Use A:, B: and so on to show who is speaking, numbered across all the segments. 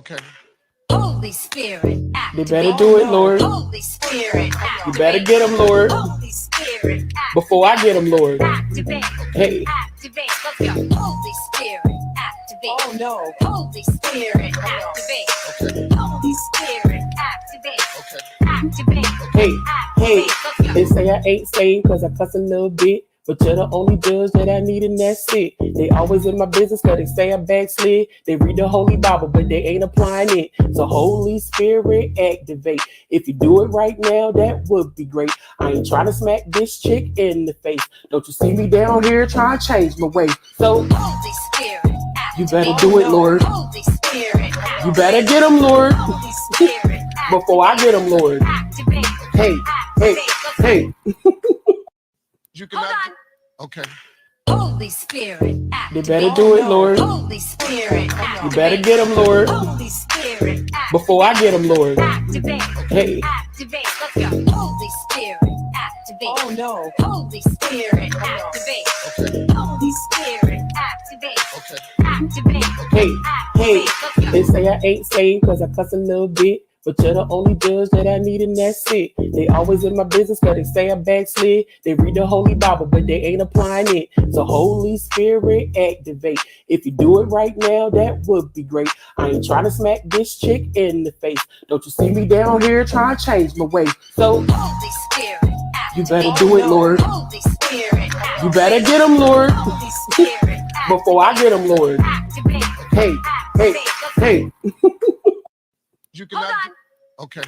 A: Okay.
B: Holy Spirit,
C: They better do it, Lord.
B: Holy Spirit,
C: You better get them, Lord.
B: Holy Spirit,
C: Before I get them, Lord.
B: activate.
C: Hey.
B: Activate. Let's go. Holy Spirit, activate.
A: Oh no.
B: Holy Spirit, activate.
A: Okay.
B: Holy Spirit, activate.
A: Okay.
B: Activate.
C: Hey, hey,
B: Activate. Let's go.
C: they say I ain't saved cause I cuss a little bit. But you're the only judge that I need and that's it. They always in my business cause they say I backslid. They read the Holy Bible but they ain't applying it. So Holy Spirit activate. If you do it right now, that would be great. I ain't trying to smack this chick in the face. Don't you see me down here trying to change my way. So
B: Holy Spirit,
C: you better do it, Lord.
B: Holy Spirit,
C: You better get them, Lord.
B: Holy Spirit,
C: Before I get them, Lord.
B: activate.
C: Hey, hey, hey.
A: You cannot.
B: Hold
A: Okay.
B: Holy Spirit,
C: They
B: activate.
C: better do it, Lord.
B: Holy Spirit,
C: You better get them, Lord.
B: Holy Spirit,
C: Before I get them, Lord.
B: activate.
C: Hey.
B: Activate. Let's go. Holy Spirit, activate.
A: Oh no.
B: Holy Spirit, activate.
A: Okay.
B: Holy Spirit, activate.
A: Okay.
B: Activate.
C: Hey, hey,
B: Activate. Let's go.
C: they say I ain't saved cause I cuss a little bit. But you're the only judge that I need and that's it. They always in my business cause they say I backslid. They read the Holy Bible but they ain't applying it. So Holy Spirit activate. If you do it right now, that would be great. I ain't trying to smack this chick in the face. Don't you see me down here trying to change my way. So
B: Holy Spirit,
C: you better do it, Lord.
B: Holy Spirit,
C: You better get them, Lord.
B: Holy Spirit,
C: Before I get them, Lord.
B: activate.
C: Hey, hey, hey.
A: You cannot.
B: Hold
A: Okay.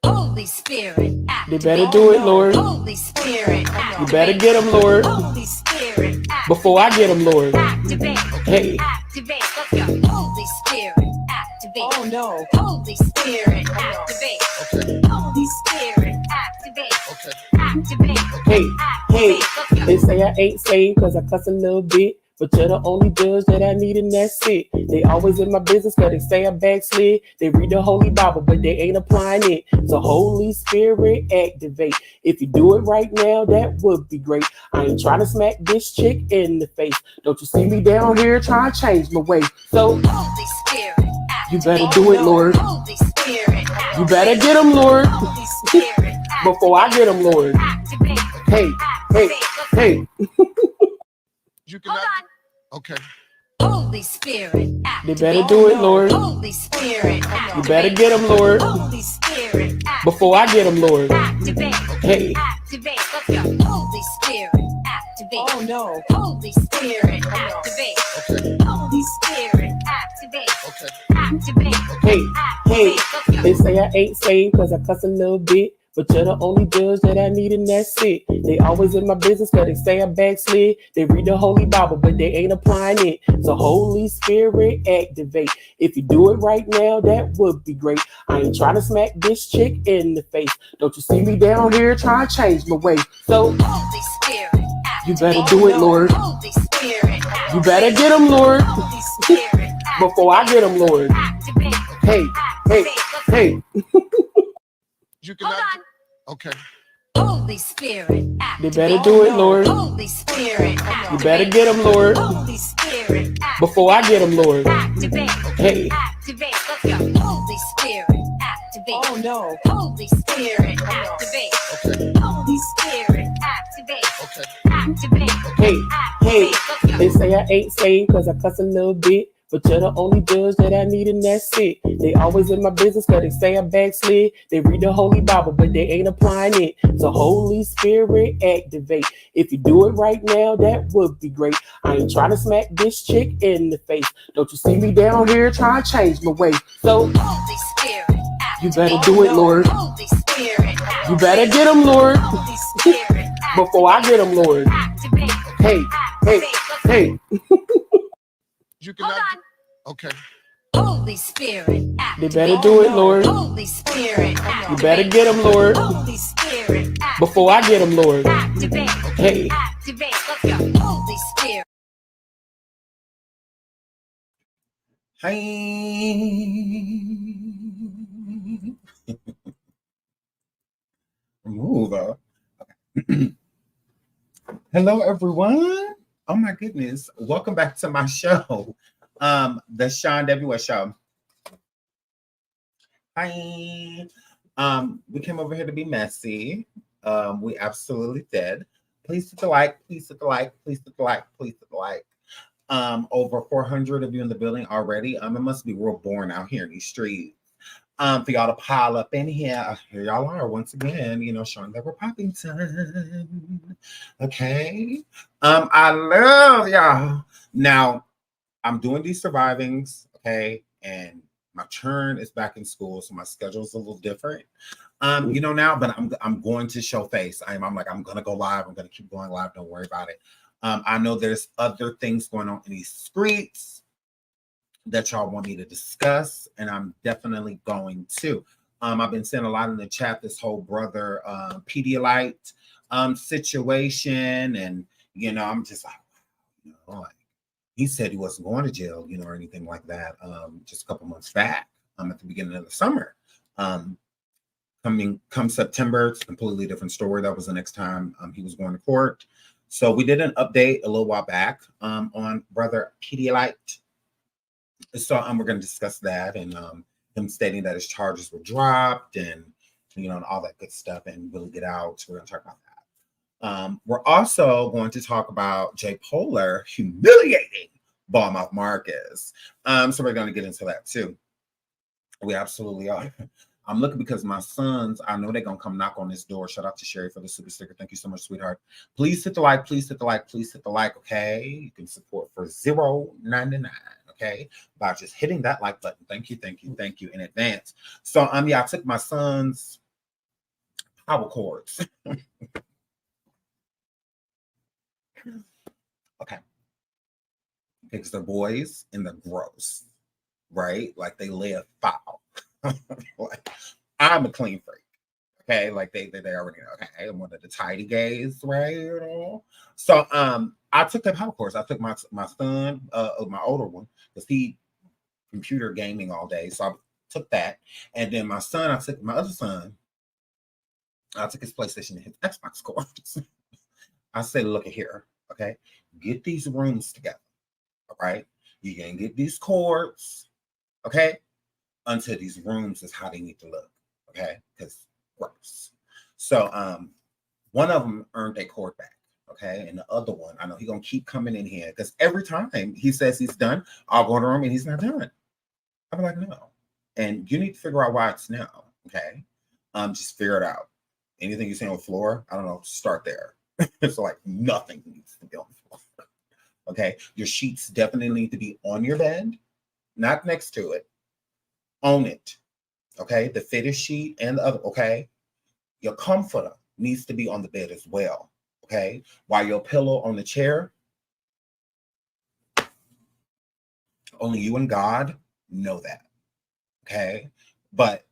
B: Holy Spirit,
C: They
B: activate.
C: better do it, Lord.
B: Holy Spirit,
C: You better get them, Lord.
B: Holy Spirit,
C: Before I get them, Lord.
B: activate.
C: Hey.
B: Activate. Let's go. Holy Spirit, activate.
A: Oh no.
B: Holy Spirit, activate.
A: Okay.
B: Holy Spirit, activate.
A: Okay.
B: Activate.
C: Hey, hey,
B: Activate. Let's go.
C: they say I ain't saved cause I cuss a little bit. But you're the only judge that I need and that's it. They always in my business cause they say I backslid. They read the Holy Bible but they ain't applying it. So Holy Spirit activate. If you do it right now, that would be great. I ain't trying to smack this chick in the face. Don't you see me down here trying to change my way. So
B: Holy Spirit,
C: you better do it, Lord.
B: Holy Spirit,
C: You better get them, Lord.
B: Holy Spirit,
C: Before I get them, Lord.
B: activate.
C: Hey, hey, hey.
A: You cannot.
B: Hold
A: Okay.
B: Holy Spirit,
C: They
B: activate.
C: better do it, Lord.
B: Holy Spirit,
C: You better get them, Lord.
B: Holy Spirit,
C: Before I get them, Lord.
B: activate.
C: Hey.
B: Activate. Let's go. Holy Spirit, activate.
A: Oh no.
B: Holy Spirit, activate.
A: Okay.
B: Holy Spirit, activate.
A: Okay.
B: Activate.
C: Hey, hey,
B: Activate. Let's go.
C: they say I ain't saved cause I cuss a little bit. But you're the only judge that I need and that's it. They always in my business cause they say I backslid. They read the Holy Bible but they ain't applying it. So Holy Spirit activate. If you do it right now, that would be great. I ain't trying to smack this chick in the face. Don't you see me down here trying to change my way. So
B: Holy Spirit,
C: you better do it, Lord.
B: Holy Spirit,
C: You better get them, Lord.
B: Holy Spirit,
C: Before I get them, Lord.
B: activate.
C: Hey, hey, hey.
A: You cannot. Okay.
B: Holy Spirit,
C: They
B: activate.
C: better do it, Lord.
B: Holy Spirit,
C: You better get them, Lord.
B: Holy Spirit,
C: Before I get them, Lord.
B: activate.
C: Hey.
B: Activate. Let's go. Holy Spirit, activate.
A: Oh no.
B: Holy Spirit, activate.
A: Okay.
B: Holy Spirit, activate.
A: Okay.
B: Activate.
C: Hey, hey,
B: Activate. Let's go.
C: they say I ain't saved cause I cuss a little bit. But you're the only judge that I need and that's it. They always in my business cause they say I backslid. They read the Holy Bible but they ain't applying it. So Holy Spirit activate. If you do it right now, that would be great. I ain't trying to smack this chick in the face. Don't you see me down here trying to change my way. So
B: Holy Spirit,
C: you better do it, Lord.
B: Holy Spirit,
C: You better get them, Lord.
B: Holy Spirit,
C: Before I get them, Lord.
B: activate.
C: Hey, hey, hey.
A: You cannot. Okay.
B: Holy Spirit,
C: They
B: activate.
C: better do it, Lord.
B: Holy Spirit,
C: You better get them, Lord.
B: Holy Spirit,
C: Before I get them, Lord.
B: activate.
C: Hey.
B: Activate. Let's go. Holy Spirit.
D: Hi. Remove. Okay. Hello, everyone. Oh my goodness. Welcome back to my show. The Sean W. Show. Hi. We came over here to be messy. We absolutely did. Please hit the like, please hit the like, please hit the like, please hit the like. Over 400 of you in the building already. It must be real boring out here in these streets. For y'all to pile up in here. Here y'all are once again, showing that we're popping time. Okay. I love y'all. Now, I'm doing these survivings, okay, and my turn is back in school, so my schedule is a little different. Now, but I'm going to show face. I'm gonna go live. I'm gonna keep going live. Don't worry about it. I know there's other things going on in these streets that y'all want me to discuss, and I'm definitely going to. I've been seeing a lot in the chat this whole brother Pedialyte situation, and I'm just like, he said he wasn't going to jail, or anything like that. Just a couple months back, at the beginning of the summer. Come September, it's a completely different story. That was the next time he was going to court. So we did an update a little while back on brother Pedialyte. So we're going to discuss that, and him stating that his charges were dropped, and and all that good stuff, and really get out. So we're going to talk about that. We're also going to talk about J. Polar humiliating Ballmouth Marcus. So we're going to get into that too. We absolutely are. I'm looking because my sons, I know they're going to come knock on this door. Shout out to Sherry for the super sticker. Thank you so much, sweetheart. Please hit the like. Please hit the like. Please hit the like, okay? You can support for $0.99, okay? By just hitting that like button. Thank you, thank you, thank you in advance. So, I took my son's power cords. Okay. Because they're boys and they're gross, right? Like they live foul. Like, I'm a clean freak. Okay, like they already know. Okay, I'm one of the tidy gays, right? So I took the power course. I took my son, my older one, because he computer gaming all day. So I took that, and then my other son. I took his PlayStation and his Xbox course. I said, look at here, okay, get these rooms together. All right, you can get these cords, okay, until these rooms is how they need to look, okay, because gross. So one of them earned a cord back, okay, and the other one, I know he's gonna keep coming in here because every time he says he's done, I'll go to him and he's not done. I'm like, no, and you need to figure out why it's now, okay. Just figure it out. Anything you see on the floor, I don't know, start there. It's like nothing needs to be on the floor. Okay, your sheets definitely need to be on your bed, not next to it. Own it. Okay, the fitted sheet and the other. Okay, your comforter needs to be on the bed as well. Okay, while your pillow on the chair, only you and God know that. Okay, but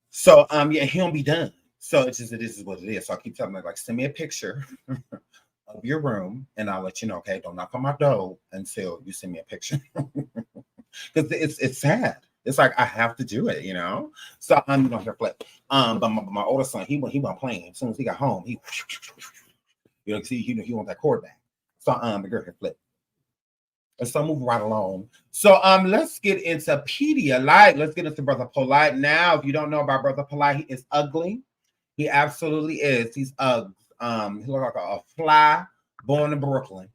D: so yeah, he don't be done. So it's just, this is what it is. So I keep telling him, like, send me a picture of your room and I'll let you know. Okay, don't knock on my door until you send me a picture. Because it's sad. It's like I have to do it, So I'm here flip. But my older son, he wasn't playing. As soon as he got home, he see he want that cord back. So the girl here flip. And so moving right along. So let's get into Pedialyte. Let's get into Brother Polight. Now, if you don't know about Brother Polight, he is ugly. He absolutely is. He's ugly. He looks like a fly born in Brooklyn.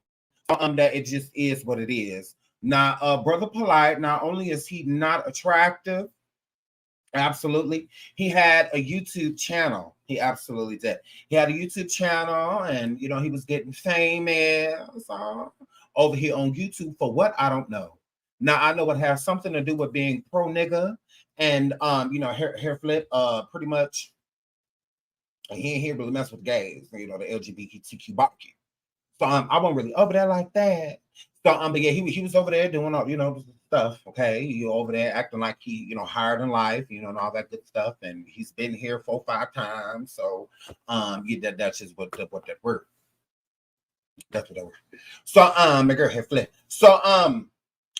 D: That it just is what it is. Now, Brother Polight, not only is he not attractive, absolutely, he had a YouTube channel. He absolutely did. He had a YouTube channel, and he was getting famous over here on YouTube for what? I don't know. Now I know it has something to do with being pro nigga and hair flip. Pretty much, he ain't here really mess with gays. The LGBTQ barbecue. So I wasn't really over there like that. So but yeah, he was over there doing all stuff. Okay, you over there acting like he higher than life, and all that good stuff. And he's been here 4 or 5 times. So that's just what that word. That's what that word. So my girl had flip. So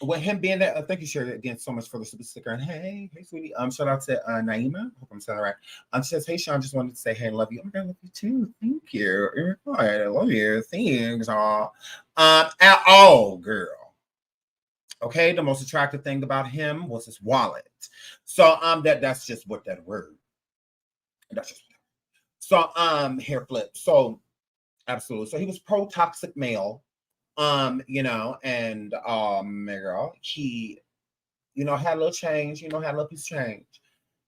D: with him being there, thank you, Sherry, again so much for the super sticker. And hey sweetie, shout out to Naima. Hope I'm saying it right. She says, hey Sean, just wanted to say hey, love you. Oh my God, love you too. Thank you. I love you. Thanks all. At all, girl. Okay, the most attractive thing about him was his wallet. So that's just what that word. That's just so hair flip. So absolutely. So he was pro toxic male. You know, and girl, he, you know, had a little change, you know, had a little piece of change.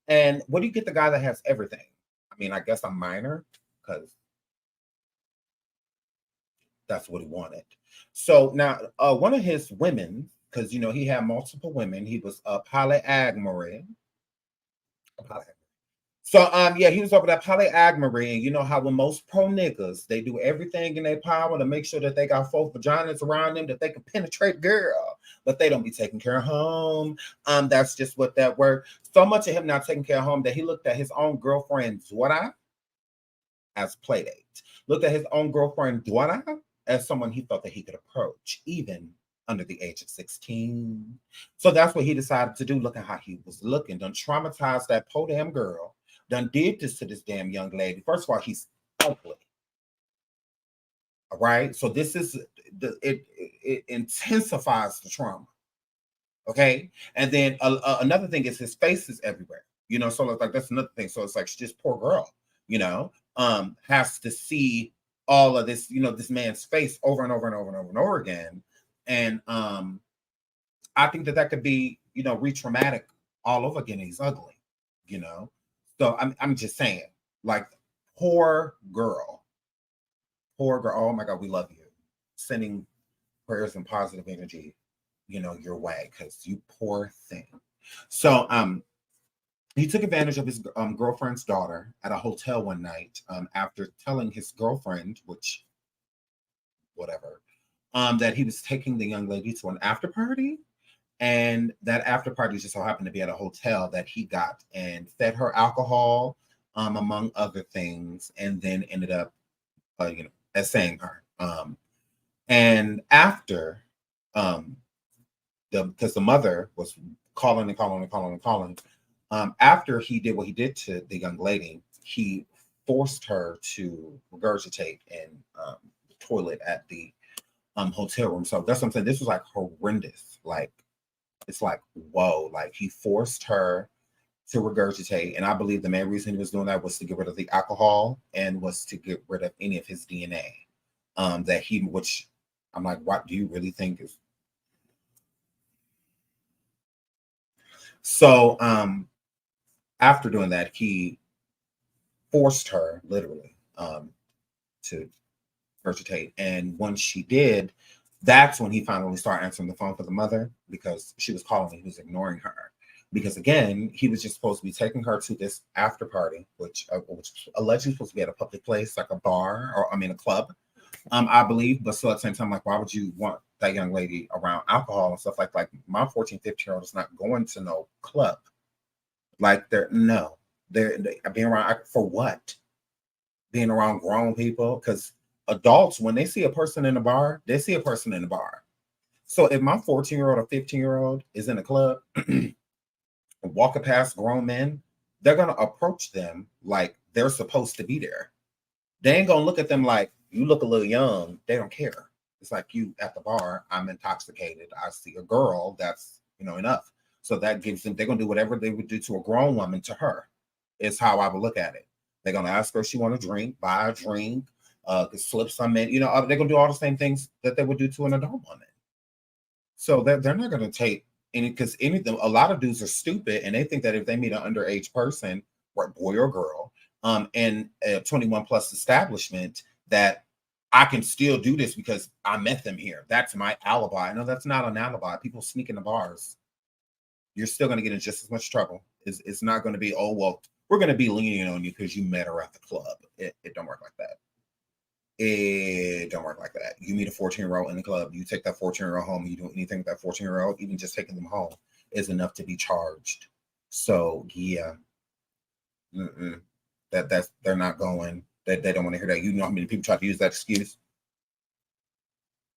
D: And what do you get the guy that has everything? I mean, I guess a minor, because that's what he wanted. So now one of his women, because you know he had multiple women, he was a polyamorous. So yeah, he was over that polyamory, and you know how when most pro niggas they do everything in their power to make sure that they got 4 vaginas around them that they can penetrate girl, but they don't be taking care of home. That's just what that word. So much of him not taking care of home that he looked at his own girlfriend Dora as playdate. Looked at his own girlfriend Dora as someone he felt that he could approach, even under the age of 16. So that's what he decided to do. Look at how he was looking, done traumatized that poor damn girl. Done did this to this damn young lady. First of all, he's ugly. All right. So this is it intensifies the trauma. Okay. And then another thing is his face is everywhere. You know, so like that's another thing. So it's like she's just poor girl, you know, has to see all of this, you know, this man's face over and over and over and over and over again. And I think that could be, you know, re-traumatic all over again. He's ugly, you know. So I'm just saying, like, poor girl. Poor girl. Oh my God, we love you. Sending prayers and positive energy, you know, your way, because you poor thing. So he took advantage of his girlfriend's daughter at a hotel one night after telling his girlfriend, which whatever, that he was taking the young lady to an after party. And that after party just so happened to be at a hotel that he got and fed her alcohol, among other things, and then ended up, you know, essaying her. And after, because the mother was calling and calling and calling and calling, after he did what he did to the young lady, he forced her to regurgitate in the toilet at the hotel room. So that's what I'm saying. This was like horrendous. Like, it's like, whoa, like he forced her to regurgitate. And I believe the main reason he was doing that was to get rid of the alcohol and was to get rid of any of his DNA. That he, which I'm like, what do you really think is? So after doing that, he forced her literally to regurgitate. And once she did, that's when he finally started answering the phone for the mother, because she was calling and he was ignoring her. Because again, he was just supposed to be taking her to this after party, which allegedly supposed to be at a public place, like a bar, or I mean a club, I believe. But still at the same time, like, why would you want that young lady around alcohol and stuff like my 14, 15-year-old is not going to no club. Like they're being around for what? Being around grown people, because adults, when they see a person in a bar, they see a person in a bar. So if my 14-year-old or 15-year-old is in a club walking past grown men, they're going to approach them like they're supposed to be there. They ain't going to look at them like, you look a little young. They don't care. It's like, you at the bar, I'm intoxicated. I see a girl, that's, you know, enough. So that gives them, they're going to do whatever they would do to a grown woman to her, is how I would look at it. They're going to ask her if she want a drink, buy a drink, slip some in, you know, they're going to do all the same things that they would do to an adult woman. So they're not going to take any, because a lot of dudes are stupid and they think that if they meet an underage person, or boy or girl, in a 21 plus establishment, that I can still do this because I met them here. That's my alibi. No, that's not an alibi. People sneak in the bars. You're still going to get in just as much trouble. It's not going to be, oh, well, we're going to be lenient on you because you met her at the club. It don't work like that. It don't work like that. You meet a 14-year-old in the club, you take that 14-year-old home, you do anything with that 14-year-old, even just taking them home is enough to be charged. So yeah, that's they're not going. They don't want to hear that. You know how many people try to use that excuse,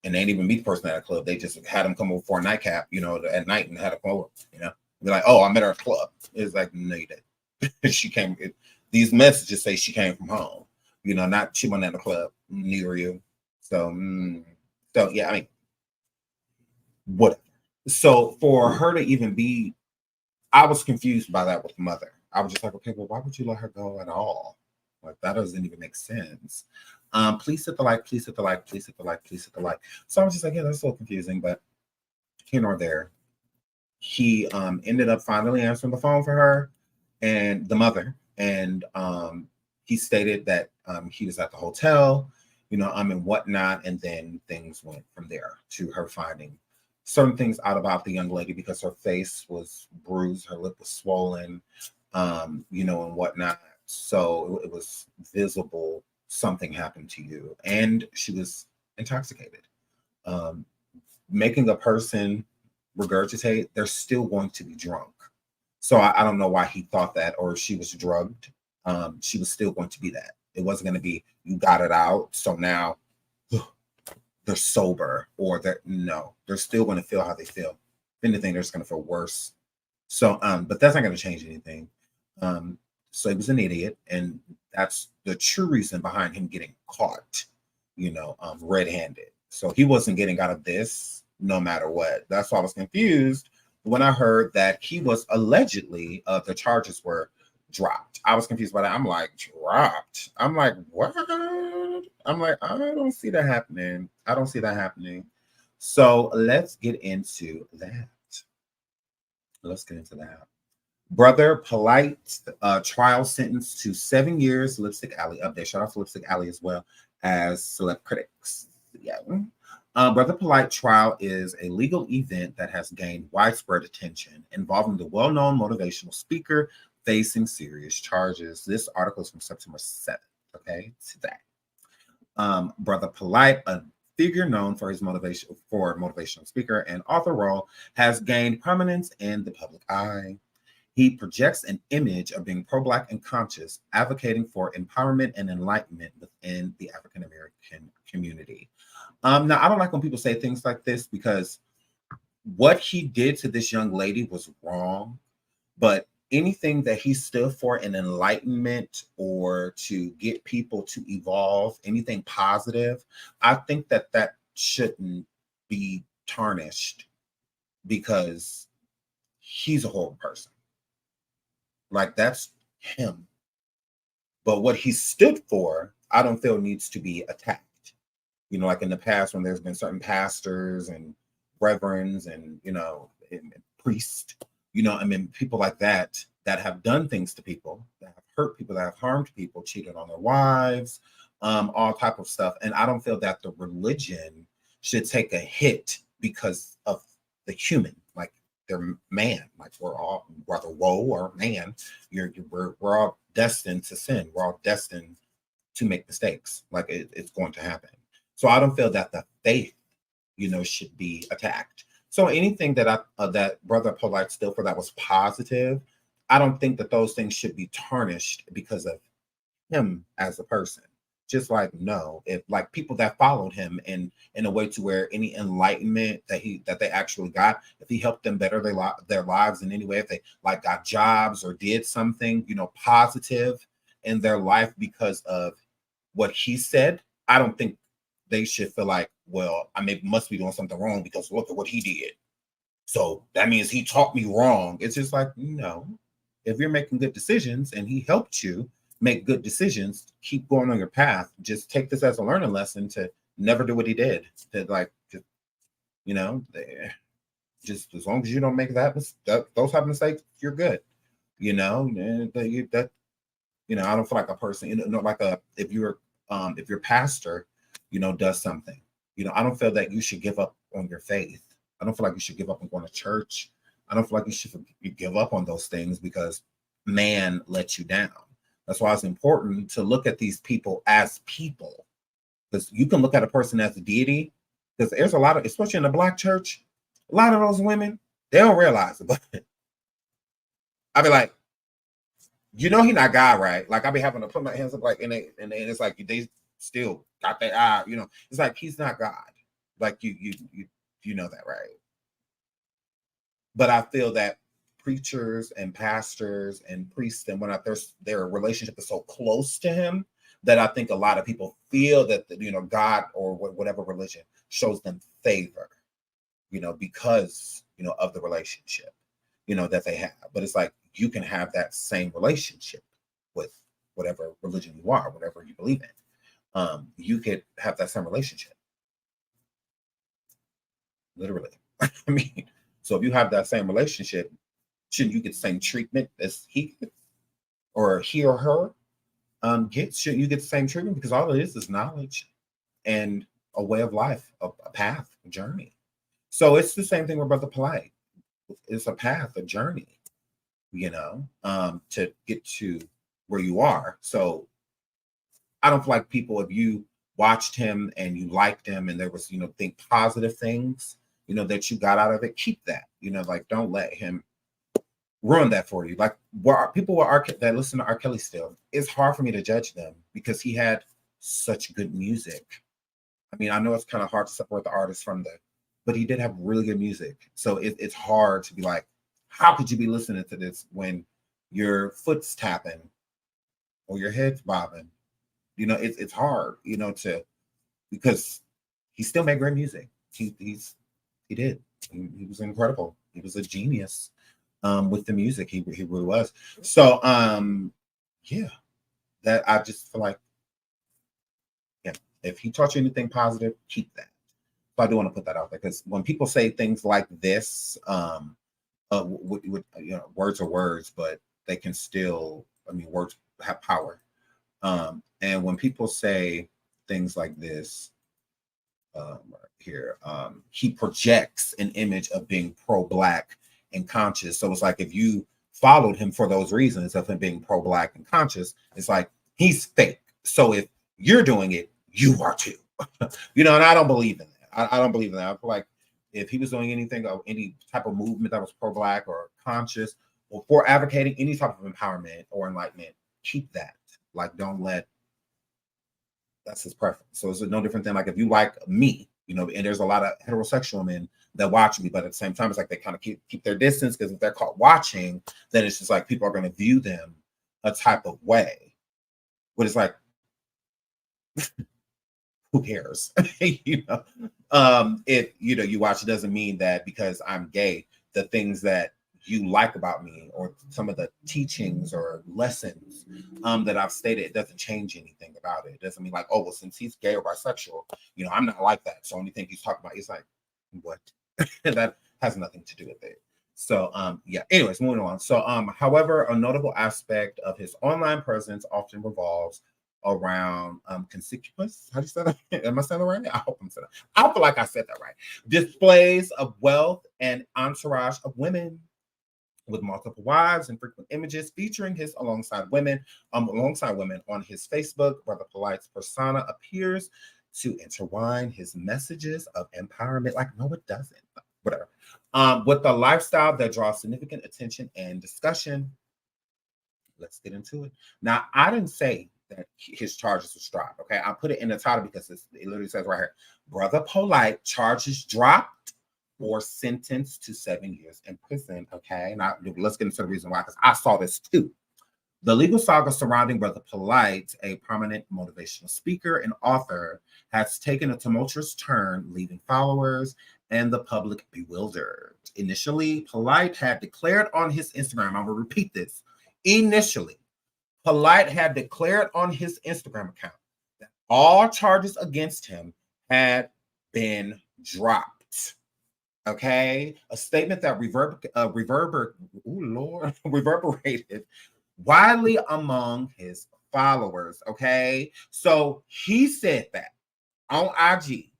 D: and they ain't even meet the person at a club. They just had them come over for a nightcap, you know, at night, and had them come over. You know, be like, oh, I met her at a club. It's like, no, you didn't. She came. These messages say she came from home. You know, not she went at the club near you. So, so yeah, I mean, whatever. So for her to even be, I was confused by that with the mother. I was just like, okay, well, why would you let her go at all? Like, that doesn't even make sense. Please hit the like, please hit the like, please hit the like, please hit the like. So I was just like, yeah, that's a little confusing, but here nor there. He ended up finally answering the phone for her and the mother. And he stated that he was at the hotel, and whatnot. And then things went from there to her finding certain things out about the young lady because her face was bruised, her lip was swollen, and whatnot. So it was visible something happened to you, and she was intoxicated. Making a person regurgitate, they're still going to be drunk. So I don't know why he thought that, or she was drugged. She was still going to be that. It wasn't going to be you got it out, so now they're sober, or they're still going to feel how they feel. If anything, they're just going to feel worse. So, but that's not going to change anything. So he was an idiot, and that's the true reason behind him getting caught, red-handed. So he wasn't getting out of this no matter what. That's why I was confused when I heard that he was allegedly, the charges were dropped. I was confused by that. I'm like, dropped? I'm like, what? I'm like, I don't see that happening. I don't see that happening. So let's get into that. Brother Polight, trial sentence to 7 years. Lipstick Alley update. Shout out to Lipstick Alley as well as Celeb Critics. Yeah. Brother Polight trial is a legal event that has gained widespread attention involving the well-known motivational speaker facing serious charges. This article is from September 7th, okay, today. Brother Polight, a figure known for his motivational speaker and author role, has gained prominence in the public eye. He projects an image of being pro-Black and conscious, advocating for empowerment and enlightenment within the African American community. Now, I don't like when people say things like this because what he did to this young lady was wrong, but anything that he stood for in enlightenment or to get people to evolve, anything positive, I think that shouldn't be tarnished because he's a horrible person. Like, that's him. But what he stood for, I don't feel needs to be attacked. Like in the past when there's been certain pastors and reverends and, and priests, people like that have done things to people, that have hurt people, that have harmed people, cheated on their wives, all type of stuff. And I don't feel that the religion should take a hit because of the human, like they're man, like we're all, whether woe or man, we're all destined to sin. We're all destined to make mistakes. Like it's going to happen. So I don't feel that the faith, should be attacked. So anything that that Brother Polight still for that was positive, I don't think that those things should be tarnished because of him as a person. Just like, no, if like people that followed him in a way to where any enlightenment that they actually got, if he helped them better their lives in any way, if they like got jobs or did something, positive in their life because of what he said, I don't think they should feel like, well, I must be doing something wrong because look at what he did. So that means he taught me wrong. It's just like, no, if you're making good decisions and he helped you make good decisions, keep going on your path. Just take this as a learning lesson to never do what he did. To like, just as long as you don't make those type of mistakes, you're good. I don't feel like a person, if your pastor, does something, I don't feel that you should give up on your faith. I don't feel like you should give up on going to church. I don't feel like you should give up on those things because man let you down. That's why it's important to look at these people as people, because you can look at a person as a deity, because there's a lot of, especially in the Black church, a lot of those women, they don't realize it, but I be like, he's not God, right? Like I be having to put my hands up, like, and it's like they still got their eye, it's like he's not God. Like you know that, right? But I feel that preachers and pastors and priests and whatnot, their relationship is so close to him that I think a lot of people feel that God or whatever religion shows them favor, because of the relationship, that they have. But it's like you can have that same relationship with whatever religion you are, whatever you believe in. You could have that same relationship. Literally. I mean, so if you have that same relationship, shouldn't you get the same treatment as he gets, or he or her gets? Shouldn't you get the same treatment? Because all it is knowledge and a way of life, a path, a journey. So it's the same thing with Brother Polight. It's a path, a journey, to get to where you are. So I don't feel like people, if you watched him and you liked him and there was, think positive things, that you got out of it, keep that, like don't let him ruin that for you. Like people that listen to R. Kelly still, it's hard for me to judge them because he had such good music. I mean, I know it's kind of hard to separate the artist from but he did have really good music. So it's hard to be like, how could you be listening to this when your foot's tapping or your head's bobbing? It's hard, because he still made great music. He did. He was incredible. He was a genius with the music. He really was. So yeah, that I just feel like, yeah, if he taught you anything positive, keep that. So I do want to put that out there because when people say things like this, words are words, but they can still, words have power. And when people say things like this, he projects an image of being pro-Black and conscious. So it's like if you followed him for those reasons of him being pro-Black and conscious, it's like he's fake. So if you're doing it, you are too. And I don't believe in that. I don't believe in that. I feel like if he was doing anything of any type of movement that was pro-Black or conscious or for advocating any type of empowerment or enlightenment, keep that. Like, don't let, that's his preference. So it's no different than like if you like me, and there's a lot of heterosexual men that watch me, but at the same time, it's like they kind of keep their distance because if they're caught watching, then it's just like people are going to view them a type of way. But it's like, who cares? If you watch, it doesn't mean that because I'm gay, the things that you like about me or some of the teachings or lessons that I've stated, it doesn't change anything about it. It doesn't mean like, oh, well, since he's gay or bisexual, I'm not like that. So only thing he's talking about is like, what? That has nothing to do with it. So yeah, anyways, moving on. So however, a notable aspect of his online presence often revolves around conspicuous. How do you say that? Am I saying that right? I hope I'm saying that. I feel like I said that right. Displays of wealth and entourage of women with multiple wives and frequent images featuring his alongside women on his Facebook. Brother Polight's persona appears to intertwine his messages of empowerment. Like, no, it doesn't. Whatever. With a lifestyle that draws significant attention and discussion. Let's get into it. Now, I didn't say that his charges was dropped. Okay, I put it in the title because it literally says right here, Brother Polight charges dropped or sentenced to 7 years in prison. Okay, now let's get into the reason why, because I saw this too. The legal saga surrounding Brother Polight, a prominent motivational speaker and author, has taken a tumultuous turn, leaving followers and the public bewildered. Initially, Polight had declared on his Instagram, I will repeat this, initially, Polight had declared on his Instagram account that all charges against him had been dropped. Okay, a statement that reverberated widely among his followers. Okay, so he said that on IG.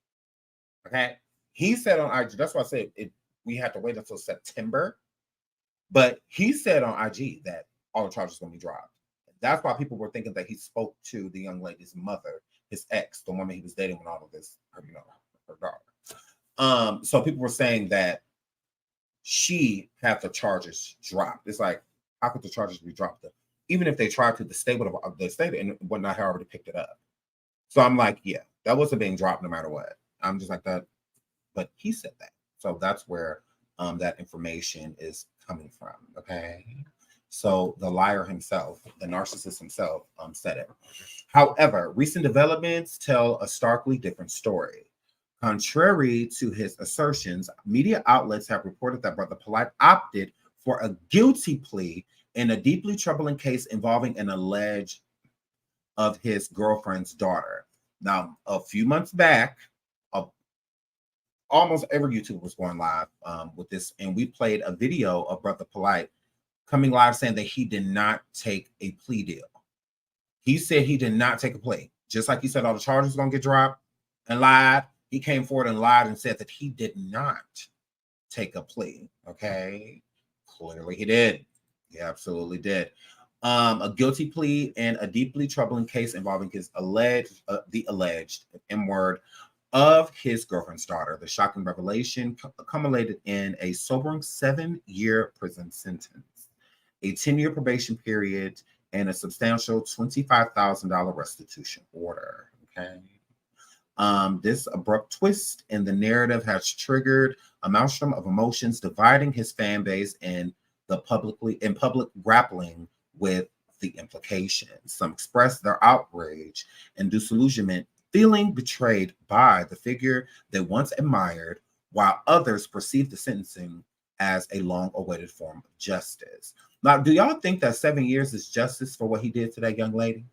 D: Okay, he said on IG. That's why I said we had to wait until September, but he said on IG that all the charges are going to be dropped. That's why people were thinking that he spoke to the young lady's mother, his ex, the woman he was dating when all of this, her daughter. So people were saying that she had the charges dropped. It's like, how could the charges be dropped? Even if they tried to, the state and whatnot had already picked it up. So I'm like, yeah, that wasn't being dropped no matter what. I'm just like that. But he said that. So that's where that information is coming from. Okay. So the liar himself, the narcissist himself, said it. However, recent developments tell a starkly different story. Contrary to his assertions, media outlets have reported that Brother Polight opted for a guilty plea in a deeply troubling case involving an alleged of his girlfriend's daughter. Now, a few months back, almost every YouTuber was going live with this, and we played a video of Brother Polight coming live saying that he did not take a plea deal. He said he did not take a plea. Just like he said all the charges were going to get dropped and lied, he came forward and lied and said that he did not take a plea. Okay? Clearly he did. He absolutely did. A guilty plea in a deeply troubling case involving his alleged M-word of his girlfriend's daughter. The shocking revelation accumulated in a sobering 7-year prison sentence, a 10-year probation period, and a substantial $25,000 restitution order. Okay. This abrupt twist in the narrative has triggered a maelstrom of emotions dividing his fan base and the public grappling with the implications. Some express their outrage and disillusionment, feeling betrayed by the figure they once admired, while others perceive the sentencing as a long-awaited form of justice. Now, do y'all think that 7 years is justice for what he did to that young lady?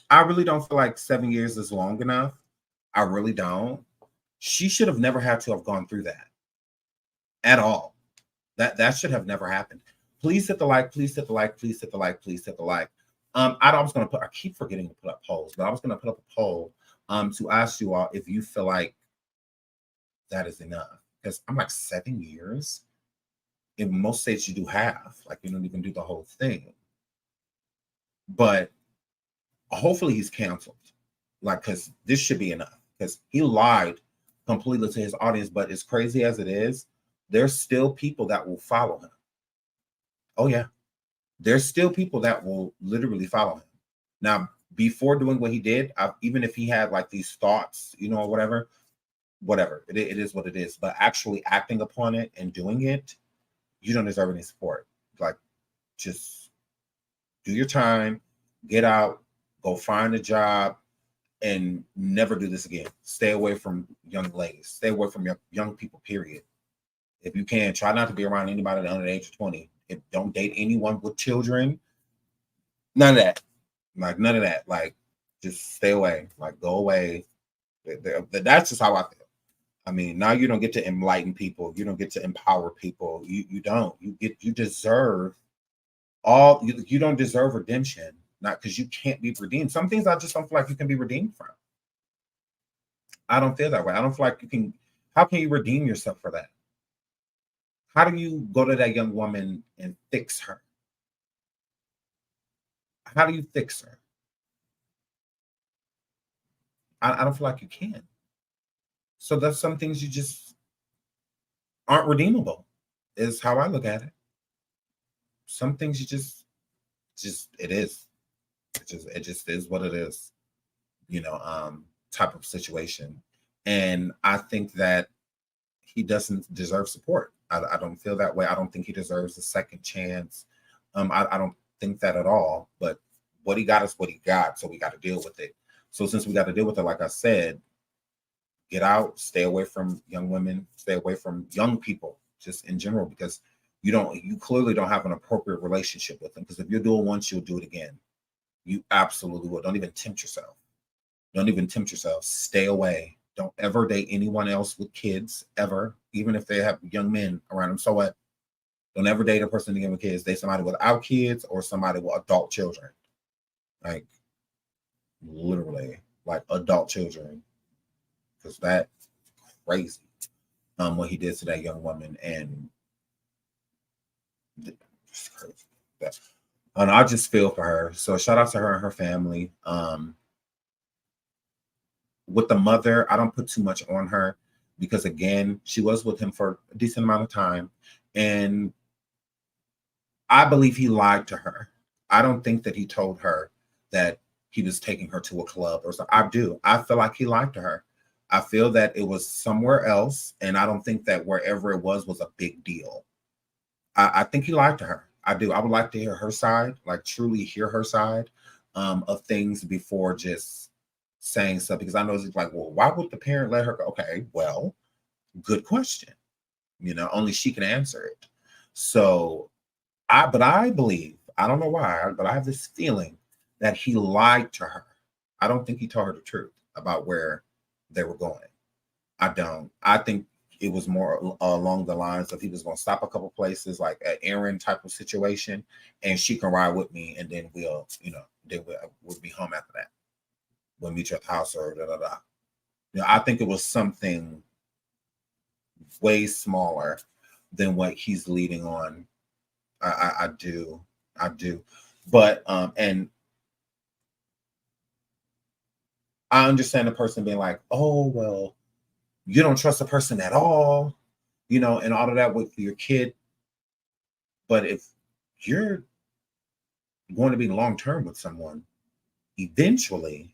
D: I really don't feel like 7 years is long enough. I really don't. She should have never had to have gone through that at all. That should have never happened. Please hit the like, please hit the like, please hit the like, please hit the like. I keep forgetting to put up polls, but I was going to put up a poll to ask you all if you feel like that is enough. Because I'm like 7 years. In most states, you do half. Like, you don't even do the whole thing. But hopefully he's canceled. Like, because this should be enough. Because he lied completely to his audience. But as crazy as it is, there's still people that will follow him. Oh, yeah. There's still people that will literally follow him. Now, before doing what he did, even if he had like these thoughts, you know, whatever, it is what it is. But actually acting upon it and doing it, you don't deserve any support. Like, just do your time, get out, go find a job, and never do this again. Stay away from young ladies. Stay away from young people, period. If you can, try not to be around anybody under the age of 20. Don't date anyone with children. None of that. Like, none of that. Like, just stay away. Like, go away. That's just how I feel. I mean, now you don't get to enlighten people. You don't get to empower people. You don't. You deserve all. You don't deserve redemption. Not because you can't be redeemed. Some things I just don't feel like you can be redeemed from. I don't feel that way. I don't feel like you can. How can you redeem yourself for that? How do you go to that young woman and fix her? How do you fix her? I don't feel like you can. So that's some things you just aren't redeemable, is how I look at it. Some things you just it is. It just is what it is, you know, type of situation. And I think that he doesn't deserve support. I don't feel that way. I don't think he deserves a second chance. I don't think that at all. But what he got is what he got, so we got to deal with it. So since we got to deal with it, like I said, get out, stay away from young women, stay away from young people, just in general, because you clearly don't have an appropriate relationship with them. Because if you'll do it once, you'll do it again. You absolutely will. Don't even tempt yourself. Don't even tempt yourself. Stay away. Don't ever date anyone else with kids, ever, even if they have young men around them. So what? Don't ever date a person again with kids. Date somebody without kids or somebody with adult children. Like, literally, like adult children. Because that's crazy. What he did to that young woman. And it's crazy. And I just feel for her. So shout out to her and her family. With the mother, I don't put too much on her because, again, she was with him for a decent amount of time. And I believe he lied to her. I don't think that he told her that he was taking her to a club or something. I do. I feel like he lied to her. I feel that it was somewhere else. And I don't think that wherever it was a big deal. I think he lied to her. I do. I would like to hear her side, like truly hear her side of things before just saying stuff, because I know it's like, well, why would the parent let her go? Okay, well, good question. Only she can answer it. So I believe, I don't know why, but I have this feeling that he lied to her. I don't think he told her the truth about where they were going. I don't. I think it was more along the lines of he was going to stop a couple places, like an errand type of situation, and she can ride with me, and then we'll be home after that. We'll meet you at the house or da da da. I think it was something way smaller than what he's leading on. I do. But and I understand the person being like, oh, well, you don't trust the person at all, and all of that with your kid. But if you're going to be long-term with someone, eventually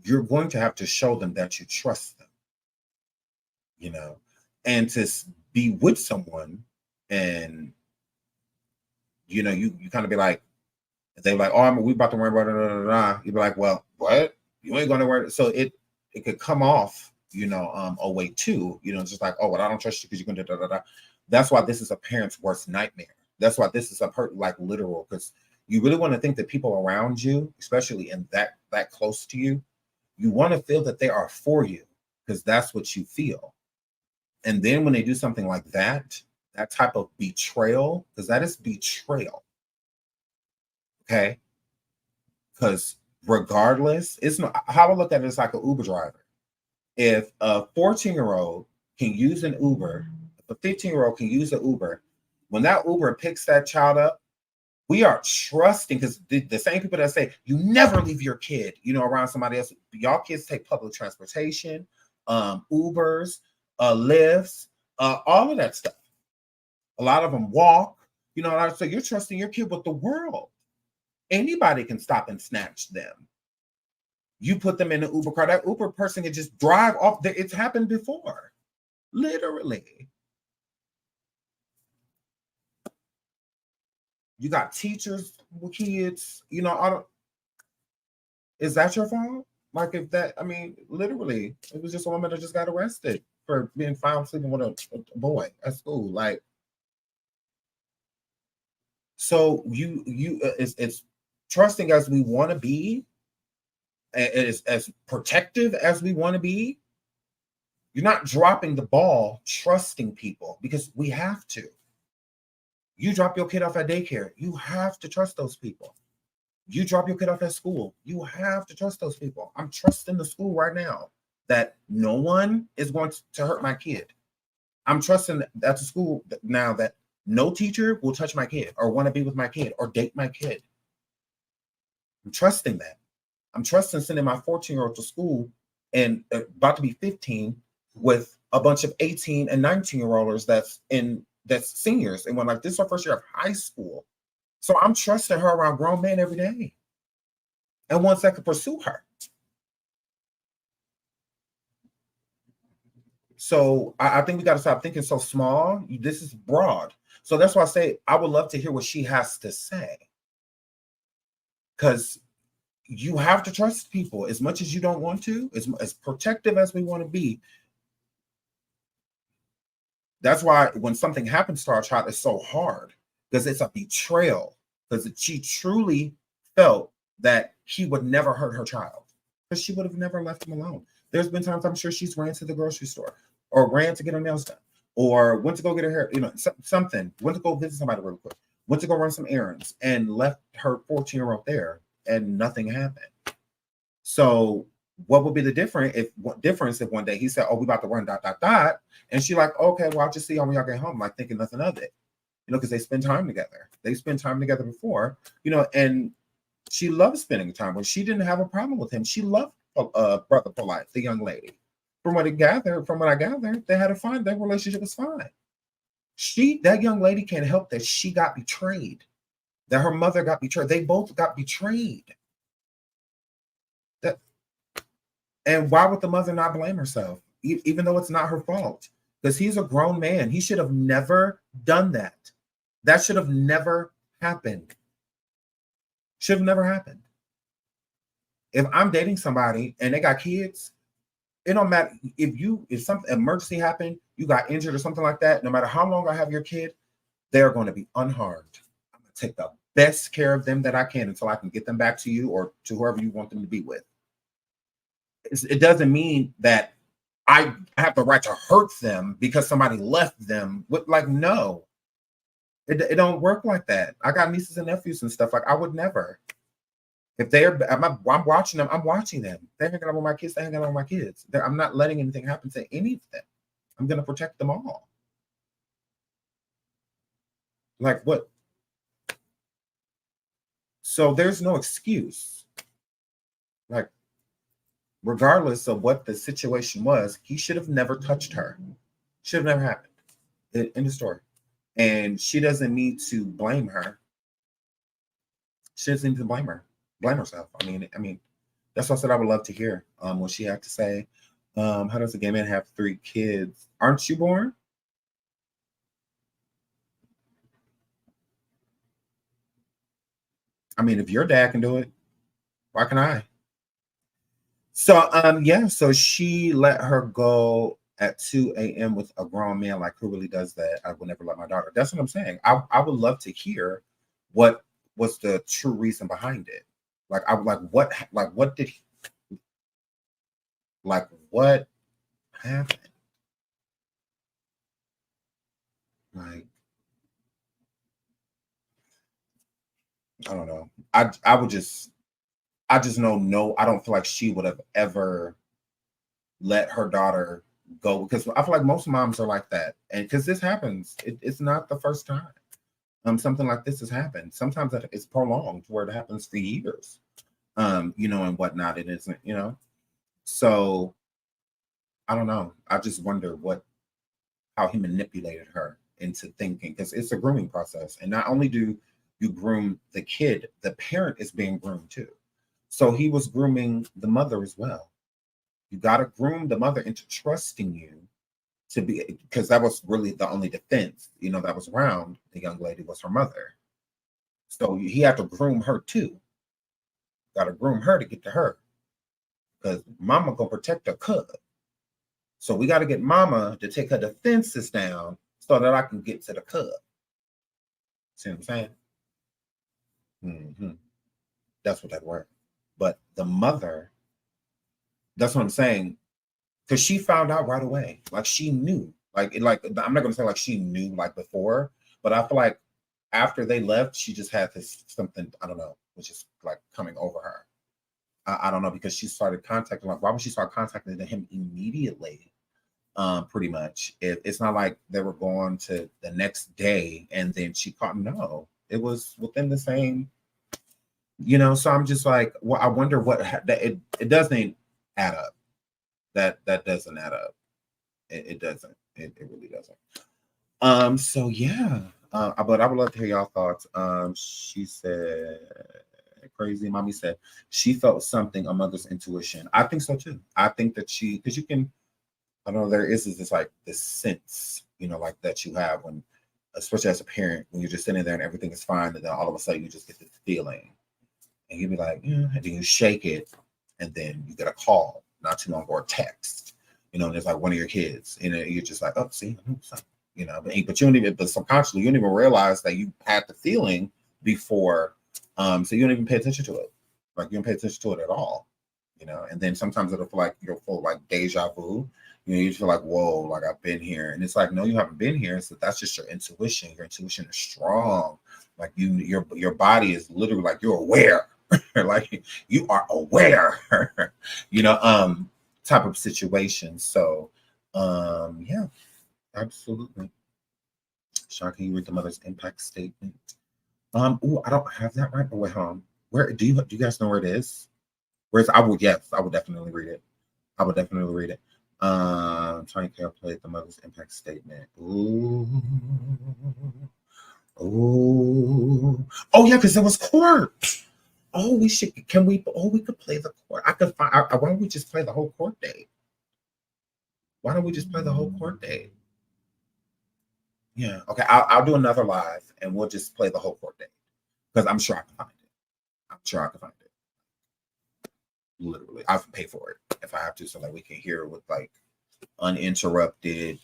D: you're going to have to show them that you trust them, and to be with someone and, you kind of be like, they're like, oh, we about to worry about it. You'd be like, well, what? You ain't going to worry. So it could come off, a way too, just like, oh, well, I don't trust you because you're going to da da da. That's why this is a parent's worst nightmare. That's why this is like literal, because you really want to think that people around you, especially in that close to you, you want to feel that they are for you, because that's what you feel. And then when they do something like that type of betrayal, because that is betrayal. Okay. Because regardless, it's not how I look at it, it's like an Uber driver. If a 14-year-old can use an Uber, if a 15-year-old can use an Uber, when that Uber picks that child up, we are trusting, because the same people that say you never leave your kid, around somebody else. Y'all kids take public transportation, Ubers, Lyfts, all of that stuff. A lot of them walk, so you're trusting your kid with the world. Anybody can stop and snatch them. You put them in an Uber car, that Uber person can just drive off. It's happened before, literally. You got teachers with kids, is that your fault? Like, if that, literally, it was just a woman that just got arrested for being found sleeping with a boy at school. Like, so it's trusting as we want to be, as protective as we want to be. You're not dropping the ball, trusting people, because we have to. You drop your kid off at daycare, you have to trust those people. You drop your kid off at school, you have to trust those people. I'm trusting the school right now that no one is going to hurt my kid. I'm trusting at the school now that no teacher will touch my kid or want to be with my kid or date my kid. I'm trusting that. I'm trusting sending my 14-year-old to school and about to be 15 with a bunch of 18 and 19-year-olders that's seniors. And when like this is her first year of high school. So I'm trusting her around grown men every day. And once I could pursue her. So I think we got to stop thinking so small. This is broad. So that's why I say I would love to hear what she has to say. Because you have to trust people as much as you don't want to, as protective as we want to be. That's why when something happens to our child, it's so hard, because it's a betrayal, because she truly felt that he would never hurt her child, because she would have never left him alone. There's been times I'm sure she's ran to the grocery store or ran to get her nails done or went to go get her hair, something, went to go visit somebody real quick, went to go run some errands and left her 14-year-old there and nothing happened. So what would be the difference if one day he said, oh, we about to run ... And she like, okay, well, I'll just see y'all when y'all get home, like thinking nothing of it, because they spend time together. They spend time together before, and she loves spending time. When she didn't have a problem with him, she loved Brother Polight, the young lady. From what I gathered, they had a fine. Their relationship was fine. That young lady can't help that she got betrayed, that her mother got betrayed. They both got betrayed. And why would the mother not blame herself, even though it's not her fault? Because he's a grown man. He should have never done that. That should have never happened. Should have never happened. If I'm dating somebody and they got kids, it don't matter if some emergency happened, you got injured or something like that. No matter how long I have your kid, they're going to be unharmed. I'm going to take the best care of them that I can until I can get them back to you or to whoever you want them to be with. It doesn't mean that I have the right to hurt them because somebody left them. Like, no, it don't work like that. I got nieces and nephews and stuff. Like, I would never. If I'm watching them, I'm watching them. They're hanging out with my kids. They're hanging out with my kids. I'm not letting anything happen to any of them. I'm going to protect them all. Like, what? So there's no excuse. Like, regardless of what the situation was, he should have never touched her. Should have never happened. In the story. And she doesn't need to blame her. She doesn't need to blame herself. I mean, that's what I said I would love to hear what she had to say. How does a gay man have 3 kids? Aren't you born? I mean, if your dad can do it, why can I? So, yeah, so she let her go at 2 a.m. with a grown man. Like, who really does that? I would never let my daughter. That's what I'm saying. I would love to hear what was the true reason behind it. Like, what did he, like, what happened? Like, I don't know. I just know, no, I don't feel like she would have ever let her daughter go, because I feel like most moms are like that. And because this happens, it's not the first time. Something like this has happened. Sometimes it's prolonged where it happens for years, and whatnot. It isn't, So I don't know. I just wonder how he manipulated her into thinking, because it's a grooming process. And not only do you groom the kid, the parent is being groomed too. So he was grooming the mother as well. You got to groom the mother into trusting you to be, because that was really the only defense, that was around the young lady was her mother. So he had to groom her too. Got to groom her to get to her, because mama gonna protect her cub. So we got to get mama to take her defenses down so that I can get to the cub. See what I'm saying? Mm-hmm. That's what that word. But the mother, that's what I'm saying, because she found out right away. Like, she knew. Like I'm not going to say like she knew like before, but I feel like after they left, she just had this something, I don't know, which is like coming over her. I don't know, because she started contacting, like, why would she start contacting him immediately? Pretty much. It's not like they were going to the next day and then she caught. No, it was within the same, so I'm just like, well, I wonder what it doesn't add up. That doesn't add up. It doesn't. It really doesn't. So yeah. But I would love to hear y'all thoughts. She said, crazy mommy said she felt something, a mother's intuition. I think so too. I think that because you can, I don't know, there is this like this sense, like that you have when, especially as a parent, when you're just sitting there and everything is fine, and then all of a sudden you just get this feeling. And you'd be like, and then you shake it, and then you get a call not too long, or a text, and it's like one of your kids, and you're just like, oh, see, but you don't even, but subconsciously, you don't even realize that you had the feeling before, so you don't even pay attention to it. Like, you don't pay attention to it at all, and then sometimes it'll feel like you're full like deja vu. You feel like, whoa, like I've been here, and it's like, no, you haven't been here. So that's just your intuition. Your intuition is strong. Like, your body is literally like, you're aware. Like, you are aware, type of situation. So, yeah, absolutely. Sean, can you read the mother's impact statement? I don't have that right. Oh, wait, hold on. Where do you guys know where it is? I would definitely read it. I would definitely read it. Trying to calculate the mother's impact statement. Ooh. Oh yeah, because it was court. Oh, we could play the court. Why don't we just play the whole court date? Why don't we just play the whole court date? Yeah, okay, I'll do another live and we'll just play the whole court date, because I'm sure I can find it. Literally, I've paid for it if I have to, so like we can hear it with like uninterrupted.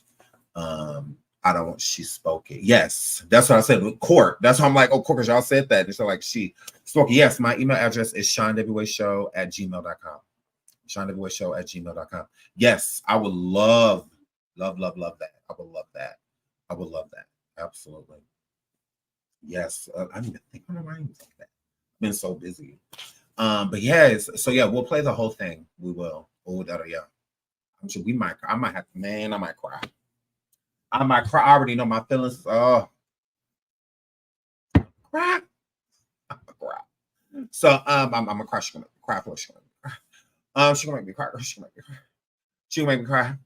D: I don't want she spoke it. Yes, that's what I said with court. That's why I'm like, oh, court, because y'all said that. And so like she spoke it. Yes, my email address is shinewshow@gmail.com. shinewshow@gmail.com. Yes, I would love that. I would love that. I would love that. Absolutely. Yes. I didn't even think on my mind like that. I've been so busy. But yes, so yeah, we'll play the whole thing. We will. Oh, that'll yeah. I'm sure I might have to, man, I might cry. I might cry. I already know my feelings. Oh, cry. I'm gonna cry. So I'm gonna cry. She's gonna make me cry for sure. She's gonna make me cry. She's gonna make me cry.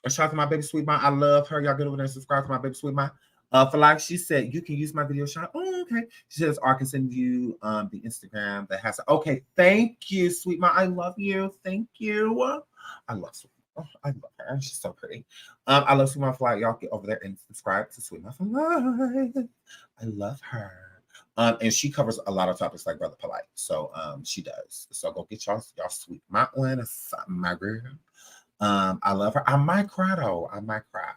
D: Shout out to my baby sweet mom. I love her. Y'all get over there and subscribe to my baby sweet mom. For like she said, you can use my video shot. Oh, okay. She says, I can send you the Instagram that has. Okay, thank you, sweet mom. I love you. Thank you. I love sweet. Oh, I love her. She's so pretty. I love Sweet Mom Fly. Y'all get over there and subscribe to Sweet Mom Fly. I love her. And she covers a lot of topics like Brother Polight. So she does. So go get y'all Sweet Mom one, my girl. I love her. I might cry though. I might cry.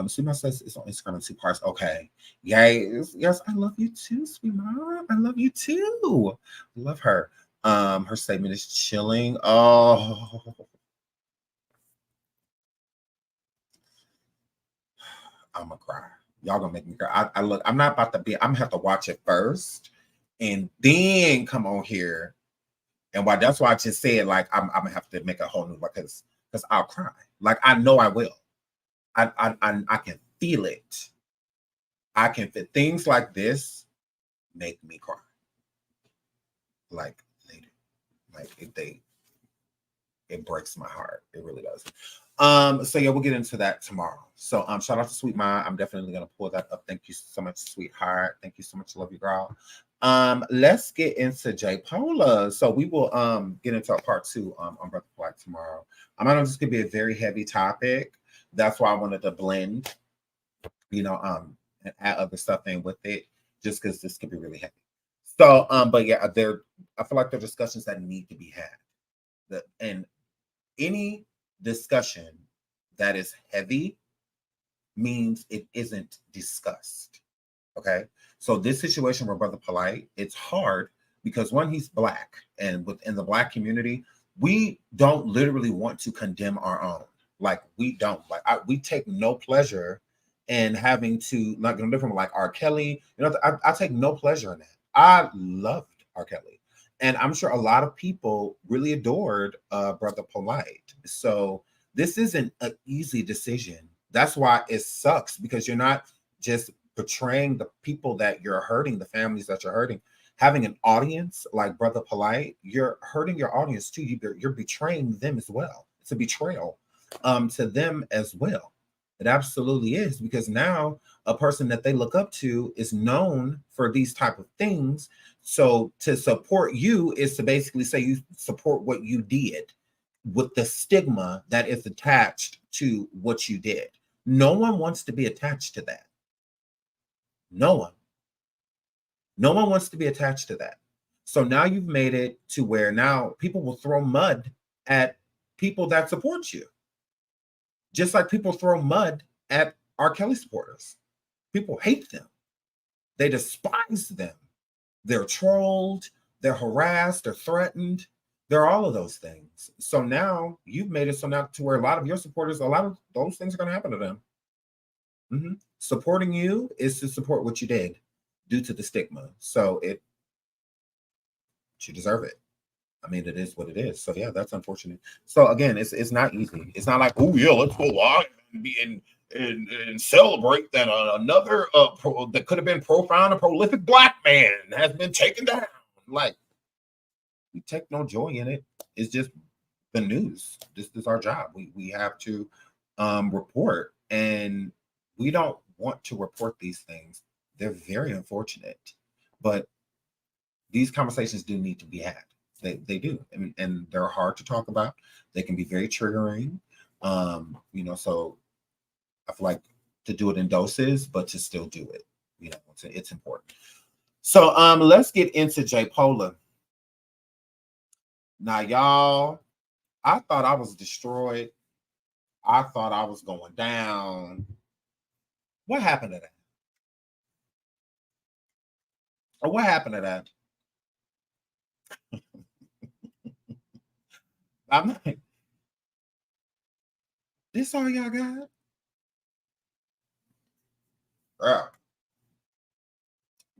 D: Sweet Mom says it's on Instagram in 2 parts. Okay. Yes, I love you too, Sweet Mom. I love you too. I love her. Her statement is chilling. Oh, I'm gonna cry. Y'all gonna make me cry. I'm not about to be. I'm gonna have to watch it first and then come on here. And why? That's why I just said like I'm gonna have to make a whole new because I'll cry. Like I know I will. I can feel it. I can feel things like this make me cry. Like they do. Like it breaks my heart. It really does. So yeah, we'll get into that tomorrow. So shout out to Sweet Ma. I'm definitely gonna pull that up. Thank you so much, sweetheart. Thank you so much. Love you, girl. Let's get into J Pola. So we will get into a part 2 on Brother Black tomorrow. I know this could be a very heavy topic. That's why I wanted to blend, and add other stuff in with it, just because this could be really heavy. So, but yeah, I feel like there are discussions that need to be had. And any discussion that is heavy means it isn't discussed. Okay. So this situation with Brother Polight, it's hard because one, he's Black, and within the Black community, we don't literally want to condemn our own. Like we don't. We take no pleasure in having to like different like R. Kelly. I take no pleasure in that. I loved R. Kelly, and I'm sure a lot of people really adored Brother Polight. So this isn't an easy decision. That's why it sucks, because you're not just betraying the people that you're hurting, the families that you're hurting. Having an audience like Brother Polight, you're hurting your audience too. You're betraying them as well. It's a betrayal to them as well. It absolutely is, because now a person that they look up to is known for these type of things. So to support you is to basically say you support what you did, with the stigma that is attached to what you did. No one wants to be attached to that. No one wants to be attached to that. So now you've made it to where now people will throw mud at people that support you. Just like people throw mud at R. Kelly supporters. People hate them. They despise them. They're trolled. They're harassed. They're threatened. They're all of those things. So now you've made it so now to where a lot of your supporters, a lot of those things are going to happen to them. Supporting you is to support what you did due to the stigma. So you deserve it. I mean, it is what it is. So yeah, that's unfortunate. So again, it's not easy. It's not like, oh yeah, let's go out and celebrate that another that could have been profound and prolific Black man has been taken down. Like, we take no joy in it. It's just the news. This is our job. We have to report, and we don't want to report these things. They're very unfortunate, but these conversations do need to be had. They do, and they're hard to talk about. They can be very triggering, so I feel like to do it in doses, but to still do it, it's important. So let's get into J Pola. Now, y'all, I thought I was destroyed. I thought I was going down. What happened to that? Or what happened to that? I'm like, this all y'all got?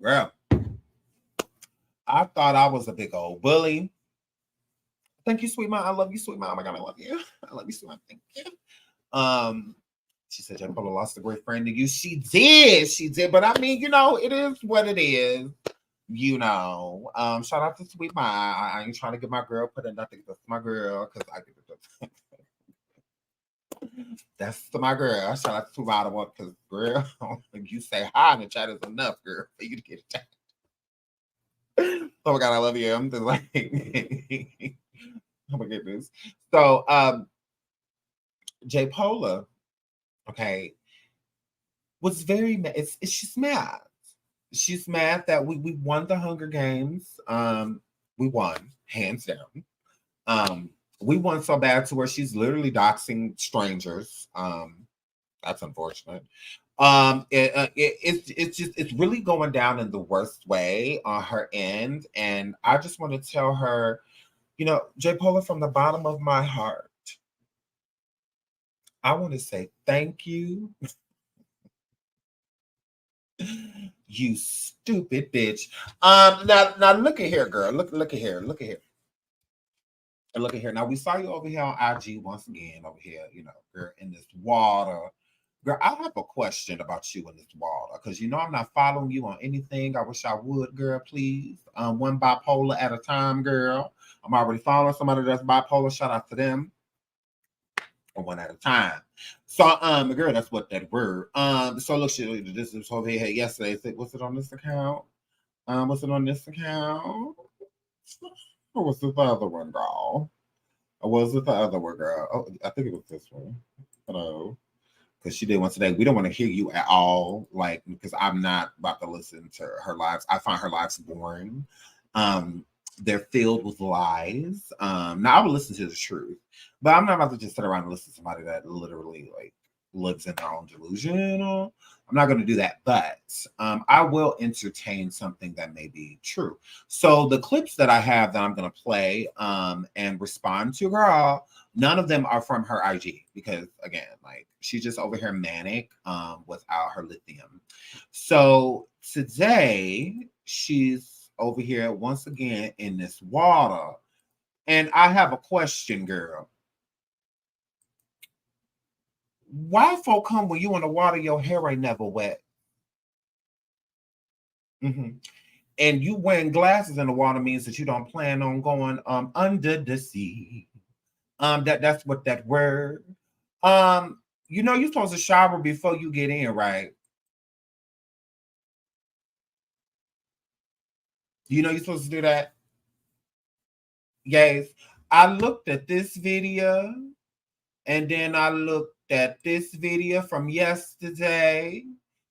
D: Girl. I thought I was a big old bully. Thank you, sweet mom. I love you, sweet mom. Oh my God, I love you. I love you, sweet mom. Thank you. She said, J. Polo lost a great friend to you. She did. She did. But I mean, it is what it is. Shout out to sweet mom. I ain't trying to get my girl put in nothing. That's my girl. Because I get it. That's my girl. Shout out to sweet mom. Because, girl, you say hi in the chat is enough, girl, for you to get it. Oh my God, I love you. I'm just like, oh my goodness. So, J. Pola, okay, was very she's mad. She's mad that we won the Hunger Games. We won, hands down. We won so bad to where she's literally doxing strangers. That's unfortunate. It's really going down in the worst way on her end. And I just want to tell her, J. Pola, from the bottom of my heart, I want to say thank you. You stupid bitch. Now look at here, girl. Look at here. Look at here. And look at here. Now we saw you over here on IG once again over here, girl, in this water. Girl, I have a question about you in this water because I'm not following you on anything. I wish I would, girl, please. One bipolar at a time, girl. I'm already following somebody that's bipolar. Shout out to them. Or one at a time. So, girl, that's what that word. So look, this is over here yesterday. Was it on this account? Was it on this account? Or was it the other one, girl? Or was it the other one, girl? Oh, I think it was this one. Hello. Because she did one today. We don't want to hear you at all, because I'm not about to listen to her lives. I find her lives boring. They're filled with lies. Now I would listen to the truth, but I'm not about to just sit around and listen to somebody that literally lives in their own delusion. I'm not going to do that, but I will entertain something that may be true. So the clips that I have that I'm going to play and respond to, girl, none of them are from her IG because, again, she's just over here manic without her lithium. So today she's over here once again in this water. And I have a question, girl. Why folk come when you in the water, your hair ain't never wet? And you wearing glasses in the water means that you don't plan on going under the sea. That's what that word. You're supposed to shower before you get in, right? You're supposed to do that? Yes. I looked at this video and then I looked at this video from yesterday.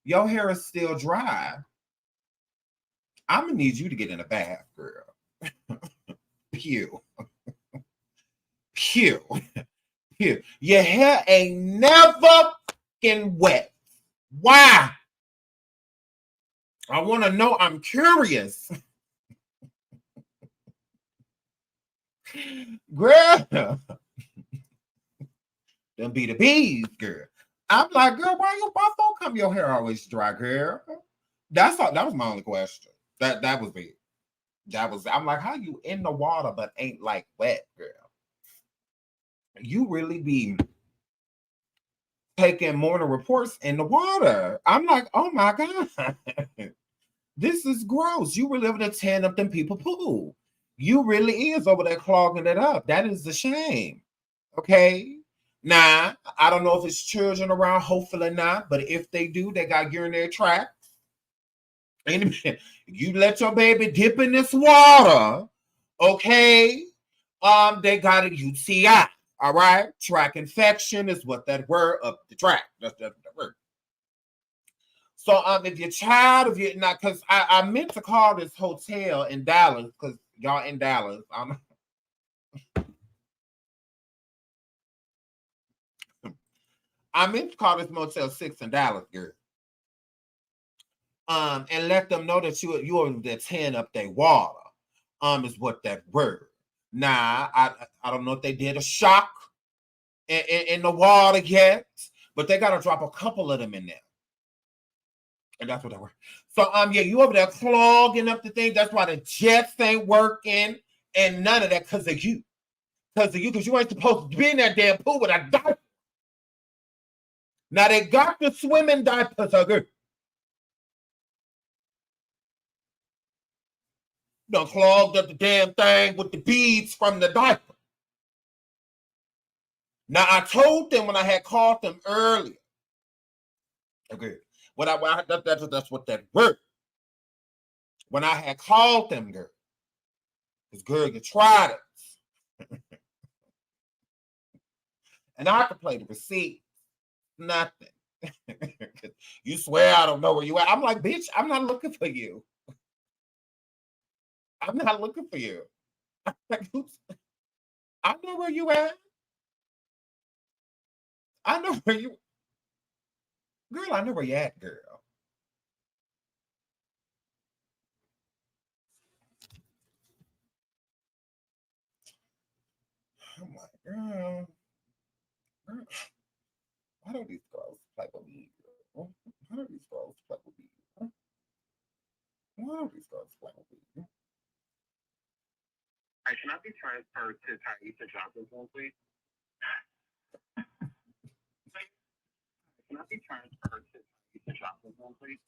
D: Your hair is still dry. I'm going to need you to get in a bath, girl. Pew. Pew. Pew. Your hair ain't never fucking wet. Why? I want to know. I'm curious. Girl. Them be the bees, girl. I'm like, girl, why folk come your hair always dry, girl? That was my only question. That was it. I'm like, how you in the water but ain't wet, girl? You really be taking morning reports in the water. I'm like, oh my God. This is gross. You really over there tearing up them people poo. You really is over there clogging it up. That is a shame. Okay? Now, I don't know if it's children around, hopefully not, but if they do, they got urinary tracts. And you let your baby dip in this water, okay? They got a UTI, all right? Tract infection is what that word up the tract. That's the word. So if your child, if you're not, because I meant to call this hotel in Dallas, because y'all in Dallas. I meant to call this Motel 6 in Dallas, girl. And let them know that you are the 10 up their water. Is what that word. Now, I don't know if they did a shock in the water yet, but they gotta drop a couple of them in there. And that's what they were. So yeah, you over there clogging up the thing. That's why the jets ain't working and none of that because of you. Because you ain't supposed to be in that damn pool with a diaper. Now they got the swimming diapers, okay? Done clogged up the damn thing with the beads from the diaper. Now I told them when I had called them earlier. Okay. That's what that word. When I had called them, girl. Because girl, you tried it. And I could play the receipt. Nothing. You swear I don't know where you at. I'm like, bitch, I'm not looking for you. I'm not looking for you. Like, I know where you at. I know where you. Girl, I know where you at, girl. I'm like, girl. Why don't these girls play with me, girl? Why don't these girls play with me? Why don't these girls play with me?
E: I cannot be transferred to Naisha Johnson's phone, please. Cannot be transferred to Naisha Johnson's phone, please.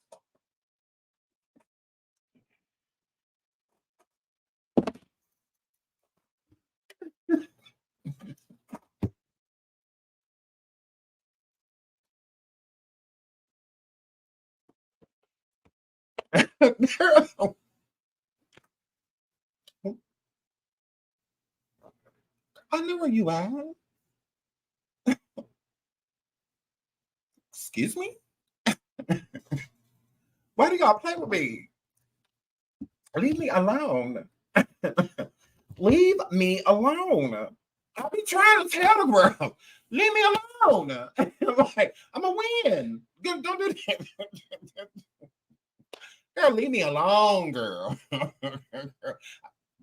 D: Girl. I know where you at. Excuse me? Why do y'all play with me? Leave me alone. Leave me alone. I'll be trying to tell the world. Leave me alone. Like, I'm a win. Don't do that. Girl, leave me alone, girl.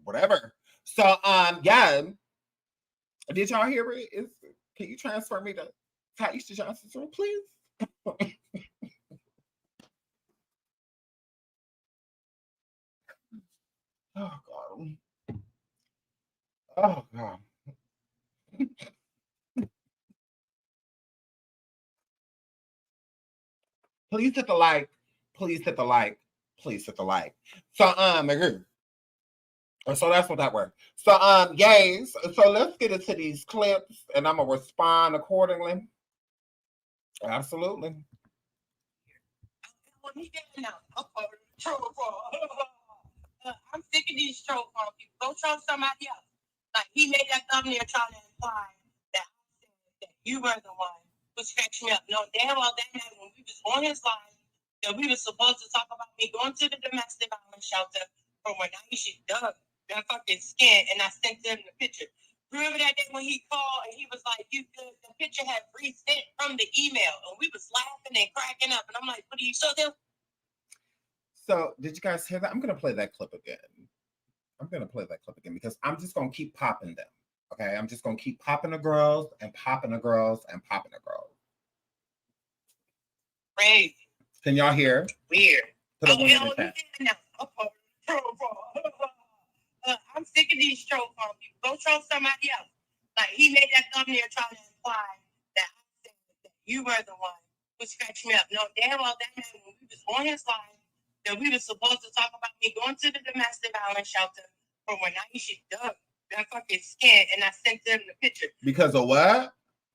D: Whatever. So, yeah. Did y'all hear it? Can you transfer me to Naisha Johnson's room, please? Oh, God. Oh, God. Please hit the like. Please hit the like. Please hit the like. So, agree. So that's what that was. So, guys, so let's get into these clips and I'm gonna respond accordingly. Absolutely.
F: I'm sick of these troll phone people. Go troll somebody else. Like he made that thumbnail trying to imply that you were the one who scratched me up. No, damn well that night when we was on his line, that we were supposed to talk about me going to the domestic violence shelter from when Naisha dug that fucking skin and I sent them the picture. Remember that day when he called and he was like, "You good?" The picture had resent from the email, and we was laughing and cracking up. And I'm like, "What are you so them?"
D: So, did you guys hear that? I'm gonna play that clip again. Because I'm just gonna keep popping them. Okay, I'm just gonna keep popping the girls and popping the girls and popping the girls.
F: Crazy.
D: Can y'all hear?
F: Weird.
D: Put up one in the chat.
F: I'm sick of these troll phone people. Go troll somebody else. Like he made that thumbnail trying to imply that you were the one who scratched me up. No, damn well that night when we was on his line, that we were supposed to talk about me going to the domestic violence shelter from when Naisha dug that fucking skin and I sent them the picture.
D: Because of what?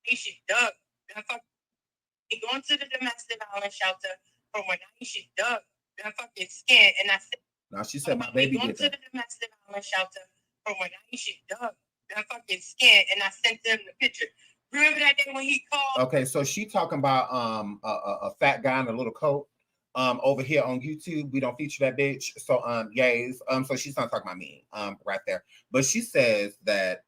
F: Naisha dug that fucking going to the domestic violence shelter from when Naisha dug that fucking skin and I sent.
D: Now she said my baby
F: going
D: did
F: to
D: that.
F: the domestic violence shelter from when Naisha dug that fucking skin and I sent them the picture. Remember that day when he called?
D: Okay, so she talking about a fat guy in a little coat. Over here on YouTube, we don't feature that bitch. So yays. So she's not talking about me. Right there. But she says that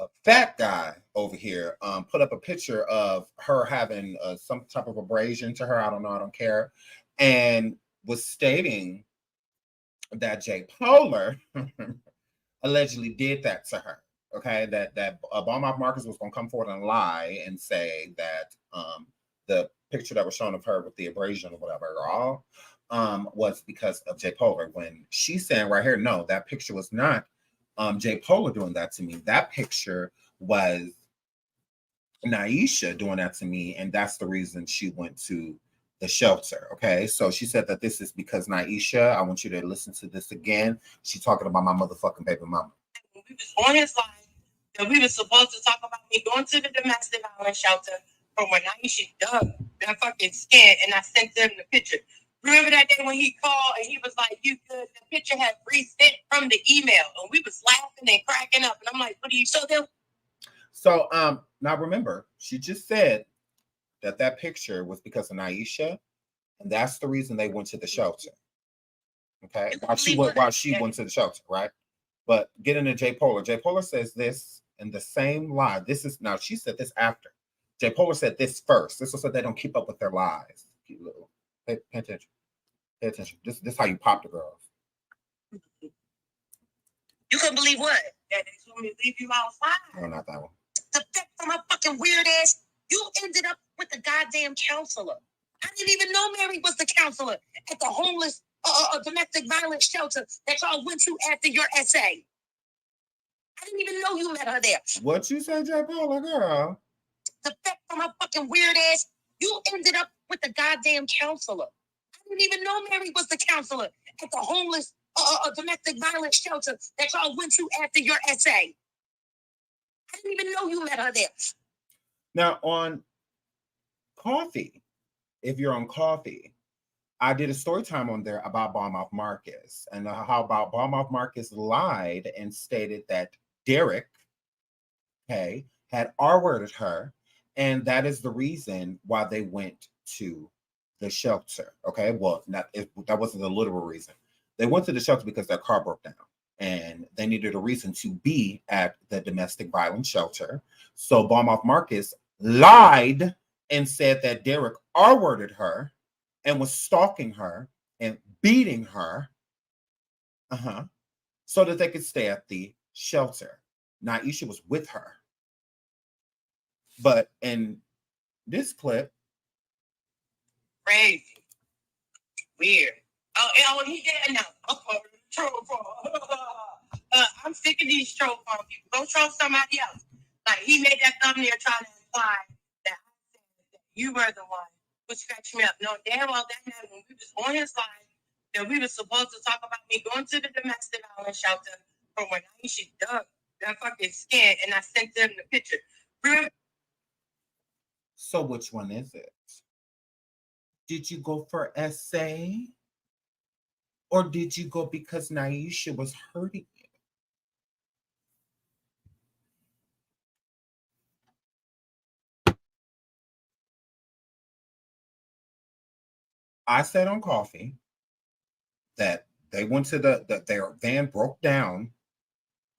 D: a fat guy over here put up a picture of her having some type of abrasion to her. I don't know. I don't care. And was stating that Jay Polar allegedly did that to her. Okay, that Balmont Marcus was going to come forward and lie and say that the picture that was shown of her with the abrasion or whatever all was because of Jay Polar. When she's saying right here, no, that picture was not Jay Polar doing that to me. That picture was Naisha doing that to me, and that's the reason she went to the shelter. Okay, so she said that this is because Naisha. I want you to listen to this again. She's talking about my motherfucking baby mama.
F: We was on his line that we were supposed to talk about me going to the domestic violence shelter from when Naisha dug that fucking skin, and I sent them the picture. Remember that day when he called and he was like, "You good?" The picture had resent from the email, and we was laughing and cracking up. And I'm like, "What do you show them?"
D: So now remember, she just said that picture was because of Naisha, and that's the reason they went to the shelter. Okay, while she went to the shelter, right? But get into Jay Polar. Jay Polar says this in the same lie. This is now she said this after. Jay Polar said this first. This was so they don't keep up with their lies. Pay attention. Pay attention. This is how you pop the girls.
F: You couldn't believe what? That they told me to leave you outside.
D: No, not that one.
F: The fact from her fucking weird ass, you ended up with the goddamn counselor. I didn't even know Mary was the counselor at the homeless domestic violence shelter that y'all went to after your essay. I didn't even know you met her there.
D: What you say, Jay Polar, girl?
F: The fact from her fucking weird ass, you ended up with the goddamn counselor. I didn't even know Mary was the counselor at the homeless domestic violence shelter that y'all went to after your essay. I didn't even know you met her there.
D: Now on Coffee, if you're on Coffee, I did a story time on there about Balmont Marcus and how about Balmont Marcus lied and stated that Derek, okay, had R-worded her, and that is the reason why they went to the shelter. Okay, well, that wasn't the literal reason. They went to the shelter because their car broke down, and they needed a reason to be at the domestic violence shelter. So Balmont Marcus lied and said that Derek R-worded her and was stalking her and beating her, so that they could stay at the shelter. Naisha was with her. But in this clip,
F: Crazy. Weird. Oh, he did now. I'm sick of these troll farm people. Go troll somebody else. Like, he made that thumbnail trying to imply that you were the one who scratched me up. No, damn well that night when we was on his line, that we were supposed to talk about me going to the domestic violence shelter from when Naisha dug that fucking skin, and I sent them the picture. Remember?
D: So which one is it? Did you go for essay? Or did you go because Naisha was hurting you? I said on Coffee that they went to their van broke down.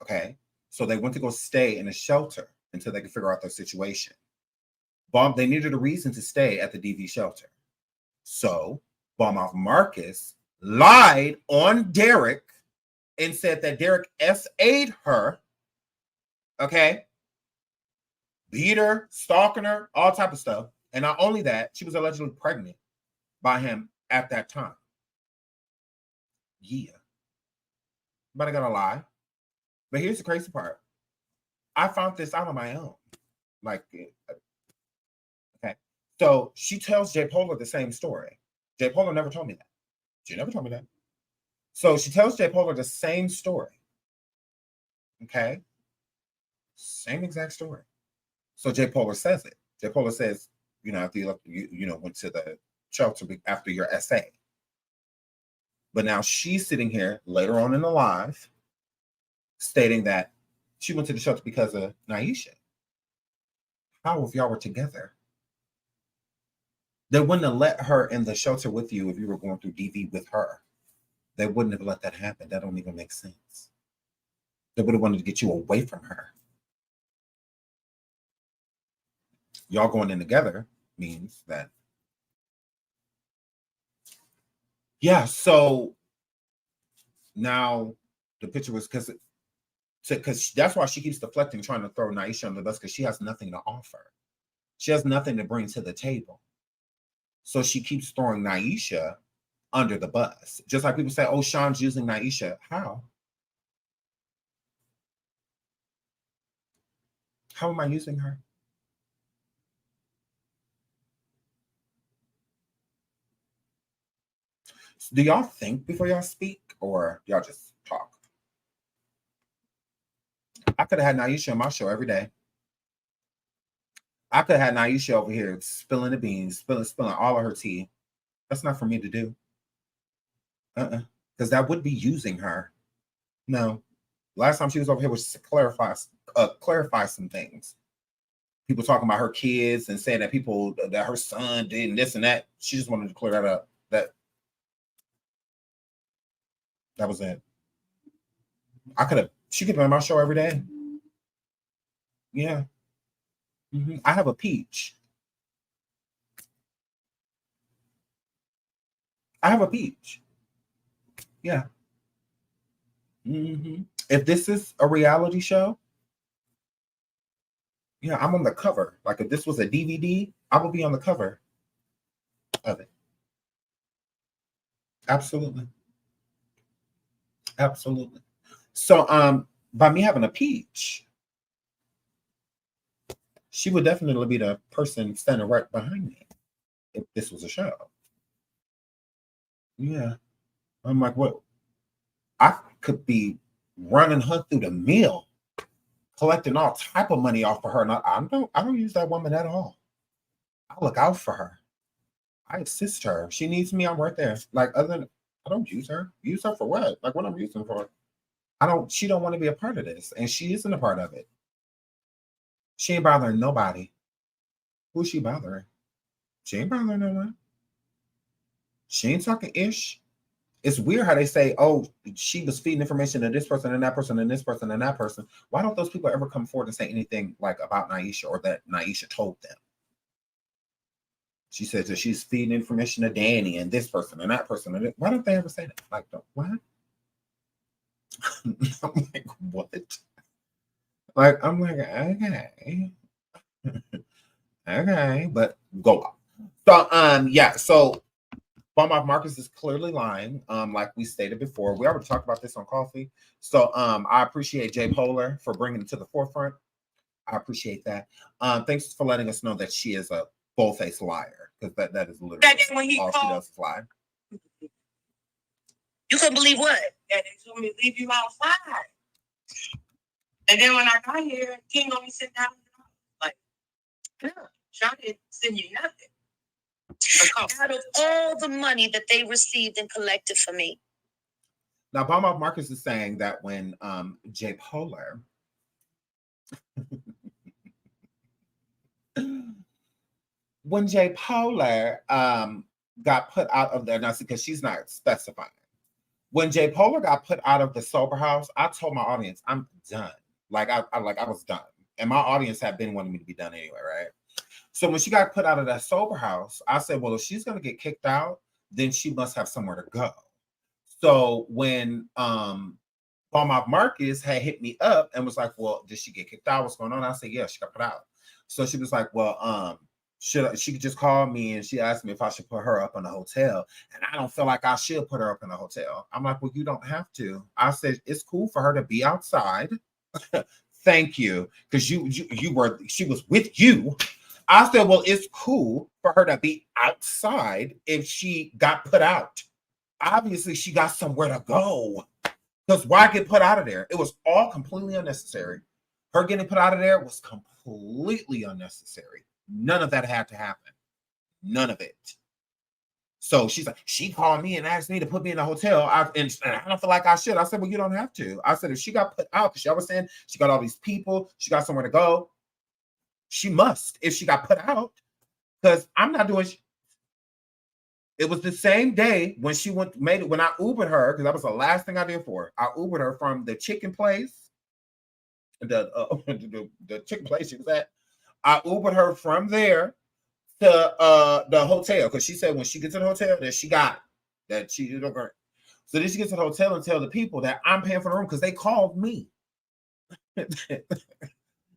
D: Okay. So they went to go stay in a shelter until they could figure out their situation. They needed a reason to stay at the DV shelter. So Balmont Marcus lied on Derek and said that Derek SA'd her. Okay. Beat her, stalking her, all type of stuff. And not only that, she was allegedly pregnant by him at that time. Yeah. But I gotta lie. But here's the crazy part. I found this out on my own. Like, okay. So she tells Jay Polar the same story. Jay Polar never told me that. She never told me that. So she tells Jay Polar the same story. Okay. Same exact story. So Jay Polar says it. Jay Polar says, after you went to the shelter after your essay. But now she's sitting here later on in the live stating that she went to the shelter because of Naisha. How if y'all were together? They wouldn't have let her in the shelter with you if you were going through DV with her. They wouldn't have let that happen. That don't even make sense. They would have wanted to get you away from her. y'all going in together means that. Yeah, so now the picture was because that's why she keeps deflecting, trying to throw Naisha on the bus, because she has nothing to offer. She has nothing to bring to the table. So she keeps throwing Naisha under the bus. Just like people say, oh, Sean's using Naisha. How? How am I using her? Do y'all think before y'all speak, or y'all just talk? I could have had Naisha on my show every day. I could have had Naisha over here spilling the beans, spilling all of her tea. That's not for me to do. Because that would be using her. No. Last time she was over here was to clarify some things. People talking about her kids and saying that her son did and this and that. She just wanted to clear that up. That was it. She could be on my show every day. Yeah. I have a peach. Yeah. If this is a reality show, yeah, I'm on the cover. Like if this was a DVD, I would be on the cover of it. Absolutely. So by me having a peach, she would definitely be the person standing right behind me if this was a show. Yeah. I'm like, what? I could be running her through the mill, collecting all type of money off of her. And I don't use that woman at all. I look out for her. I assist her. She needs me, I'm right there. Like I don't use her. Use her for what? Like what I'm using for? She don't want to be a part of this. And she isn't a part of it. She ain't bothering nobody. Who's she bothering? She ain't bothering no one. She ain't talking ish. It's weird how they say, oh, she was feeding information to this person and that person and this person and that person. Why don't those people ever come forward and say anything like about Naisha or that Naisha told them? She says that she's feeding information to Danny and this person and that person. And why don't they ever say that? Like, what? I'm like, what? Like, I'm like, okay. Okay, but go on. So, yeah, so Bob Marcus is clearly lying, like we stated before. We already talked about this on Coffee. So, I appreciate Jay Polar for bringing it to the forefront. I appreciate that. Thanks for letting us know that she is a full-faced liar, because that is literally all she does is lie.
F: You couldn't believe what? That they told me to leave you outside. And then when I got here, King on me sit down. Like, yeah, Sean didn't send you nothing.
B: Out of all the money that they received and collected for me.
D: Now, Bob Marcus is saying that when Jay Polar got put out of there, now because she's not specifying. When Jay Polar got put out of the sober house, I told my audience, I'm done. Like I was done. And my audience had been wanting me to be done anyway, right? So when she got put out of that sober house, I said, well, if she's going to get kicked out, then she must have somewhere to go. So when Bob Marcus had hit me up and was like, well, did she get kicked out? What's going on? I said, yeah, she got put out. So she was like, well, she just called me and she asked me if I should put her up in a hotel. And I don't feel like I should put her up in a hotel. I'm like, well, you don't have to. I said, it's cool for her to be outside. Thank you. Because she was with you. I said, well, it's cool for her to be outside if she got put out. Obviously, she got somewhere to go. Because why get put out of there? It was all completely unnecessary. Her getting put out of there was completely unnecessary. None of that had to happen. None of it. So she's like, she called me and asked me to put me in a hotel. And I don't feel like I should. I said, well, you don't have to. I said, if she got put out, because y'all was saying she got all these people, she got somewhere to go. She must, if she got put out, because I'm not doing. It was the same day when she when I Ubered her, because that was the last thing I did for her. I Ubered her from the chicken place, the chicken place she was at, I Ubered her from there to the hotel because she said when she gets to the hotel that she got that she you know. So then she gets to the hotel and tell the people that I'm paying for the room because they called me.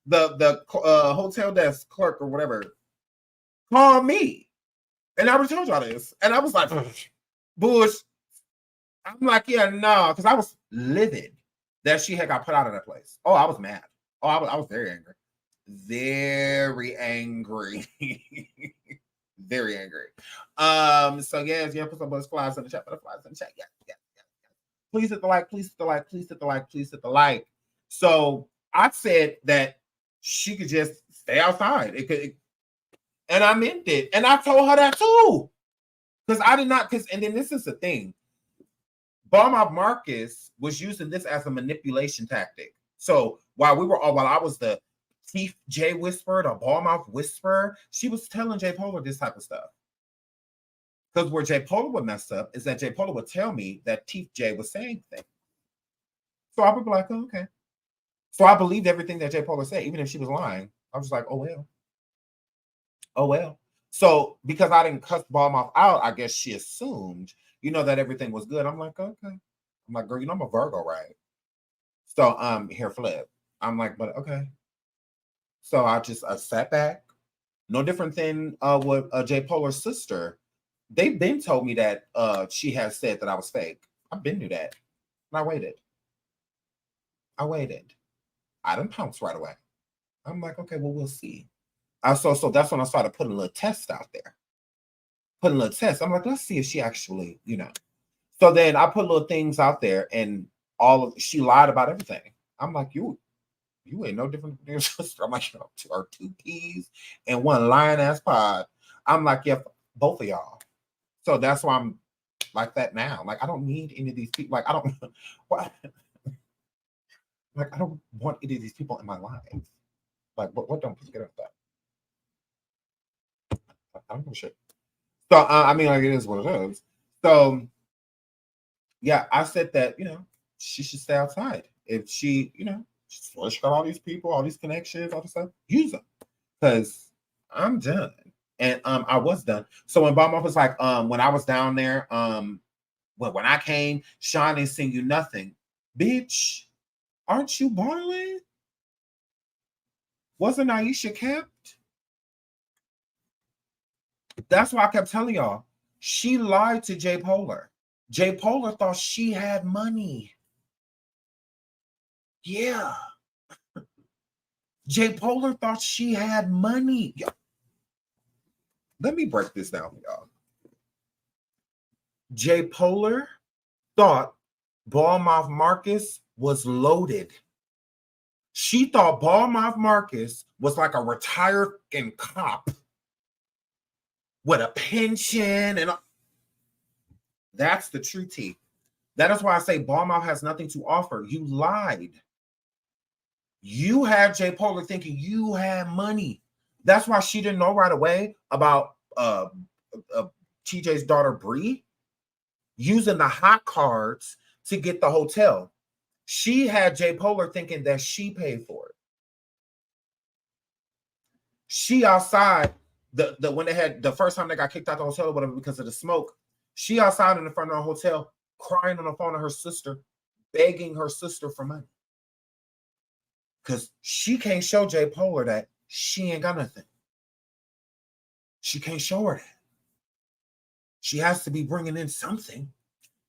D: the hotel desk clerk or whatever called me, and I already told y'all this, and I was like, Bush. I'm like, yeah, no, because I was livid that she had got put out of that place. Oh, I was mad. Oh, I was very angry. Very angry. Very angry. So yeah, put some butterflies in the chat, butterflies in the chat. Yeah. Please hit the like, please hit the like, please hit the like, please hit the like. So I said that she could just stay outside. And I meant it. And I told her that too. Because I did not, and then this is the thing. Balmont Marcus was using this as a manipulation tactic. So while I was the Teef J whisperer, the Balmont whisperer, she was telling J Polar this type of stuff. Because where J Polar would mess up is that J Polar would tell me that Teef J was saying things. So I would be like, oh, okay. So I believed everything that J Polar said, even if she was lying. I was like, oh well. Oh well. So because I didn't cuss Balmont out, I guess she assumed that everything was good. I'm like, okay. I'm like, girl, I'm a Virgo, right? So here flip. I'm like, but okay. So I sat back. No different than with J Polar's sister. They've been told me that she has said that I was fake. I've been through that. And I waited. I didn't pounce right away. I'm like, okay, well, we'll see. So that's when I started putting a little test out there. I'm like, let's see if she actually, So then I put little things out there, and she lied about everything. I'm like, you ain't no different than your sister. I'm like, or 2 peas and 1 lion ass pod. I'm like, yeah, both of y'all. So that's why I'm like that now. Like, I don't need any of these people. Like, I don't want any of these people in my life. Like, what don't get up that? I don't give a shit. So I mean, like, it is what it is. So yeah, I said that she should stay outside. If she she got all these people, all these connections, all this stuff, use them. Because I'm done. And I was done. So when Balmont was like, when I was down there, when I came, Sean didn't sing you nothing. Bitch, aren't you boiling? Wasn't Naisha kept? That's why I kept telling y'all. She lied to J Polar. J Polar thought she had money. Yeah. J Polar thought she had money. Let me break this down for y'all. J Polar thought Balmont Marcus was loaded. She thought Balmont Marcus was like a retired cop with a pension and that's the true tea. That is why I say Balmont has nothing to offer. You lied. You had J Polar thinking you had money. That's why she didn't know right away about TJ's daughter Bree using the hot cards to get the hotel. She had J Polar thinking that she paid for it. She outside when they had the first time they got kicked out the hotel or whatever because of the smoke. She outside in the front of the hotel crying on the phone to her sister, begging her sister for money. Because she can't show J Polar that she ain't got nothing. She can't show her that. She has to be bringing in something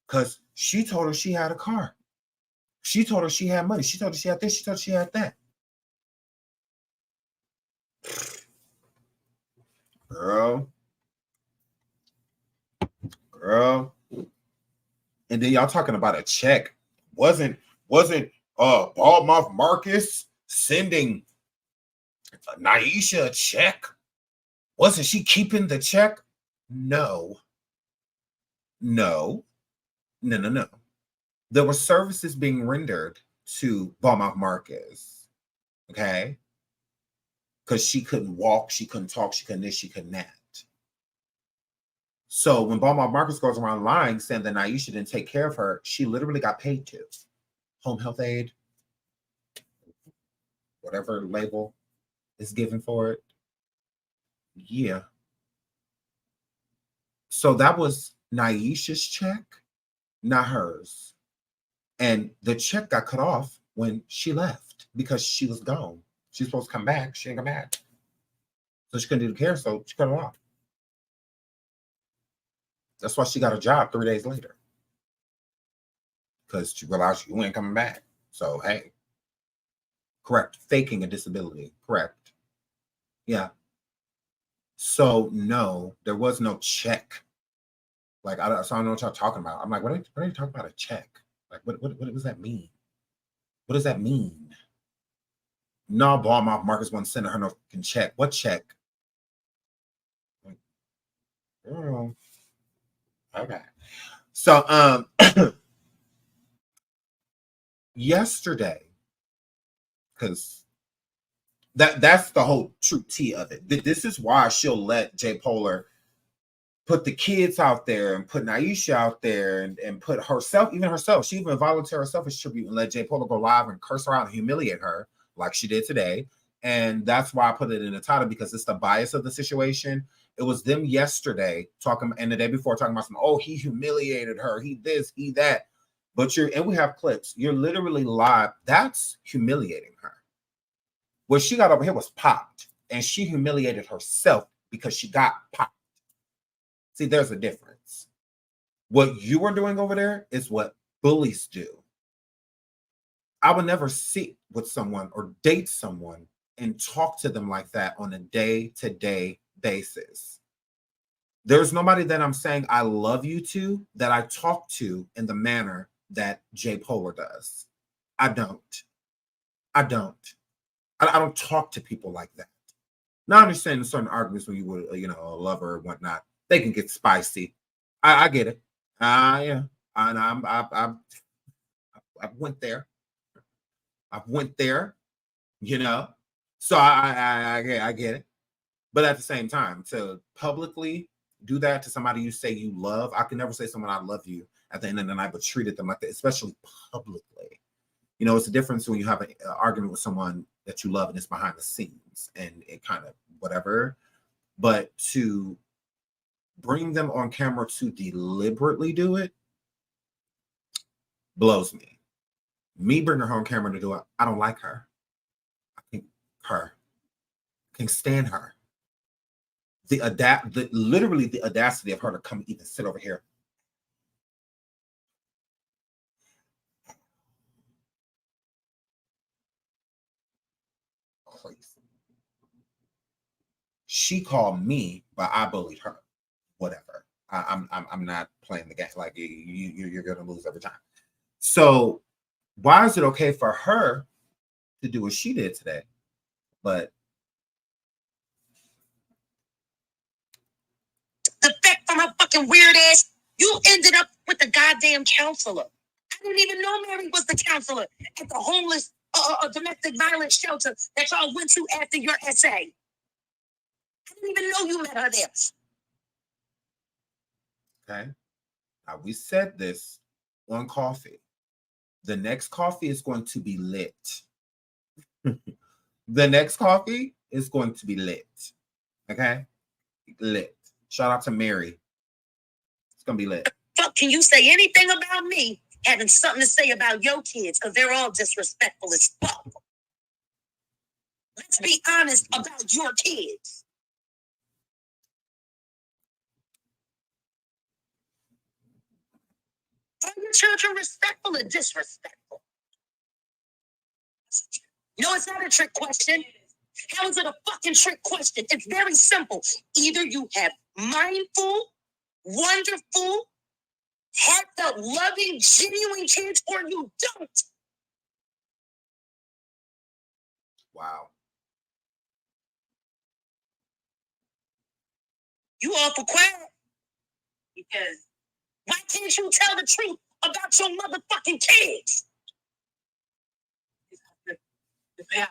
D: because she told her she had a car. She told her she had money. She told her she had this. She told her she had that. Girl. And then y'all talking about a check. Wasn't Balmont Marcus sending Naisha a check? Wasn't she keeping the check? No. There were services being rendered to Balmont Marcus. Okay? Because she couldn't walk, she couldn't talk, she couldn't this, she couldn't that. So when Balmont Marcus goes around lying, saying that Naisha didn't take care of her, she literally got paid to. Home health aid, whatever label is given for it. Yeah. So that was Naisha's check, not hers. And the check got cut off when she left because she was gone. She was supposed to come back. She didn't come back. So she couldn't do the care, so she cut it off. That's why she got a job 3 days later. Because she realized you ain't coming back. So, hey. Correct. Faking a disability. Correct. Yeah. So, no, there was no check. Like, so I don't know what y'all talking about. I'm like, what are you talking about, a check? Like, what does that mean? What does that mean? No, ball mouth Marcus wasn't sending her no fucking check. What check? Like, girl. Okay. So, yesterday, because that's the whole true tea of it. This is why she'll let J. Polar put the kids out there and put Naisha out there and put herself, even herself. She even volunteered herself as tribute and let J. Polar go live and curse her out and humiliate her like she did today. And that's why I put it in the title, because it's the bias of the situation. It was them yesterday talking, and the day before talking about some, oh, he humiliated her, he this, he that. But and we have clips. You're literally live. That's humiliating her. What she got over here was popped, and she humiliated herself because she got popped. See, there's a difference. What you are doing over there is what bullies do. I would never sit with someone or date someone and talk to them like that on a day-to-day basis. There's nobody that I'm saying I love you to that I talk to in the manner that J. Polar does. I don't talk to people like that. Now I understand in certain arguments when you would, a lover or whatnot, they can get spicy. I get it. Yeah. And I went there. I went there, So I get it. But at the same time, to publicly do that to somebody you say you love, I can never say someone I love you at the end of the night, but treated them like that, especially publicly. It's a difference when you have an argument with someone that you love and it's behind the scenes and it kind of whatever. But to bring them on camera to deliberately do it blows me. Me bringing her on camera to do it, I don't like her. I can't stand her. Literally the audacity of her to come even sit over here. Crazy. She called me, but I bullied her. Whatever. I'm not playing the game. Like you're gonna lose every time. So why is it okay for her to do what she did today, but
B: The fact from her fucking weird ass, you ended up with the goddamn counselor. I didn't even know Mary was the counselor at the homeless domestic violence shelter that y'all went to after your essay. I didn't even know you met her there.
D: okay? Now we said this on coffee. The next coffee is going to be lit. The next coffee is going to be lit. Okay? Lit. Shout out to Mary. It's gonna be lit.
B: Fuck, can you say anything about me having something to say about your kids? Because they're all disrespectful as fuck. Let's be honest about your kids. Are your children respectful or disrespectful? No, it's not a trick question. How is it a fucking trick question? It's very simple. Either you have mindful, wonderful, heartfelt, loving, genuine kids, or you don't.
D: Wow.
B: You awful quiet. Because why can't you tell the truth about your motherfucking kids? What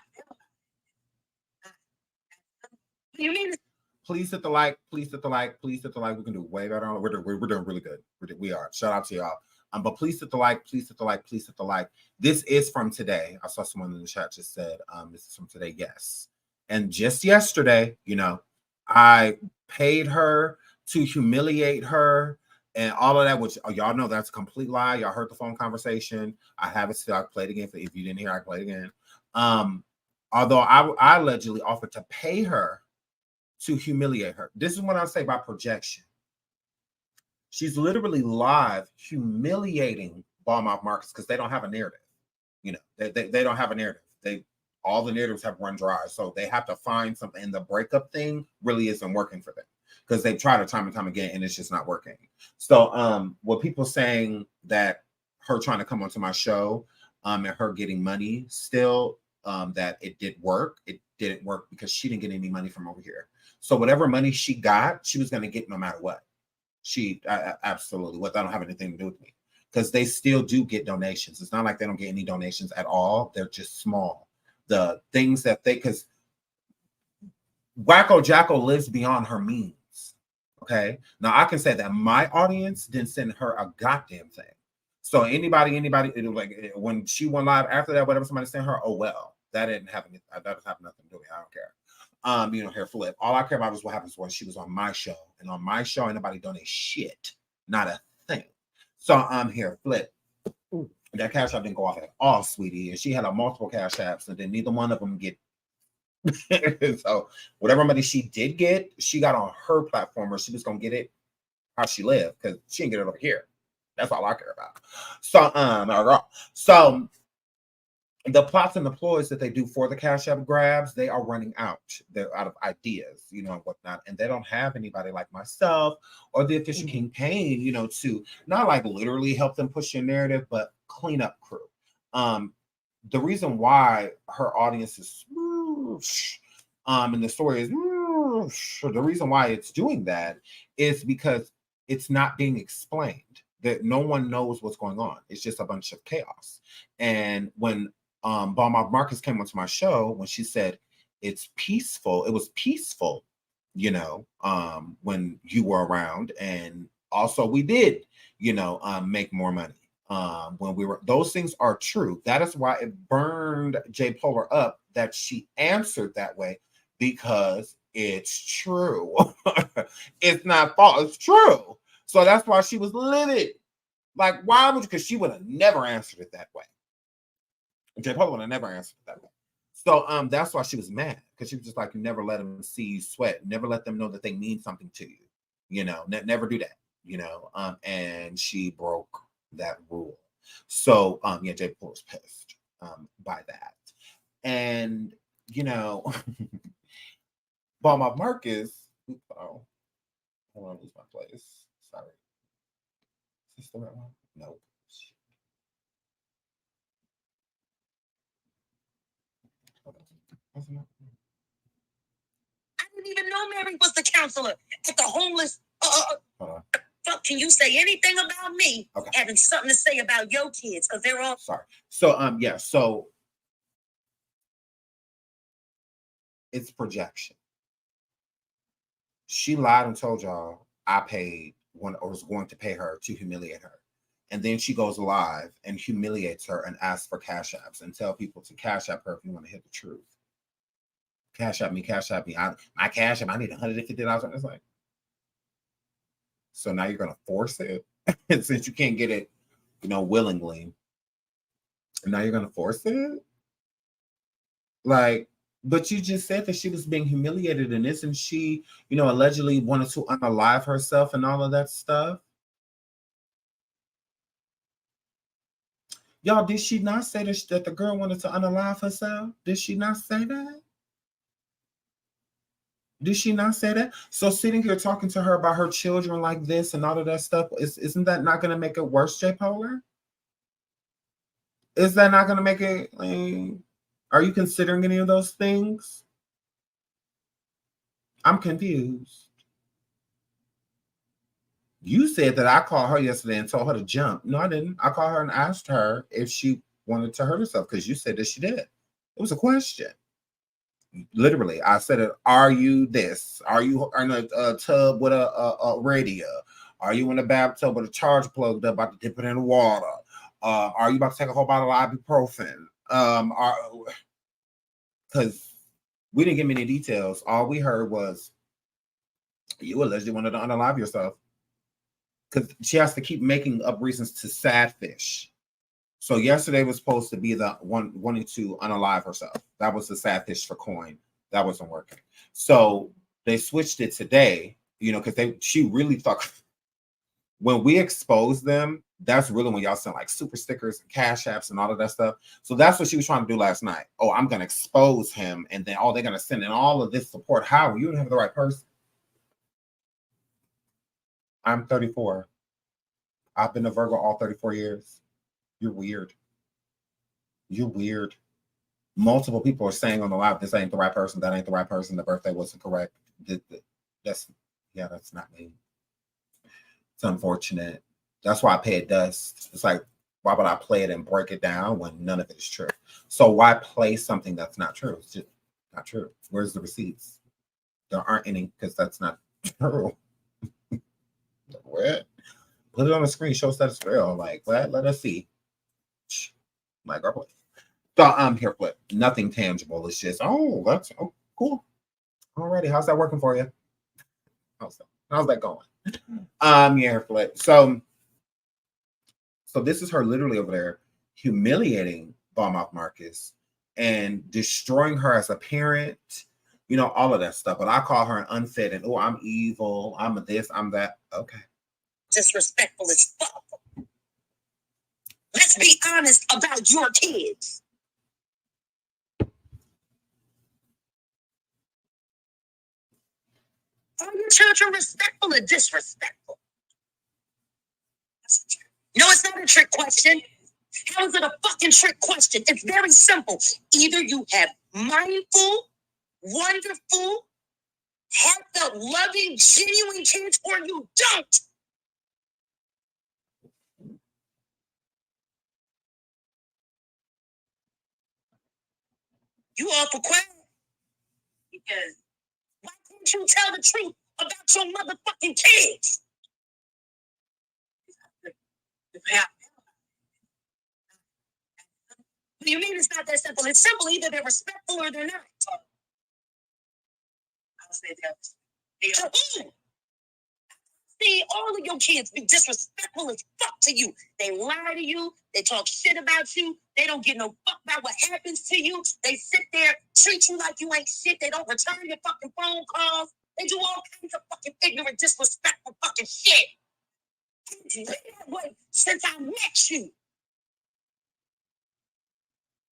B: do you mean?
D: Please hit the like. Please hit the like. Please hit the like. We can do way better on it. We're doing really good. We are. Shout out to y'all. But please hit the like. Please hit the like. Please hit the like. This is from today. I saw someone in the chat just said, this is from today. Yes. And just yesterday, I paid her to humiliate her and all of that, which y'all know that's a complete lie. Y'all heard the phone conversation. I have it still. I played again. If you didn't hear, I played again. Although I allegedly offered to pay her to humiliate her. This is what I say about projection. She's literally live humiliating Ballmouth Marcus because they don't have a narrative. You know, they don't have a narrative. All the narratives have run dry, so they have to find something. And the breakup thing really isn't working for them because they've tried it time and time again, and it's just not working. So, what people saying that her trying to come onto my show, and her getting money still, that it did work. It didn't work because she didn't get any money from over here. So whatever money she got, she was going to get no matter what. She absolutely what. That don't have anything to do with me because they still do get donations. It's not like they don't get any donations at all. They're just small. The things that because Wacko Jacko lives beyond her means. Okay. Now I can say that my audience didn't send her a goddamn thing. So anybody, it was like when she went live after that, whatever somebody sent her, oh well, that didn't have nothing to do with me. I don't care. You know, her flip. All I care about is what happens when she was on my show. And on my show, anybody donate shit. Not a thing. So I'm here, flip. That cash app didn't go off at all, sweetie. And she had a multiple cash apps, and then neither one of them get. So whatever money she did get, she got on her platform, or she was gonna get it how she lived, because she didn't get it over here. That's all I care about. So the plots and the ploys that they do for the cash app grabs, they are running out. They're out of ideas, you know, and whatnot. And they don't have anybody like myself or the official King Payne, you know, to not like literally help them push your narrative, but clean up crew. The reason why her audience is and the story is the reason why it's doing that is because it's not being explained. That no one knows what's going on. It's just a bunch of chaos. And when Ballmouth Marcus came onto my show, when she said it's peaceful, it was peaceful, you know, when you were around. And also we did, you know, make more money. When we were, those things are true. That is why it burned J Polar up that she answered that way, because it's true. It's not false, it's true. So that's why she was livid. Like, why would you? Because she would have never answered it that way. J Polar would have never answered it that way. So that's why she was mad, because she was just like, you never let them see you sweat, never let them know that they mean something to you. You know, never do that. You know, and she broke that rule. So yeah, J Polar was pissed by that, and you know, Ballmouth Marcus. Oh, I want to lose my place. Sorry. Is this the right one? Nope.
B: I didn't even know Mary was the counselor at the homeless. Can you say anything about me having something to say about your kids? Because they're all
D: sorry. So yeah, so it's projection. She lied and told y'all I paid one, or was going to pay her to humiliate her. And then she goes live and humiliates her and asks for cash apps and tell people to cash app her if you want to hear the truth. Cash app me. My cash app, I need $150. It's like, so now you're going to force it? Since you can't get it, you know, willingly. And now you're going to force it? Like, but you just said that she was being humiliated, and isn't she, you know, allegedly wanted to unalive herself and all of that stuff? Y'all, did she not say that the girl wanted to unalive herself? Did she not say that? Did she not say that? So sitting here talking to her about her children like this and all of that stuff, isn't that not going to make it worse, J Polar? Is that not going to make it, like, are you considering any of those things? I'm confused. You said that I called her yesterday and told her to jump. No, I didn't. I called her and asked her if she wanted to hurt herself, because you said that she did. It was a question. Literally, I said, are you this? Are you in a tub with a radio? Are you in a bathtub with a charger plugged up, about to dip it in the water? Are you about to take a whole bottle of ibuprofen? Because we didn't get many details. All we heard was You allegedly wanted to unalive yourself because she has to keep making up reasons to sadfish. So yesterday was supposed to be the one wanting to unalive herself. That was the sadfish for coin. That wasn't working. So they switched it today, because she really thought when we expose them, that's really when y'all send like super stickers and cash apps and all of that stuff. So that's what she was trying to do last night. Oh, I'm gonna expose him, and then they're gonna send in all of this support. How? You don't have the right person. I'm 34. I've been a Virgo all 34 years. You're weird. You're weird. Multiple people are saying on the live, this ain't the right person, that ain't the right person, the birthday wasn't correct. That's not me. It's unfortunate. That's why I pay it dust. It's like, why would I play it and break it down when none of it is true? So why play something that's not true? It's just not true. Where's the receipts? There aren't any because that's not true. What? Put it on the screen, show us that it's real. Like, what? Let us see. Like, girl, so I'm here for it. Nothing tangible. It's just, that's cool. Alrighty, how's that working for you? How's that going? Yeah, for it. So this is her literally over there humiliating Ballmouth Marcus and destroying her as a parent, all of that stuff. But I call her an unfit and I'm evil, I'm this, I'm that. Okay.
B: Disrespectful as fuck. Let's be honest about your kids. Are your children respectful or disrespectful? No, it's not a trick question. How is it a fucking trick question? It's very simple. Either you have mindful, wonderful, heartfelt, loving, genuine kids, or you don't. You awful quiet. Because why can't you tell the truth about your motherfucking kids? What do you mean it's not that simple? It's simple. Either they're respectful or they're not. I'll say that. See all of your kids be disrespectful as fuck to you. They lie to you. They talk shit about you. They don't give no fuck about what happens to you. They sit there, treat you like you ain't shit. They don't return your fucking phone calls. They do all kinds of fucking ignorant, disrespectful fucking shit. You've been that way since I met you.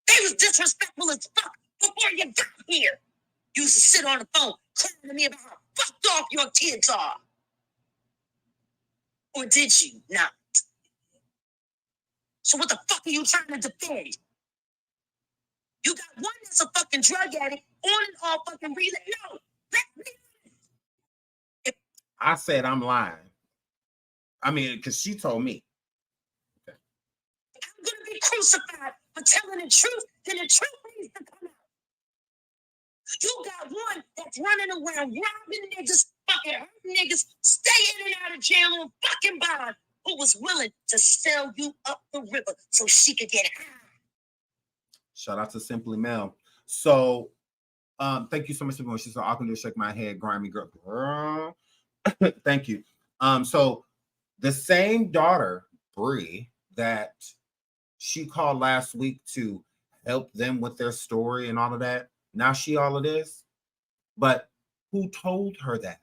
B: They was disrespectful as fuck before you got here. You used to sit on the phone crying to me about how fucked off your kids are. Or did you not? So what the fuck are you trying to defend? You got one that's a fucking drug addict on and off fucking reason. No, let me.
D: I said I'm lying. I mean, because she told me.
B: Okay. I'm gonna be crucified for telling the truth, then the truth needs to come out. You got one that's running around robbing niggas, fucking hurting niggas, stay in and out of jail on fucking bond, who was willing to sell you up the river so she could get high.
D: Shout out to Simply Mel. So, thank you so much for going. She said, "I can do shake my head, grimy girl." Thank you. So the same daughter, Bree, that she called last week to help them with their story and all of that. Now she all of this. But who told her that?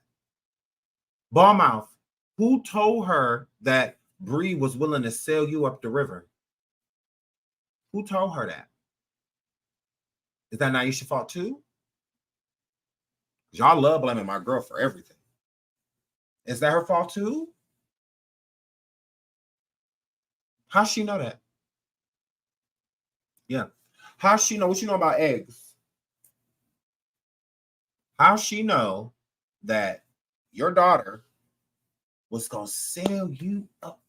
D: Ballmouth, who told her that Bree was willing to sell you up the river? Who told her that? Is that Naisha's fault too? Y'all love blaming my girl for everything. Is that her fault too? How's she know that? Yeah. How's she know? What you know about eggs? How's she know that your daughter was going to sell you up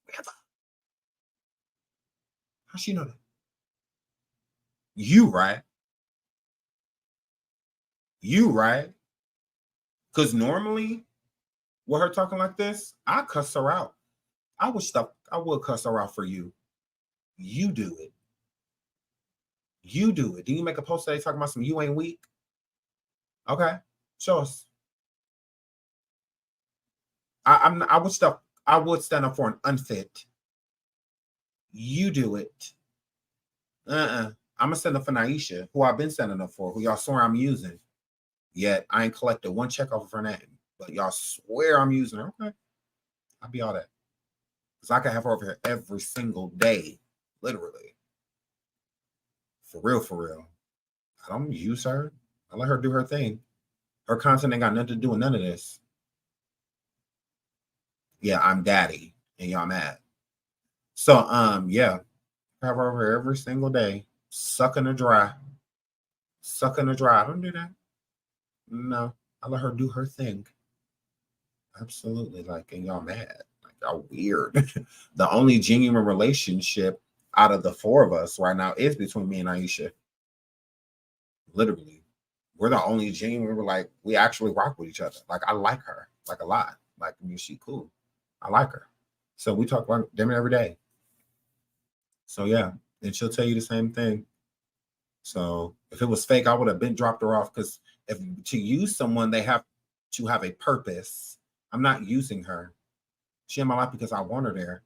D: the river? How's she know that? You, right? You, right? Because normally, with her talking like this, I cuss her out. I would cuss her out for you. You do it. You do it. Did you make a post today talking about some you ain't weak? Okay. Show us. I would stand up for an unfit. You do it. I'm gonna stand up for Naisha, who I've been standing up for, who y'all swear I'm using. Yet I ain't collected one check off of her name. But y'all swear I'm using her. Okay. I'll be all that. Because I can have her over here every single day. Literally. For real, for real. I don't use her. I let her do her thing. Her content ain't got nothing to do with none of this. Yeah, I'm daddy. And y'all mad. So, yeah. Have her over here every single day. Sucking her dry. Sucking her dry. I don't do that. No. I let her do her thing. Absolutely. Like, and y'all mad. Like, y'all weird. The only genuine relationship out of the four of us right now is between me and Naisha. Literally. We're the only genuine, like, we actually rock with each other. Like, I like her. Like, a lot. Like, I mean, she cool. I like her. So we talk about them every day. So, yeah. And she'll tell you the same thing. So if it was fake, I would have been dropped her off, because if to use someone, they have to have a purpose. I'm not using her. She in my life because I want her there.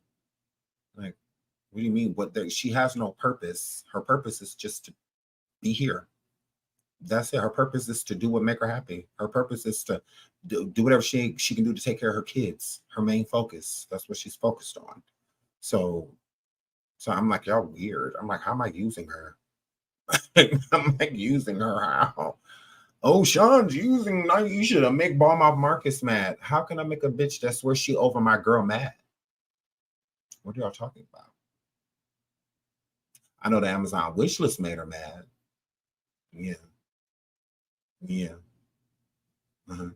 D: Like, what do you mean? She has no purpose. Her purpose is just to be here. That's it. Her purpose is to do what make her happy. Her purpose is to do whatever she can do to take care of her kids. Her main focus. That's what she's focused on. So I'm like, y'all weird. I'm like, how am I using her? I'm like, using her how? Oh, Sean's using Naisha to make Ballmouth Marcus mad. How can I make a bitch that swears she over my girl mad? What are y'all talking about? I know the Amazon wish list made her mad. Yeah. Yeah. Uh-huh.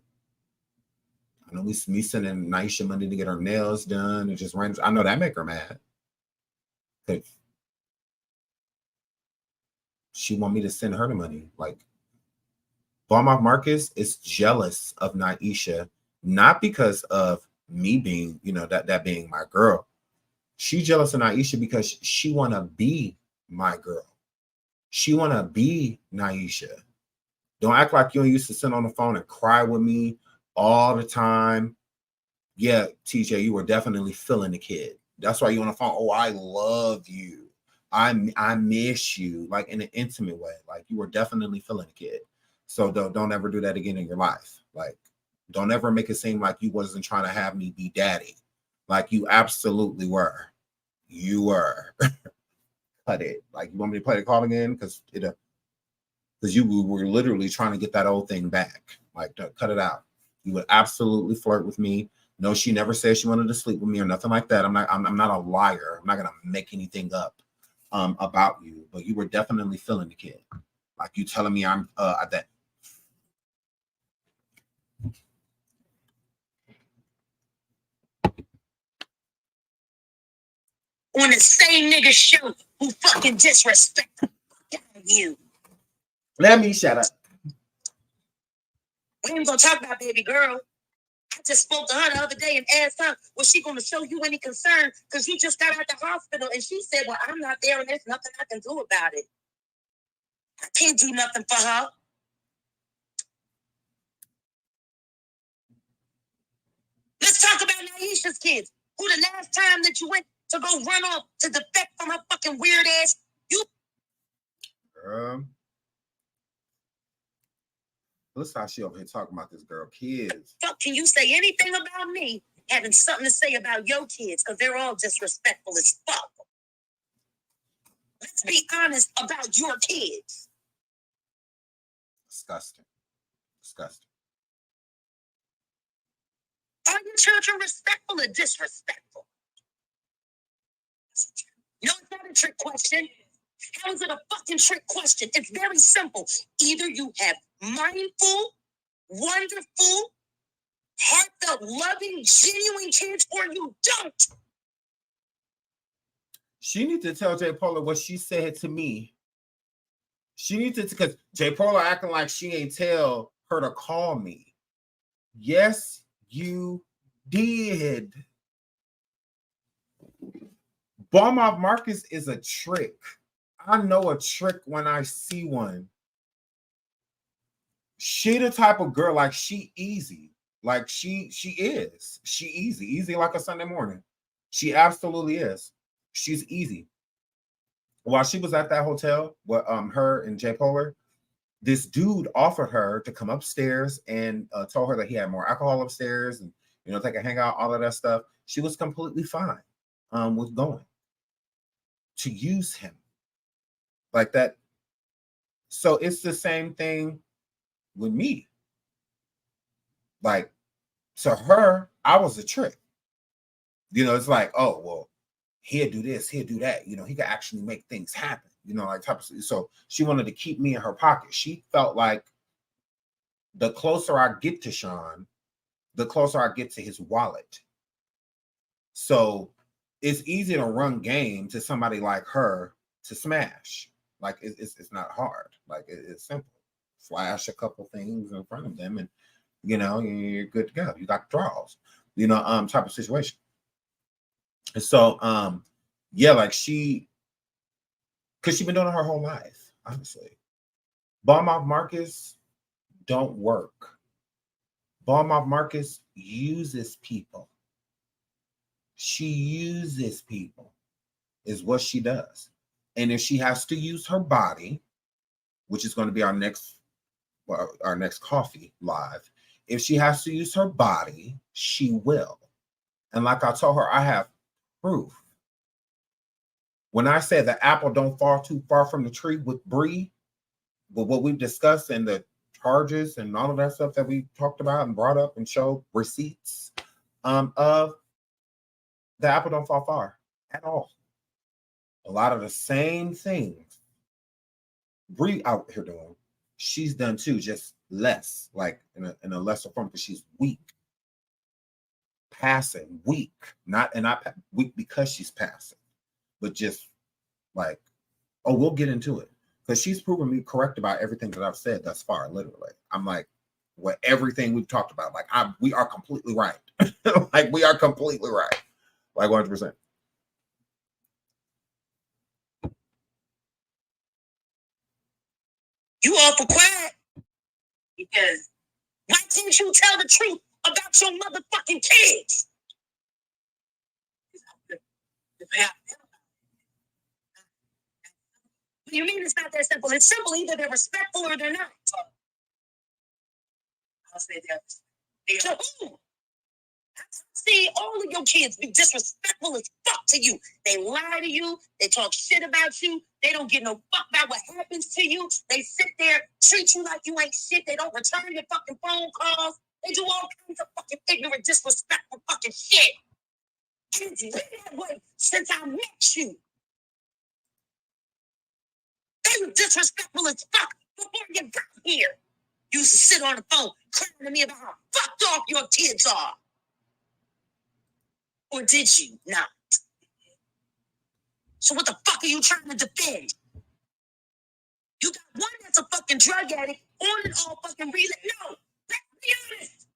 D: I know me sending Naisha money to get her nails done and just random. I know that make her mad. She want me to send her the money. Like, Ballmouth Marcus is jealous of Naisha, not because of me being, that being my girl. She jealous of Naisha because she want to be my girl. She want to be Naisha. Don't act like you used to sit on the phone and cry with me all the time. Yeah, TJ, you were definitely feeling the kid. That's why you on the phone. Oh, I love you. I miss you, like, in an intimate way. Like, you were definitely feeling the kid. So don't ever do that again in your life. Like, don't ever make it seem like you wasn't trying to have me be daddy. Like, you absolutely were. You were. Cut it. Like, you want me to play the call again? Because you were literally trying to get that old thing back. Like, cut it out. You would absolutely flirt with me. No, she never said she wanted to sleep with me or nothing like that. I'm not a liar. I'm not gonna make anything up about you. But you were definitely feeling the kid. Like, you telling me I'm that.
B: On the same nigga show who fucking disrespect you.
D: Let me shut up.
B: We ain't gonna talk about baby girl. I just spoke to her the other day and asked her, was she gonna show you any concern? Because you just got out the hospital, and she said, well, I'm not there and there's nothing I can do about it. I can't do nothing for her. Let's talk about Naisha's kids. Who the last time that you went to go run off to defect from her fucking weird ass? You.
D: Listen how she over here talking about this girl kids.
B: Fuck, can you say anything about me having something to say about your kids? Because they're all disrespectful as fuck. Let's be honest about your kids.
D: Disgusting. Disgusting.
B: Are your children respectful or disrespectful? No, it's not a trick question. How is it a fucking trick question? It's very simple. Either you have mindful, wonderful, heartfelt, loving, genuine kids, or you don't.
D: She needs to tell J. Paula what she said to me. She needs to, because J. Paula acting like she ain't tell her to call me. Yes, you did. Ballmouth Marcus is a trick. I know a trick when I see one. She the type of girl, like, she easy. Like she is. She easy like a Sunday morning. She absolutely is. She's easy. While she was at that hotel, with her and Jay Polar, this dude offered her to come upstairs and told her that he had more alcohol upstairs and they could hang out, all of that stuff. She was completely fine with going to use him like that. So it's the same thing with me. Like, to her, I was a trick. It's like, oh, well, he'll do this, he'll do that. He could actually make things happen, like type of. So she wanted to keep me in her pocket. She felt like the closer I get to Sean, the closer I get to his wallet. So it's easy to run game to somebody like her to smash. Like, it's not hard. Like, it's simple. Flash a couple things in front of them and, you're good to go. You got the draws, type of situation. And so, yeah, like because she's been doing it her whole life, honestly. Ballmouth Marcus don't work. Ballmouth Marcus uses people. She uses people, is what she does. And if she has to use her body, which is going to be our next coffee live, if she has to use her body, she will. And like I told her, I have proof. When I say the apple don't fall too far from the tree with Bree, but what we've discussed and the charges and all of that stuff that we talked about and brought up and showed receipts of, the apple don't fall far at all. A lot of the same things Bree out here doing, she's done too, just less, like in a lesser form, because she's weak. Passing, weak. Not weak because she's passing, but just like, oh, we'll get into it. Because she's proven me correct about everything that I've said thus far, literally. I'm like, everything we've talked about, like we are completely right. Like, we are completely right. Like 100%.
B: You awful quiet. Because why didn't you tell the truth about your motherfucking kids? What do you mean it's not that simple? It's simple. Either they're respectful or they're not. I'll say that. To who? See all of your kids be disrespectful as fuck to you. They lie to you. They talk shit about you. They don't give no fuck about what happens to you. They sit there, treat you like you ain't shit. They don't return your fucking phone calls. They do all kinds of fucking ignorant, disrespectful fucking shit. And it's been that way since I met you. They were disrespectful as fuck before you got here. You used to sit on the phone crying to me about how fucked off your kids are. Or did you not? So what the fuck are you trying to defend? You got one that's a fucking drug addict on and off fucking relay. No, let's be honest.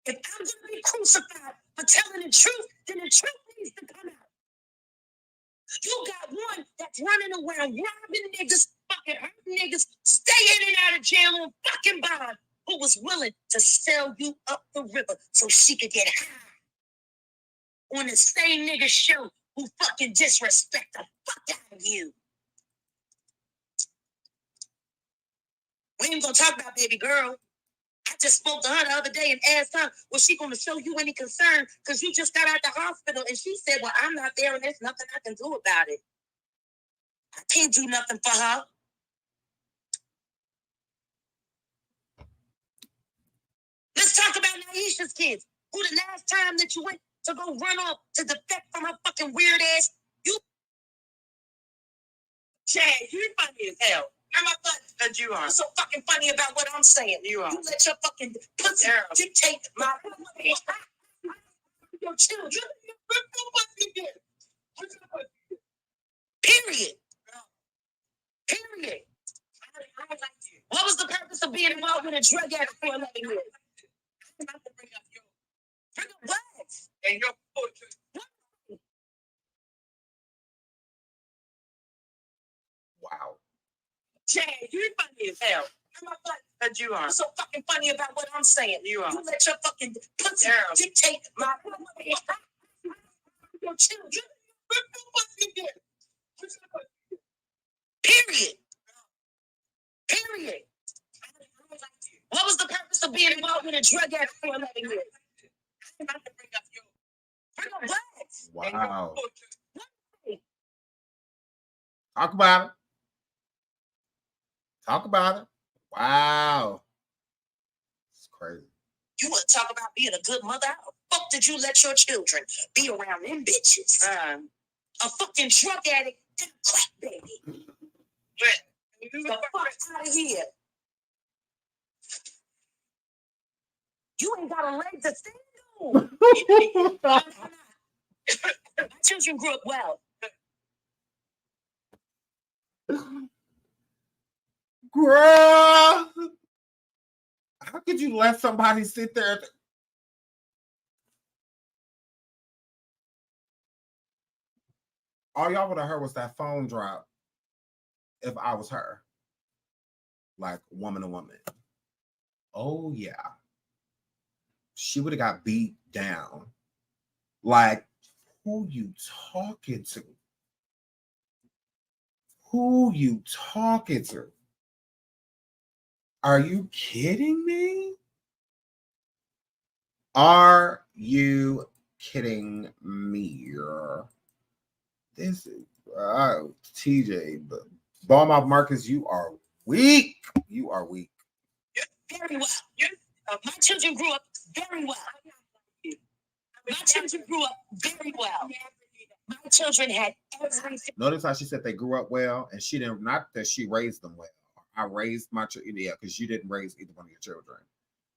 B: If I'm gonna be crucified for telling the truth, then the truth needs to come out. You got one that's running around robbing niggas, fucking hurting niggas, stay in and out of jail on fucking bond, who was willing to sell you up the river so she could get high. On the same nigga show who fucking disrespect the fuck out of you. We ain't gonna talk about baby girl. I just spoke to her the other day and asked her, was she gonna show you any concern? Because you just got out the hospital. And she said, well, I'm not there and there's nothing I can do about it. I can't do nothing for her. Let's talk about Naisha's kids. Who the last time that you went to go run off to defect from her fucking weird ass, you. Chad, you funny as hell. I'm not funny that you are. What's so fucking funny about what I'm saying? You are. You let your fucking pussy dictate my your children. Period. Period. What was the purpose of being involved with a drug addict for 11 years? I'm not gonna bring up what? And your poetry.
D: Wow.
B: Chad, you're funny as hell. I'm not funny
F: But you are.
B: What's so fucking funny about what I'm saying?
F: You are.
B: You let your fucking pussy dictate my your children. Period. Period. What was the purpose of being involved with a drug addict for 11 years? Bring up what?
D: Wow. Talk about it. Talk about it. Wow. It's crazy.
B: You want to talk about being a good mother? How the fuck did you let your children be around them bitches? A fucking drug addict and a crack baby. The fuck out of here. You ain't got a leg to stand on. My children grew up well.
D: Girl, how could you let somebody sit there? All y'all would have heard was that phone drop if I was her. Like woman to woman. Oh, yeah. She would have got beat down. Like, who you talking to? Who you talking to? Are you kidding me? Are you kidding me? This is TJ, but Ballmouth Marcus, you are weak. You are weak.
B: Very well. My children grew up very well. My children grew up very well. My children had everything.
D: Notice how she said they grew up well, and she didn't. Not that she raised them well. I raised my children, yeah, because you didn't raise either one of your children.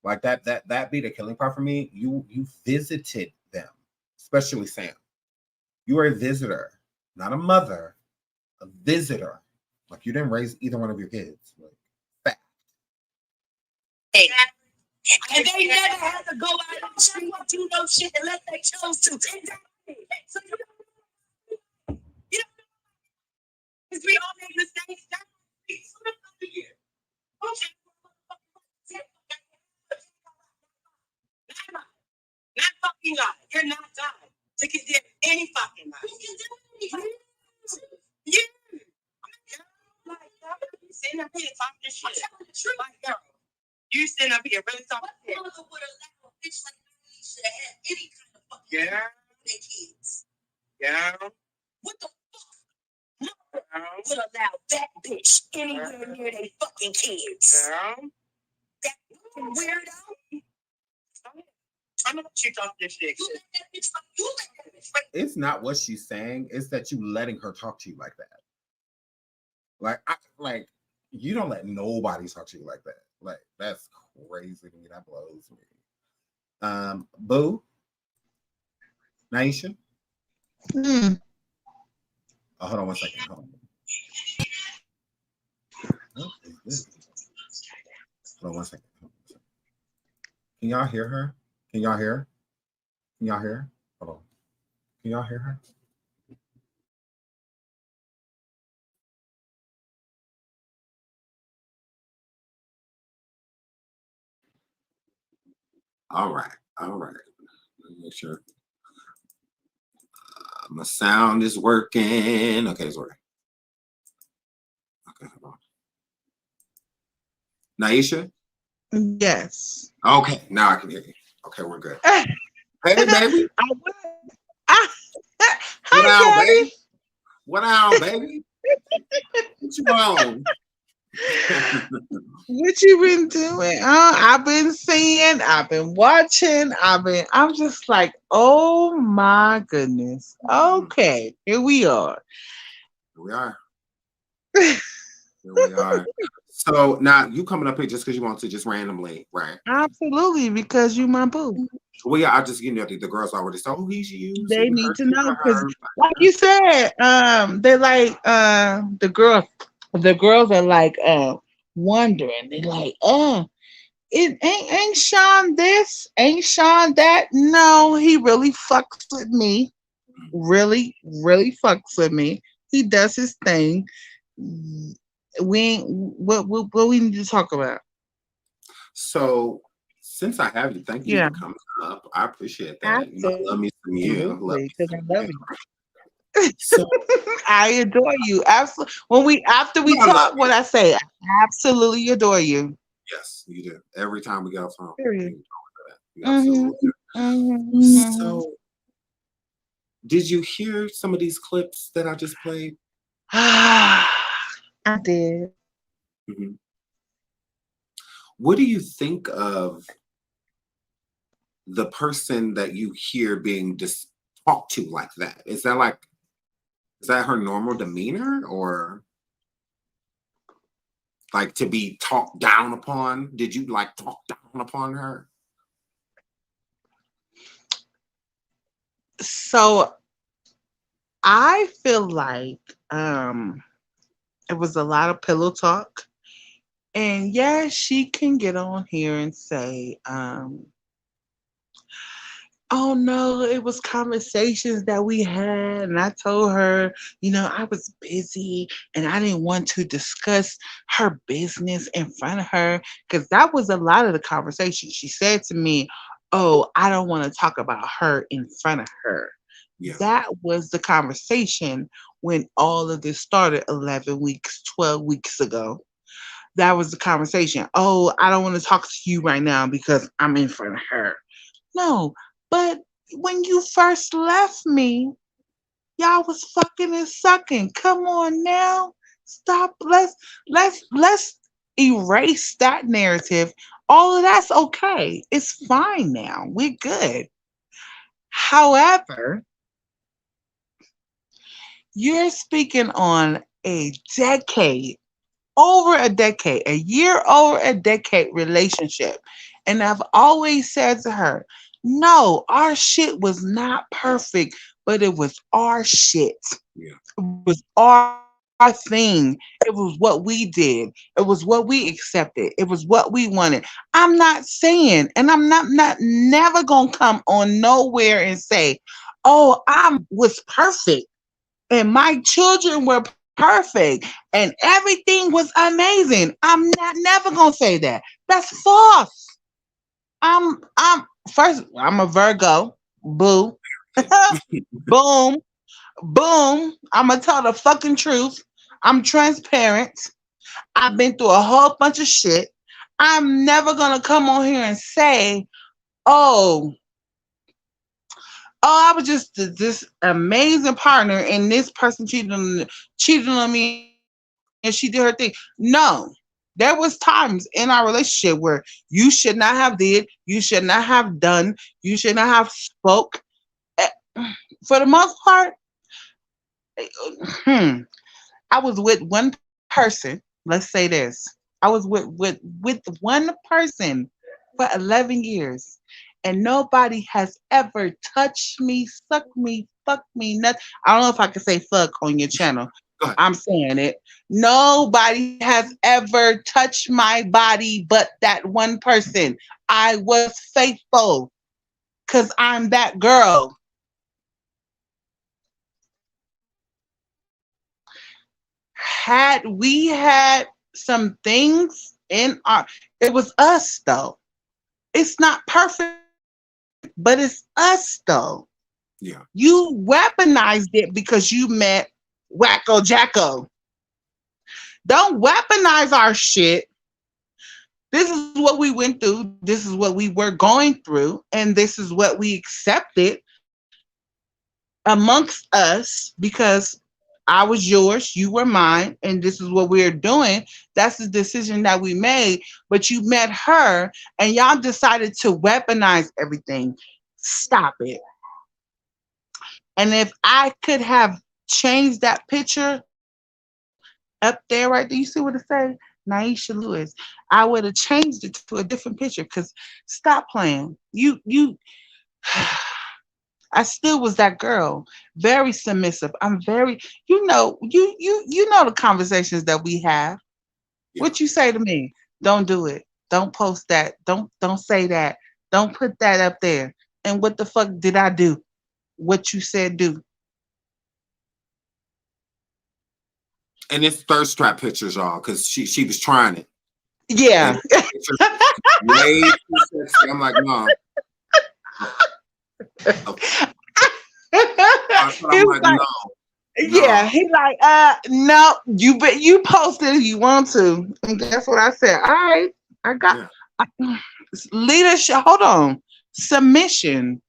D: Like that be the killing part for me. You visited them, especially Sam. You are a visitor, not a mother, a visitor. Like you didn't raise either one of your kids. Like, fact.
B: Hey. And they never had to go out on the street and do no shit unless they chose to. So you know, because we all make mistakes. Not fucking lie. You're not God to condemn any fucking lie. You can do anything. You. Sitting up here talking shit. Like, girl, you sitting up here really talking shit. What mother would allow a bitch like Naisha to have any kind of fucking their kids? Yeah. What the fuck? Mother would allow that bitch anywhere near their fucking kids. That fucking weirdo. I'm gonna let you talk this shit. You let that bitch fuck. You let that bitch fuck.
D: It's not what she's saying. It's that you letting her talk to you like that. Like you don't let nobody talk to you like that. Like that's crazy to me. That blows me. Boo, Naisha. Oh, hold on 1 second. Hold on 1 second. Can y'all hear her? Can y'all hear? Can y'all hear? Hold on. Can y'all hear her? All right. Let me make sure my sound is working. Okay, it's working. Okay, hold on. Naisha?
G: Yes.
D: Okay, now I can hear you. Okay, we're good. Hey, baby.
G: Hi, Daddy.
D: Baby. What on, baby? What you on?
G: What you been doing? I've been seeing, I've been watching, I'm just like, oh my goodness. Okay, here we are.
D: Here we are. Here we are. So now you coming up here just because you want to, just randomly, right?
G: Absolutely, because you my boo.
D: Well, yeah, I just, the girls already saw who he's used.
G: They need to know because, like you said, they're like the girls are like wondering. They're like, it ain't Sean this, ain't Sean that. No, he really fucks with me. Really fucks with me. He does his thing. We ain't what we need to talk about.
D: So since I have you, thank you
G: Yeah,
D: for coming up. I appreciate that. You know, I love me some you. Love
G: absolutely,
D: me
G: because
D: some
G: I love
D: you.
G: you.
D: So
G: I adore you. Absolutely. After we
D: I love
G: talk,
D: you.
G: what I say, I absolutely adore you.
D: Yes, you do. Every time we get off the phone,
G: Period.
D: you
G: Mm-hmm.
D: absolutely do.
G: Mm-hmm. Mm-hmm.
D: So did you hear some of these clips that I just played?
G: I did.
D: Mhm. What do you think of the person that you hear being just talked to like that? Is that her normal demeanor, or like to be talked down upon? Did you like talk down upon her?
G: So I feel like it was a lot of pillow talk. And yeah, she can get on here and say, oh no, it was conversations that we had. And I told her, I was busy and I didn't want to discuss her business in front of her. Because that was a lot of the conversation. She said to me, oh, I don't want to talk about her in front of her.
D: Yeah.
G: That was the conversation when all of this started 11 weeks, 12 weeks ago. That was the conversation. Oh, I don't want to talk to you right now because I'm in front of her. No, but when you first left me, y'all was fucking and sucking. Come on now. Stop. Let's erase that narrative. All of that's okay. It's fine now. We're good. However, you're speaking on a decade, over a decade, a year over a decade relationship. And I've always said to her, no, our shit was not perfect, but it was our shit.
D: Yeah.
G: It was our thing. It was what we did. It was what we accepted. It was what we wanted. I'm not saying, and I'm not never gonna come on nowhere and say, oh, I was perfect and my children were perfect and everything was amazing. I'm not never gonna say that. That's false. I'm first, I'm a Virgo. Boo. Boom. Boom. I'm gonna tell the fucking truth. I'm transparent. I've been through a whole bunch of shit. I'm never gonna come on here and say, oh, I was just this amazing partner, and this person cheated on me, and she did her thing. No, there was times in our relationship where you should not have did, you should not have done, you should not have spoke. Eh, For the most part, hmm, I was with one person. Let's say this: I was with one person for 11 years, and nobody has ever touched me, sucked me, fucked me. Nothing. I don't know if I can say fuck on your channel.
D: Go ahead.
G: I'm saying it. Nobody has ever touched my body but that one person. I was faithful because I'm that girl. Had we had some things in our, it was us though. It's not perfect, but it's us though.
D: Yeah.
G: You weaponized it because you met Wacko Jacko. Don't weaponize our shit. This is what we went through. This is what we were going through. And this is what we accepted amongst us because I was yours, you were mine, and this is what we're doing. That's the decision that we made. But you met her and y'all decided to weaponize everything. Stop it. And if I could have changed that picture up there, right there, you see what it says? Naisha Lewis. I would have changed it to a different picture because stop playing. You I still was that girl, very submissive. I'm very, you know the conversations that we have.
D: Yeah.
G: What you say to me? Don't do it. Don't post that. Don't say that. Don't put that up there. And what the fuck did I do? What you said do?
D: And it's thirst trap pictures, y'all, because she was trying it.
G: Yeah.
D: Way too sexy. I'm like, no. I'm like, no.
G: Yeah, he like, no, you post it if you want to. And that's what I said. All right, I got leadership. Hold on. Submission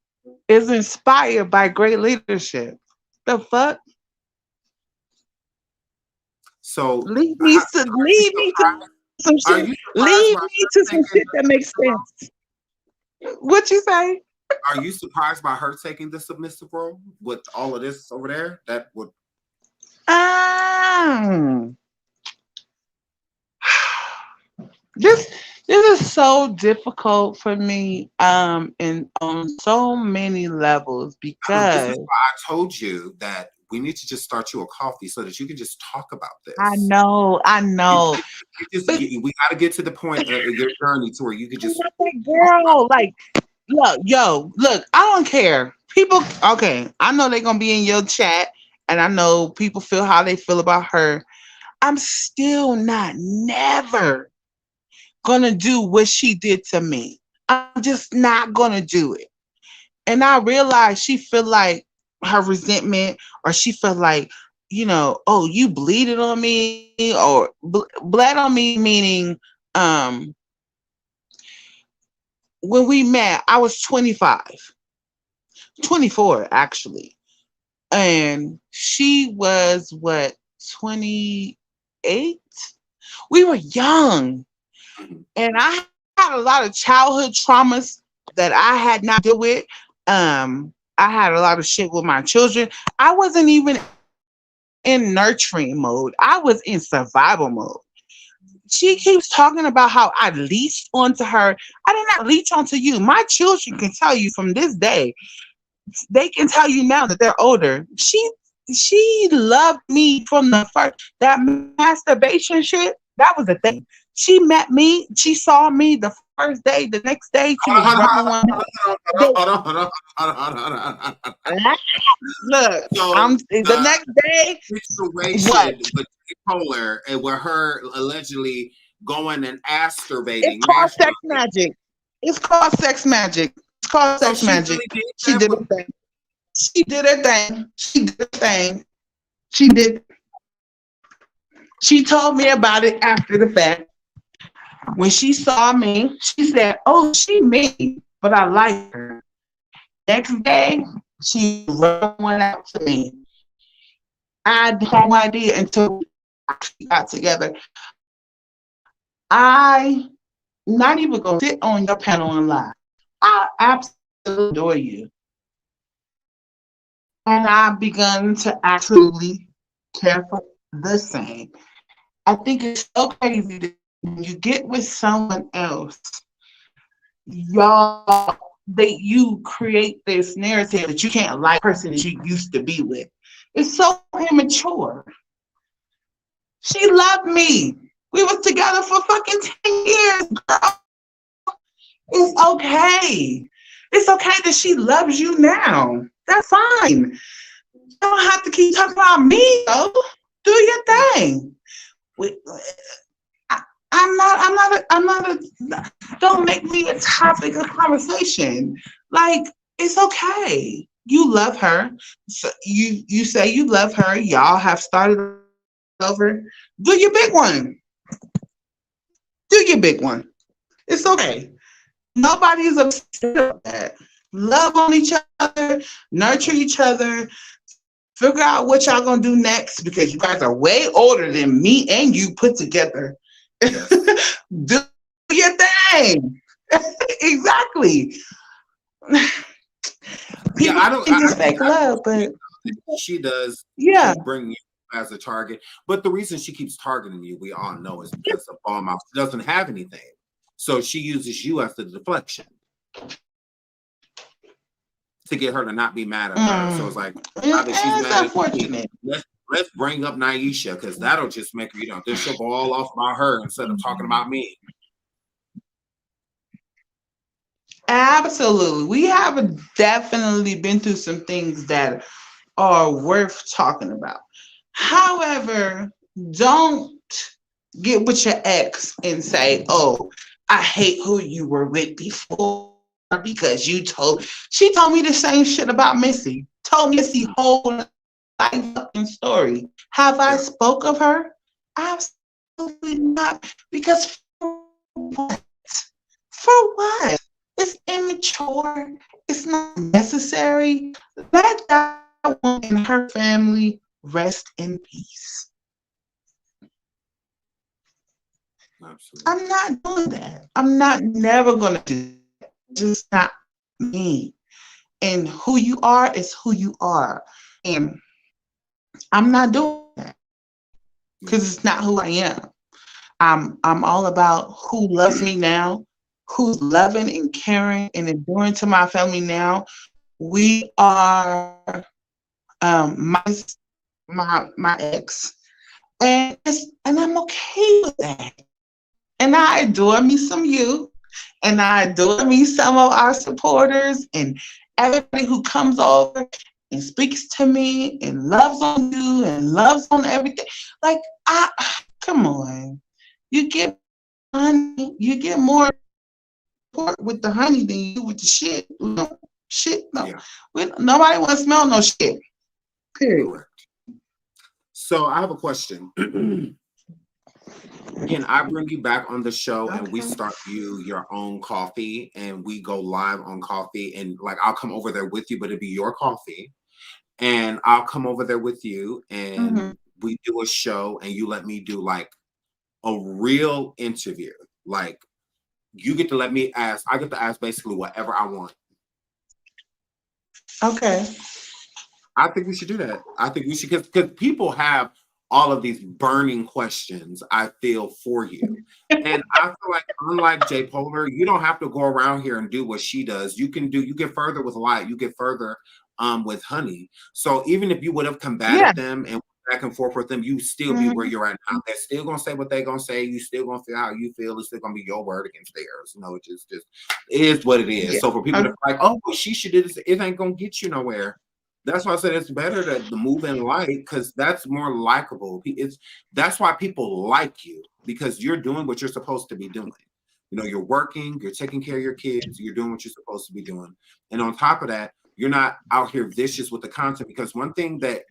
G: is inspired by great leadership. The fuck?
D: So
G: Lead me to some shit. Lead me to some shit that makes sense. What you say?
D: Are you surprised by her taking the submissive role with all of this over there? That would.
G: This is so difficult for me, and on so many levels
D: This
G: because
D: is why I told you that we need to just start you a coffee so that you can just talk about this.
G: I know.
D: We got to get to the point of your journey to where you can just.
G: Girl, like, look, I don't care. People, okay, I know they're gonna be in your chat, and I know people feel how they feel about her. I'm still never gonna do what she did to me. I'm just not gonna do it. And I realize she feel like her resentment, or she feel like, oh, you bleeded on me, or bled on me, meaning, when we met, I was 25, 24 actually. And she was what, 28? We were young. And I had a lot of childhood traumas that I had not dealt with. I had a lot of shit with my children. I wasn't even in nurturing mode. I was in survival mode. She keeps talking about how I leached onto her. I did not leech onto you. My children can tell you from this day. They can tell you now that they're older. She loved me from the first. That masturbation shit, that was a thing. She met me. She saw me the first day. The next day, she was rubbing one. Look, the next day.
D: Situation with bipolar and with her allegedly going and masturbating.
G: It's called sex magic. It's called sex magic. It's called sex magic. She did her thing. She did her thing. She did her thing. She did. She told me about it after the fact. When she saw me, she said, "Oh, she me, but I like her." Next day, she wrote one out to me. I had no idea until we got together. I'm not even gonna sit on your panel and lie. I absolutely adore you. And I've begun to actually care for the same. I think it's so crazy that when you get with someone else, you create this narrative that you can't like the person that you used to be with. It's so immature. She loved me. We was together for fucking 10 years, girl. It's okay. It's okay that she loves you now. That's fine. You don't have to keep talking about me, though. Do your thing. Don't make me a topic of conversation. Like, it's okay. You love her. So you say you love her. Y'all have started over. Do your big one. Do your big one. It's okay. Nobody's upset about that. Love on each other, nurture each other, figure out what y'all gonna do next, because you guys are way older than me and you put together. Yes. Do your thing. Exactly. People
D: I don't
G: think it's fake love, but
D: she does.
G: Yeah,
D: bring you as a target, but the reason she keeps targeting you, we all know, is because of ball mouth. She doesn't have anything, so she uses you as the deflection to get her to not be mad at her. So it's like, now that she's mad at you, let's bring up Naisha, because that'll just make her, this she'll go all off about her instead of talking about me.
G: Absolutely. We have definitely been through some things that are worth talking about. However, don't get with your ex and say, "Oh, I hate who you were with before because she told me the same shit about Missy. Told Missy whole life fucking story. Have I
D: Yeah.
G: spoke of her? Absolutely not. Because for what? For what? It's immature. It's not necessary. Let that woman and her family rest in peace.
D: Absolutely.
G: I'm not doing that. I'm not never gonna do that. Just not me. And who you are is who you are. And I'm not doing that because it's not who I am. I'm all about who loves me now, who's loving and caring and enduring to my family now. We are my ex, and I'm okay with that. And I adore me some you, and I adore me some of our supporters and everybody who comes over and speaks to me and loves on you and loves on everything. Like I come on. You get honey, you get more support with the honey than you do with the shit. No, shit, no.
D: Yeah.
G: Nobody want to smell no shit. Period.
D: Correct. So I have a question. Can I bring you back on the show and we
G: Okay.
D: start you your own coffee and we go live on coffee and like I'll come over there with you, but it'd be your coffee and I'll come over there with you and
G: Mhm.
D: we do a show and you let me do like a real interview. Like you get to let me ask, I get to ask basically whatever I want.
G: Okay.
D: I think we should do that. I think we should because people have all of these burning questions, I feel, for you. And I feel like unlike Jay Polar, you don't have to go around here and do what she does. You get further with Light, you get further with Honey. So even if you would have
G: Yeah.
D: combated them and back and forth with them, you still be where
G: Mhm.
D: you're at now. They're still gonna say what they're gonna say. You still gonna feel how you feel. It's still gonna be your word against theirs. You know, it just it is what it is.
G: Yeah.
D: So for people to like, oh, well, she should do this, it ain't gonna get you nowhere. That's why I said it's better to move in light because that's more likable. That's why people like you because you're doing what you're supposed to be doing. You know, you're working, you're taking care of your kids, you're doing what you're supposed to be doing. And on top of that, you're not out here vicious with the content because one thing that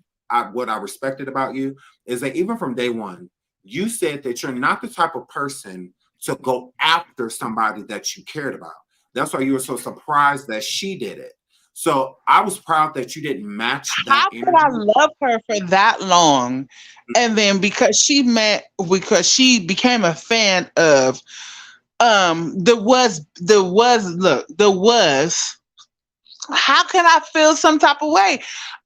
D: what I respected about you is that even from day one, you said that you're not the type of person to go after somebody that you cared about. That's why you were so surprised that she did it. So I was proud that you didn't match that
G: How could
D: energy.
G: I love her for that long? And then because she became a fan of the was how can I feel some type of way?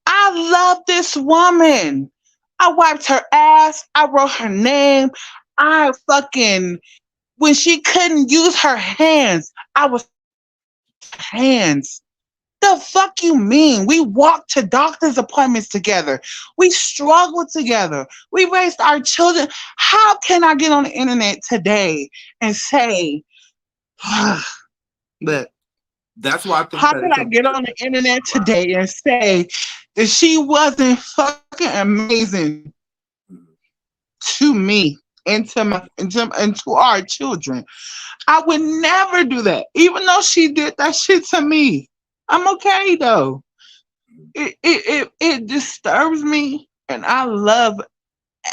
G: I love this woman. I wiped her ass. I wrote her name. I fucking when she couldn't use her hands, I was hands. The fuck you mean? We walked to doctor's appointments together. We struggled together. We raised our children. How can I get on the internet today and say, look,
D: That's why I think
G: how
D: that
G: can
D: it's
G: I get on the internet today and say that she wasn't fucking amazing to me and to our children? I would never do that, even though she did that shit to me. I'm okay though. It disturbs me, and I love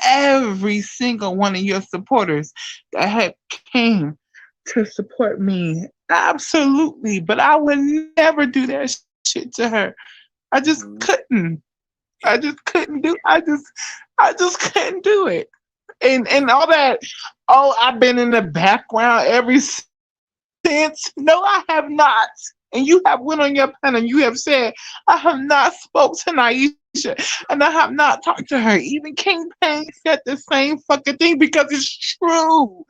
G: every single one of your supporters that had came to support me. Absolutely, but I would never do that shit to her. I just couldn't. I just couldn't do. I just couldn't do it. And all that. Oh, I've been in the background ever since. No, I have not. And you have went on your pen and you have said, I have not spoke to Naisha and I have not talked to her. Even King Payne said the same fucking thing because it's true.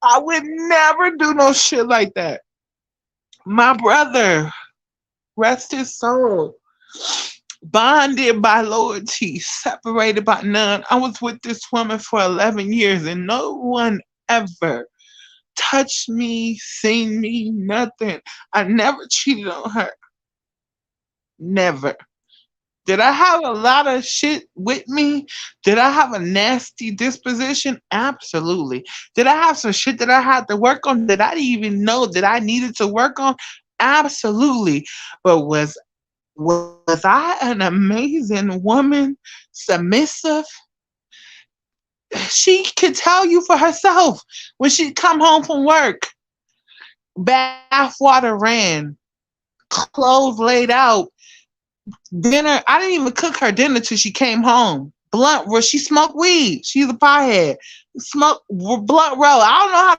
G: I would never do no shit like that. My brother, rest his soul, bonded by loyalty, separated by none. I was with this woman for 11 years and no one ever touched me, seen me, nothing. I never cheated on her. Never. Did I have a lot of shit with me? Did I have a nasty disposition? Absolutely. Did I have some shit that I had to work on that I didn't even know that I needed to work on? Absolutely. But was I an amazing woman, submissive? She could tell you for herself when she come home from work. Bath water ran, clothes laid out, dinner. I didn't even cook her dinner till she came home. Blunt where she smoked weed. She's a pothead. Smoke blunt roll. I don't know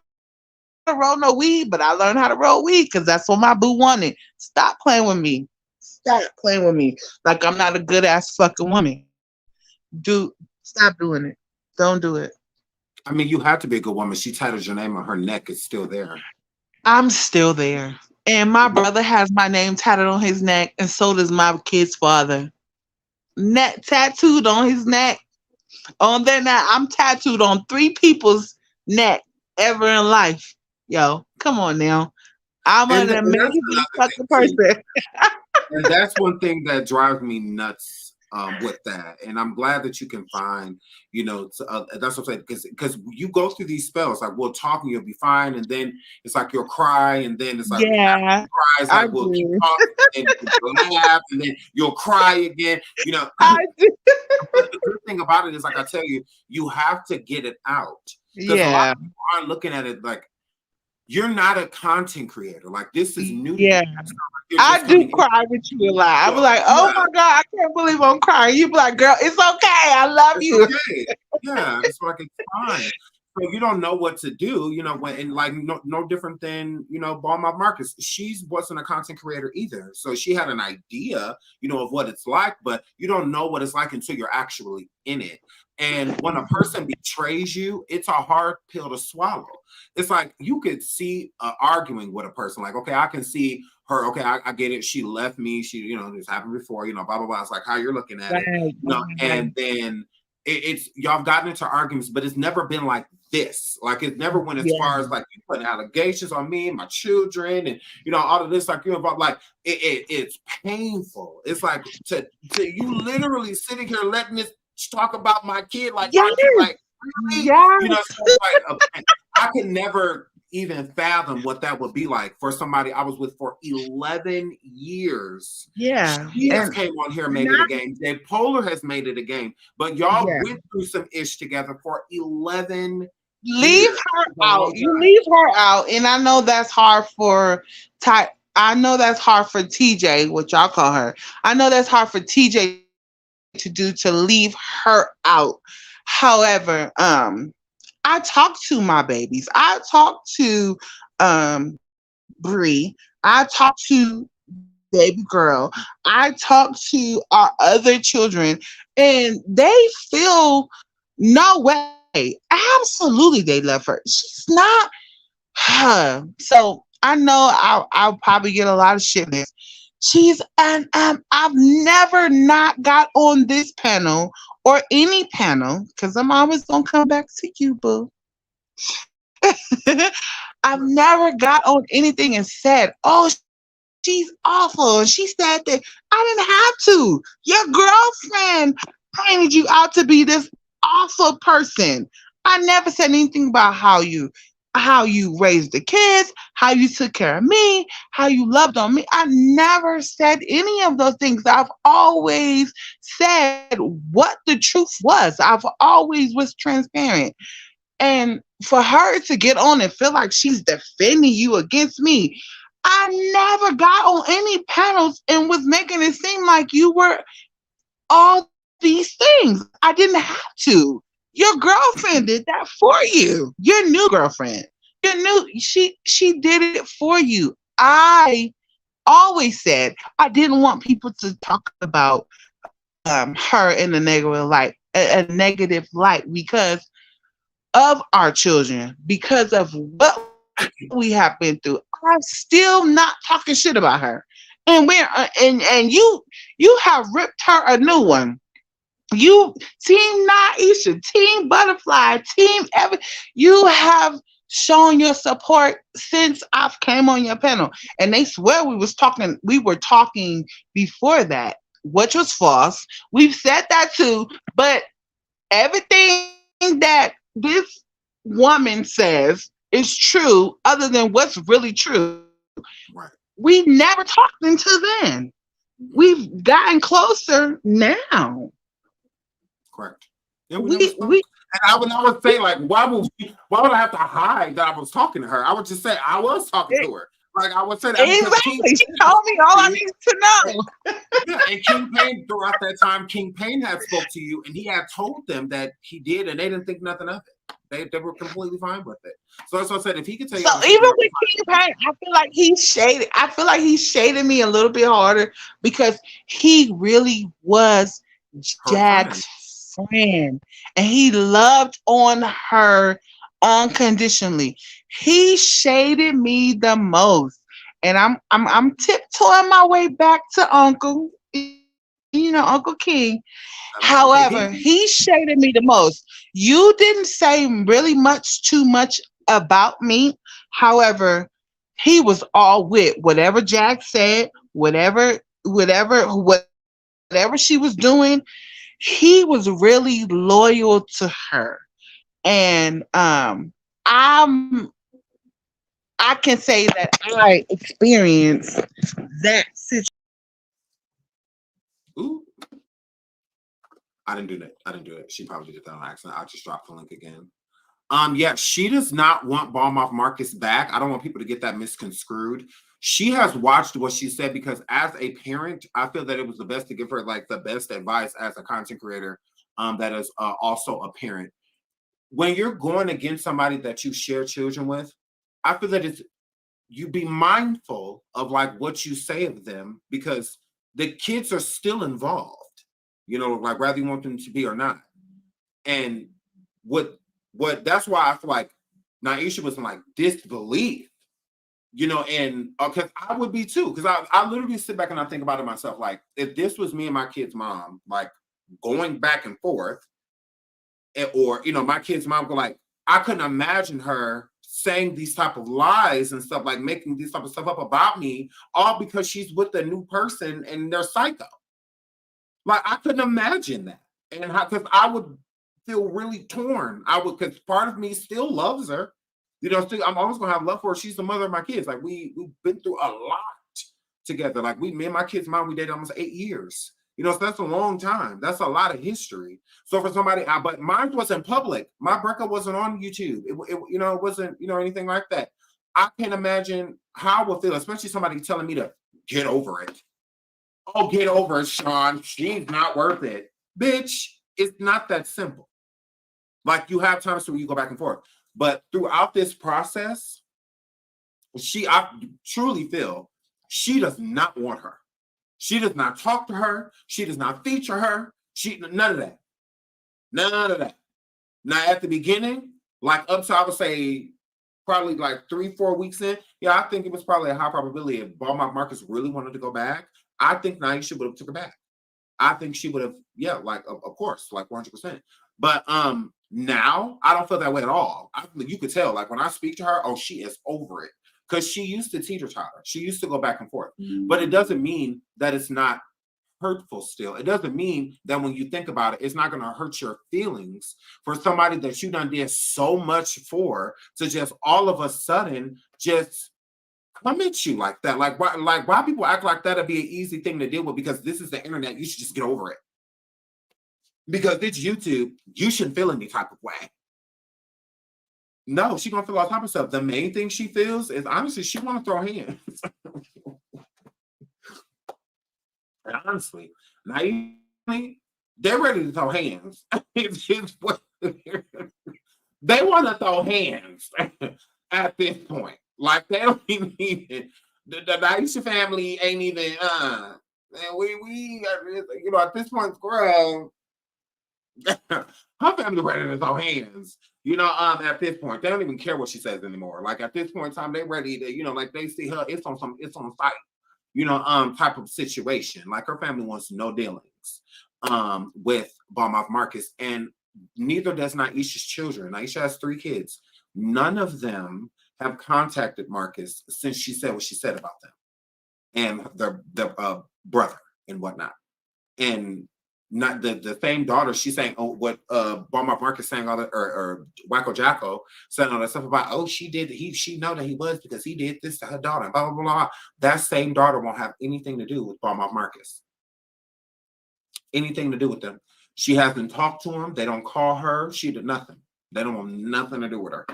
G: how to roll no weed, but I learned how to roll weed because that's what my boo wanted. Stop playing with me. Stop playing with me like I'm not a good ass fucking woman. Dude, stop doing it. Don't do it.
D: I mean, you have to be a good woman. She tatted your name on her neck. It's still there.
G: I'm still there. And my brother has my name tatted on his neck, and so does my kid's father. Neck tattooed on his neck. On their neck. I'm tattooed on 3 people's neck ever in life. Yo, come on now. I'm
D: And,
G: an
D: and that's
G: amazing
D: another
G: fucking
D: thing too.
G: person.
D: And that's one thing that drives me nuts with that. And I'm glad that you can find, that's what I'm saying. Because you go through these spells, like we'll talk and you'll be fine. And then it's like you'll cry. And then it's like,
G: Yeah,
D: cry. It's
G: I
D: like we'll keep
G: do.
D: talking and you'll laugh. And then you'll cry again.
G: I do.
D: But the good thing about it is, like I tell you, you have to get it out. Because a lot
G: Yeah,
D: of people are looking at it like, you're not a content creator. Like, this is new.
G: yeah.
D: You're
G: I
D: just
G: do
D: coming in.
G: cry with you a lot. I be like, oh my God, I can't believe I'm crying. You be like, girl, it's okay. I love
D: It's
G: you.
D: okay. Yeah, it's like it's fine. So you don't know what to do, when and like no different than Balmaud Marcus. She wasn't a content creator either. So she had an idea, of what it's like, but you don't know what it's like until you're actually in it. And when a person betrays you, it's a hard pill to swallow. It's like you could see arguing with a person, like, okay, I can see her, okay, I get it. She left me. She, this happened before, blah, blah, blah. It's like how you're looking at it,
G: Right.
D: and then it's y'all have gotten into arguments, but it's never been like this. Like it never went as far as like you putting allegations on me and my children, and all of this. Like you're involved. Like it's painful. It's like to you literally sitting here letting this talk about my kid, like
G: Yes.
D: my kid, like really,
G: Yes.
D: so it's like I could never even fathom what that would be like for somebody I was with for 11 years.
G: Yeah.
D: She has
G: And
D: came on here and made it a game. Jay Polar has made it a game. But y'all
G: Yeah.
D: went through some ish together for 11
G: leave
D: years.
G: her out. You leave her out. And I know that's hard for I know that's hard for TJ, what y'all call her. I know that's hard for TJ to do, to leave her out. However, I talk to my babies. I talk to Bree. I talk to baby girl. I talk to our other children, and they feel no way. Absolutely, they love her. She's not her. So I know I'll probably get a lot of shit. She's and I've never not got on this panel or any panel because I'm always gonna come back to you, boo. I've never got on anything and said, "Oh, she's awful." And she said that I didn't have to. Your girlfriend painted you out to be this awful person. I never said anything about how you raised the kids, how you took care of me, how you loved on me. I never said any of those things. I've always said what the truth was. I've always was transparent. And for her to get on and feel like she's defending you against me, I never got on any panels and was making it seem like you were all these things. I didn't have to. Your girlfriend did that for you. Your new girlfriend. She did it for you. I always said I didn't want people to talk about her in a negative light because of our children, because of what we have been through. I'm still not talking shit about her. And you have ripped her a new one. You team Naisha, team Butterfly, team every you have shown your support since I've came on your panel. And they swear we were talking before that. which was false. We've said that too, but everything that this woman says is true, other than what's really true.
D: Right.
G: We never talked until then. We've gotten closer now.
D: Correct. Yeah, we never spoke.
G: We
D: And I would say, like, why would I have to hide that I was talking to her? I would just say I was talking to her. Like, I would say that because
G: exactly. She told me all I needed to know.
D: yeah, and King Payne, throughout that time, King Payne had spoke to you, and he had told them that he did, and they didn't think nothing of it. They were completely fine with it. So that's what I said. If he could tell you,
G: So even with King Payne, I feel like he shaded. I feel like he shaded me a little bit harder because he really was Jack's friend, and he loved on her unconditionally. He shaded me the most, and I'm tiptoeing my way back to Uncle, Uncle King. However, he shaded me the most. You didn't say really too much about me. However, he was all with whatever Jack said, whatever she was doing. He was really loyal to her, and I can say that I experienced that situation.
D: Ooh. I didn't do that. She probably did that on accident. I just dropped the link again. Yeah, she does not want Ballmouth Marcus back. I don't want people to get that misconstrued. She has watched what she said because as a parent, I feel that it was the best to give her like the best advice as a content creator that is also a parent. When you're going against somebody that you share children with, I feel that you be mindful of like what you say of them because the kids are still involved, like whether you want them to be or not. And what that's why I feel like Naisha was in like disbelief, and because I would be too, because I literally sit back and I think about it myself. Like if this was me and my kid's mom, like going back and forth, or my kid's mom go like, I couldn't imagine her saying these type of lies and stuff, like making this type of stuff up about me, all because she's with a new person and they're psycho. Like I couldn't imagine that, and because I would feel really torn. Because part of me still loves her. I'm always gonna have love for her. She's the mother of my kids. Like we've been through a lot together. Like me and my kids' mom, we dated almost 8 years. So that's a long time. That's a lot of history. So for somebody, but mine wasn't public. My breakup wasn't on YouTube. It wasn't, anything like that. I can't imagine how I would feel, especially somebody telling me to get over it. Oh, get over it, Sean. She's not worth it. Bitch, it's not that simple. Like you have times where you go back and forth. But throughout this process, I truly feel she does not want her. She does not talk to her. She does not feature her. None of that. None of that. Now, at the beginning, like up to, I would say, probably like 3-4 weeks in, I think it was probably a high probability if Ballmouth Marcus really wanted to go back, I think Naisha would have took her back. I think she would have, of course, like 100%. But now, I don't feel that way at all. You could tell, like when I speak to her, she is over it. Because she used to teeter-totter. She used to go back and forth. Mm-hmm. But it doesn't mean that it's not hurtful still. It doesn't mean that when you think about it, it's not going to hurt your feelings for somebody that you done did so much for to just all of a sudden just come at you like that. Like why people act like that'd be an easy thing to deal with because this is the internet. You should just get over it. Because it's YouTube, you shouldn't feel any type of way. No, she's gonna feel all type of stuff. The main thing she feels is honestly she want to throw hands. And honestly, they're ready to throw hands. They want to throw hands at this point. Like they don't even need it. The Naisha family ain't even and we at this point, girl. Her family ready to throw hands, at this point. They don't even care what she says anymore. Like at this point in time, they ready to, like they see her, it's on site, type of situation. Like her family wants no dealings with Ballmouth Marcus. And neither does Naisha's children. Naisha has 3 kids. None of them have contacted Marcus since she said what she said about them and their brother and whatnot. And not the same daughter, she's saying, oh, what Walmart Marcus saying all that, or Wacko Jacko saying all that stuff about, oh, she know that he was because he did this to her daughter, and blah, blah, blah. That same daughter won't have anything to do with Walmart Marcus. Anything to do with them. She hasn't talked to him. They don't call her. She did nothing. They don't want nothing to do with her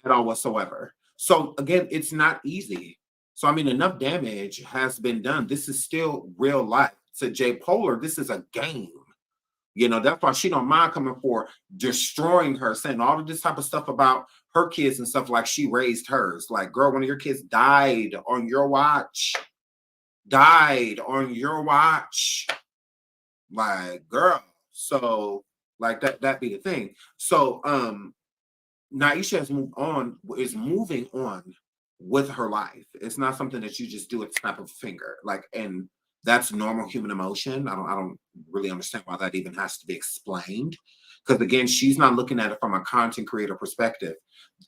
D: at all whatsoever. So again, it's not easy. So I mean, enough damage has been done. This is still real life. To J Polar, this is a game. You know, that's why she don't mind coming for destroying her, saying all of this type of stuff about her kids and stuff like she raised hers. Like, girl, one of your kids died on your watch. Died on your watch. Like, girl. So, like that be the thing. So, Naisha is moving on with her life. It's not something that you just do at the snap of a finger. Like, and that's normal human emotion. I don't really understand why that even has to be explained. Because again, she's not looking at it from a content creator perspective.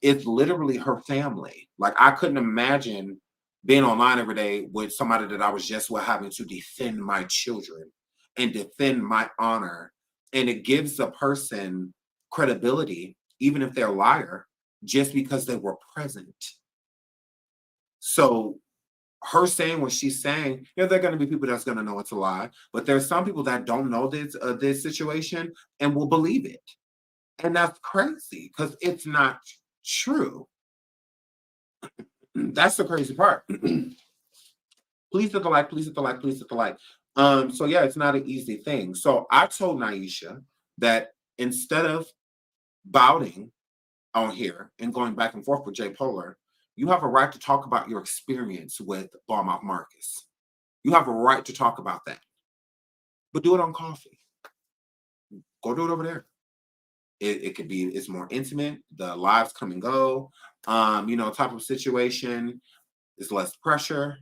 D: It's literally her family. Like, I couldn't imagine being online every day with somebody that I was just with having to defend my children and defend my honor. And it gives a person credibility, even if they're a liar, just because they were present. So her saying what she's saying, there are going to be people that's going to know it's a lie, but there's some people that don't know this situation and will believe it. And that's crazy because it's not true. That's the crazy part. Please hit the like, please hit the like, please hit the like. So yeah, it's not an easy thing. So I told Naisha that instead of bouting on here and going back and forth with J Polar, you have a right to talk about your experience with Walmart Marcus. You have a right to talk about that. But do it on coffee. Go do it over there. It could be, it's more intimate. The lives come and go. You know, type of situation. It's less pressure.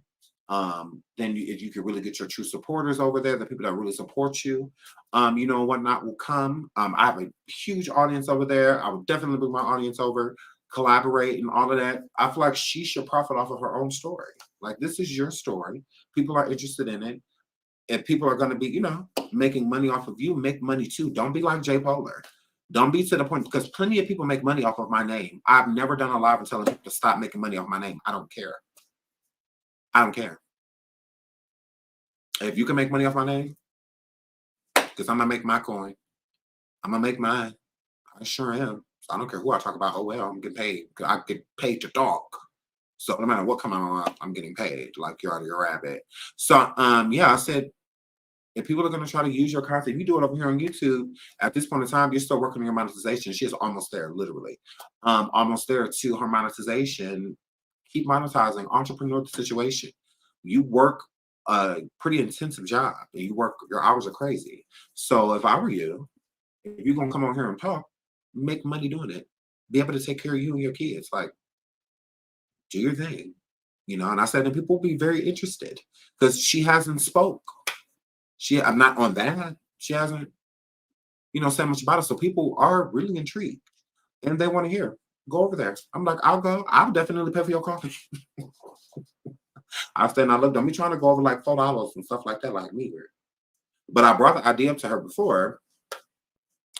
D: Then if you could really get your true supporters over there, the people that really support you, you know, whatnot will come. I have a huge audience over there. I would definitely bring my audience over, collaborate and all of that. I feel like she should profit off of her own story. Like, this is your story. People are interested in it. If people are going to be, you know, making money off of you, make money too. Don't be like J Polar. Don't be to the point, because plenty of people make money off of my name. I've never done a live and telling people to stop making money off my name. I don't care. I don't care. If you can make money off my name, because I'm going to make my coin. I'm going to make mine. I sure am. So I don't care who I talk about. Oh, well, I'm getting paid. I get paid to talk. So no matter what come out, I'm getting paid. Like, you're out of your rabbit. So, yeah, I said, if people are going to try to use your content, if you do it over here on YouTube, at this point in time, you're still working on your monetization. She is almost there, literally. Almost there to her monetization. Keep monetizing. Entrepreneur situation. You work a pretty intensive job. And your hours are crazy. So if I were you, if you're going to come on here and talk, make money doing it. Be able to take care of you and your kids. Like, do your thing. You know, and I said that people will be very interested because she hasn't spoke. I'm not on that. She hasn't, you know, said much about it. So people are really intrigued and they want to hear. Go over there. I'm like, I'll go. I'll definitely pay for your coffee. I said, now look, don't be trying to go over like $4 and stuff like that, like me. But I brought the idea up to her before.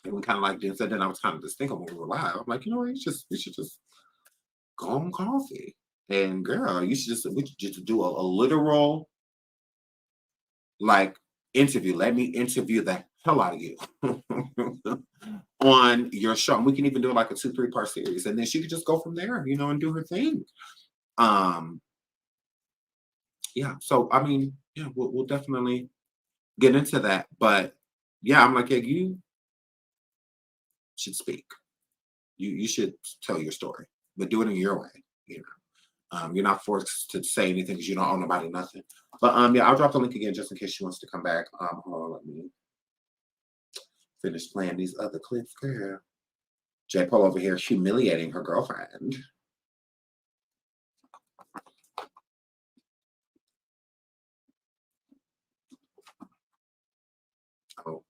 D: And we kind of like said, then I was kind of just thinking when we were live. I'm like, you know what, we should just go on coffee. And girl, we should just do a literal like interview. Let me interview the hell out of you on your show. And we can even do like a 2-3 part series. And then she could just go from there, you know, and do her thing. Yeah. So I mean, yeah, we'll definitely get into that. But yeah, I'm like, yeah, you should speak. You should tell your story, but do it in your way. You know, you're not forced to say anything because you don't owe nobody nothing. But yeah, I'll drop the link again just in case she wants to come back. Hold on, let me finish playing these other clips. Girl, J Paul over here humiliating her girlfriend. Oh.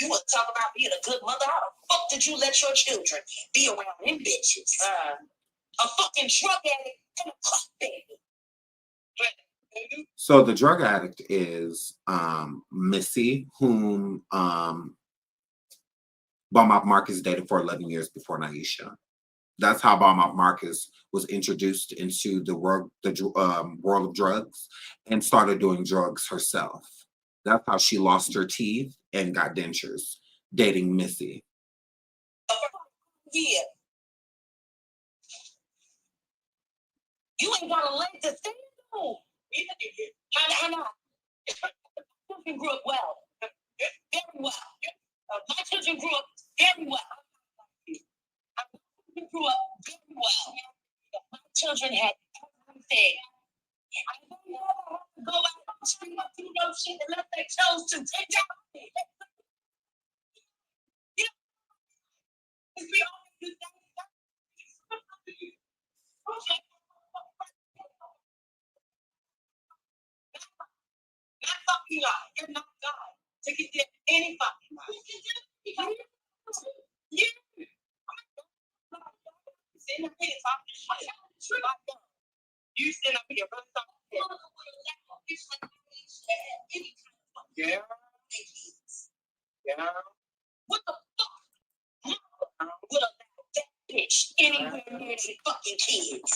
B: You want to talk about being a good mother? How the fuck did you let your children be around them bitches? A fucking drug addict and a crack baby.
D: So the drug addict is Missy, whom Beaumont Marcus dated for 11 years before Naisha. That's how Beaumont Marcus was introduced into the world of drugs and started doing drugs herself. That's how she lost her teeth and got dentures, dating Missy.
B: Yeah. You ain't got a leg to stand on. Hannah, children grew up well. Very well. My children grew up very well. My children grew up very well. My children had everything. I don't never have to go out and scream up through no shit unless they chose to take out. You know, we always do that. Not fucking God. You're not God. To get there any fucking God. You. Sitting up here talking. You sitting up here, brother. Yeah. Yeah. What the fuck? Would allow that bitch anywhere near their fucking kids?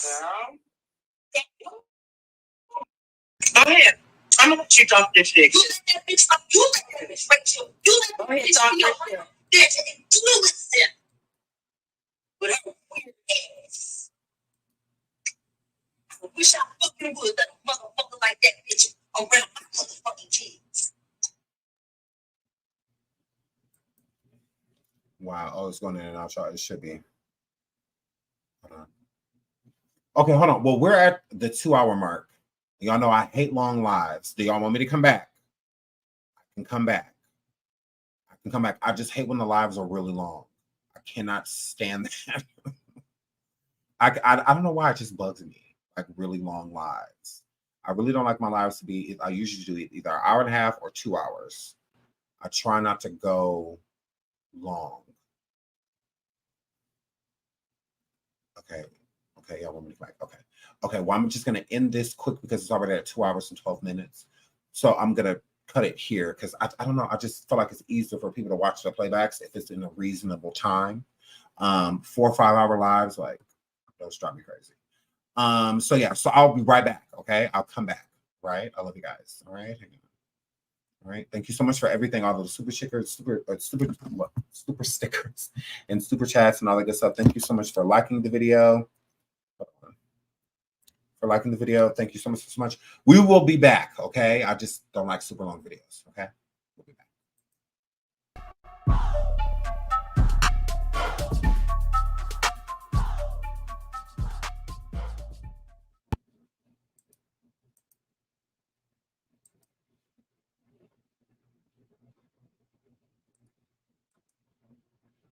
B: Go ahead. I'm gonna let you talk this shit. You let that bitch talk. You let that bitch rape you. You let that bitch be your bitch and influence them with her weird ass. I wish I fucking would let a motherfucker like that bitch around my motherfucking kids.
D: Wow. Oh, it's going in and out, y'all. It should be. Hold on. Okay, hold on. Well, we're at the 2-hour mark. Y'all know I hate long lives. Do y'all want me to come back? I can come back. I can come back. I just hate when the lives are really long. I cannot stand that. I don't know why it just bugs me. Like really long lives. I really don't like my lives to be. I usually do either an hour and a half or 2 hours. I try not to go long. Okay. Okay, y'all want me to come back? Okay. Okay, well, I'm just going to end this quick because it's already at 2 hours and 12 minutes. So I'm going to cut it here because I don't know. I just feel like it's easier for people to watch the playbacks if it's in a reasonable time. 4 or 5 hour lives, like, those drive me crazy. So yeah, so I'll be right back. Okay, I'll come back. Right, I love you guys. All right, all right. Thank you so much for everything, all those super stickers, super stickers, and super chats and all that good stuff. Thank you so much for liking the video. Thank you so much. We will be back. Okay, I just don't like super long videos. Okay, we'll be back.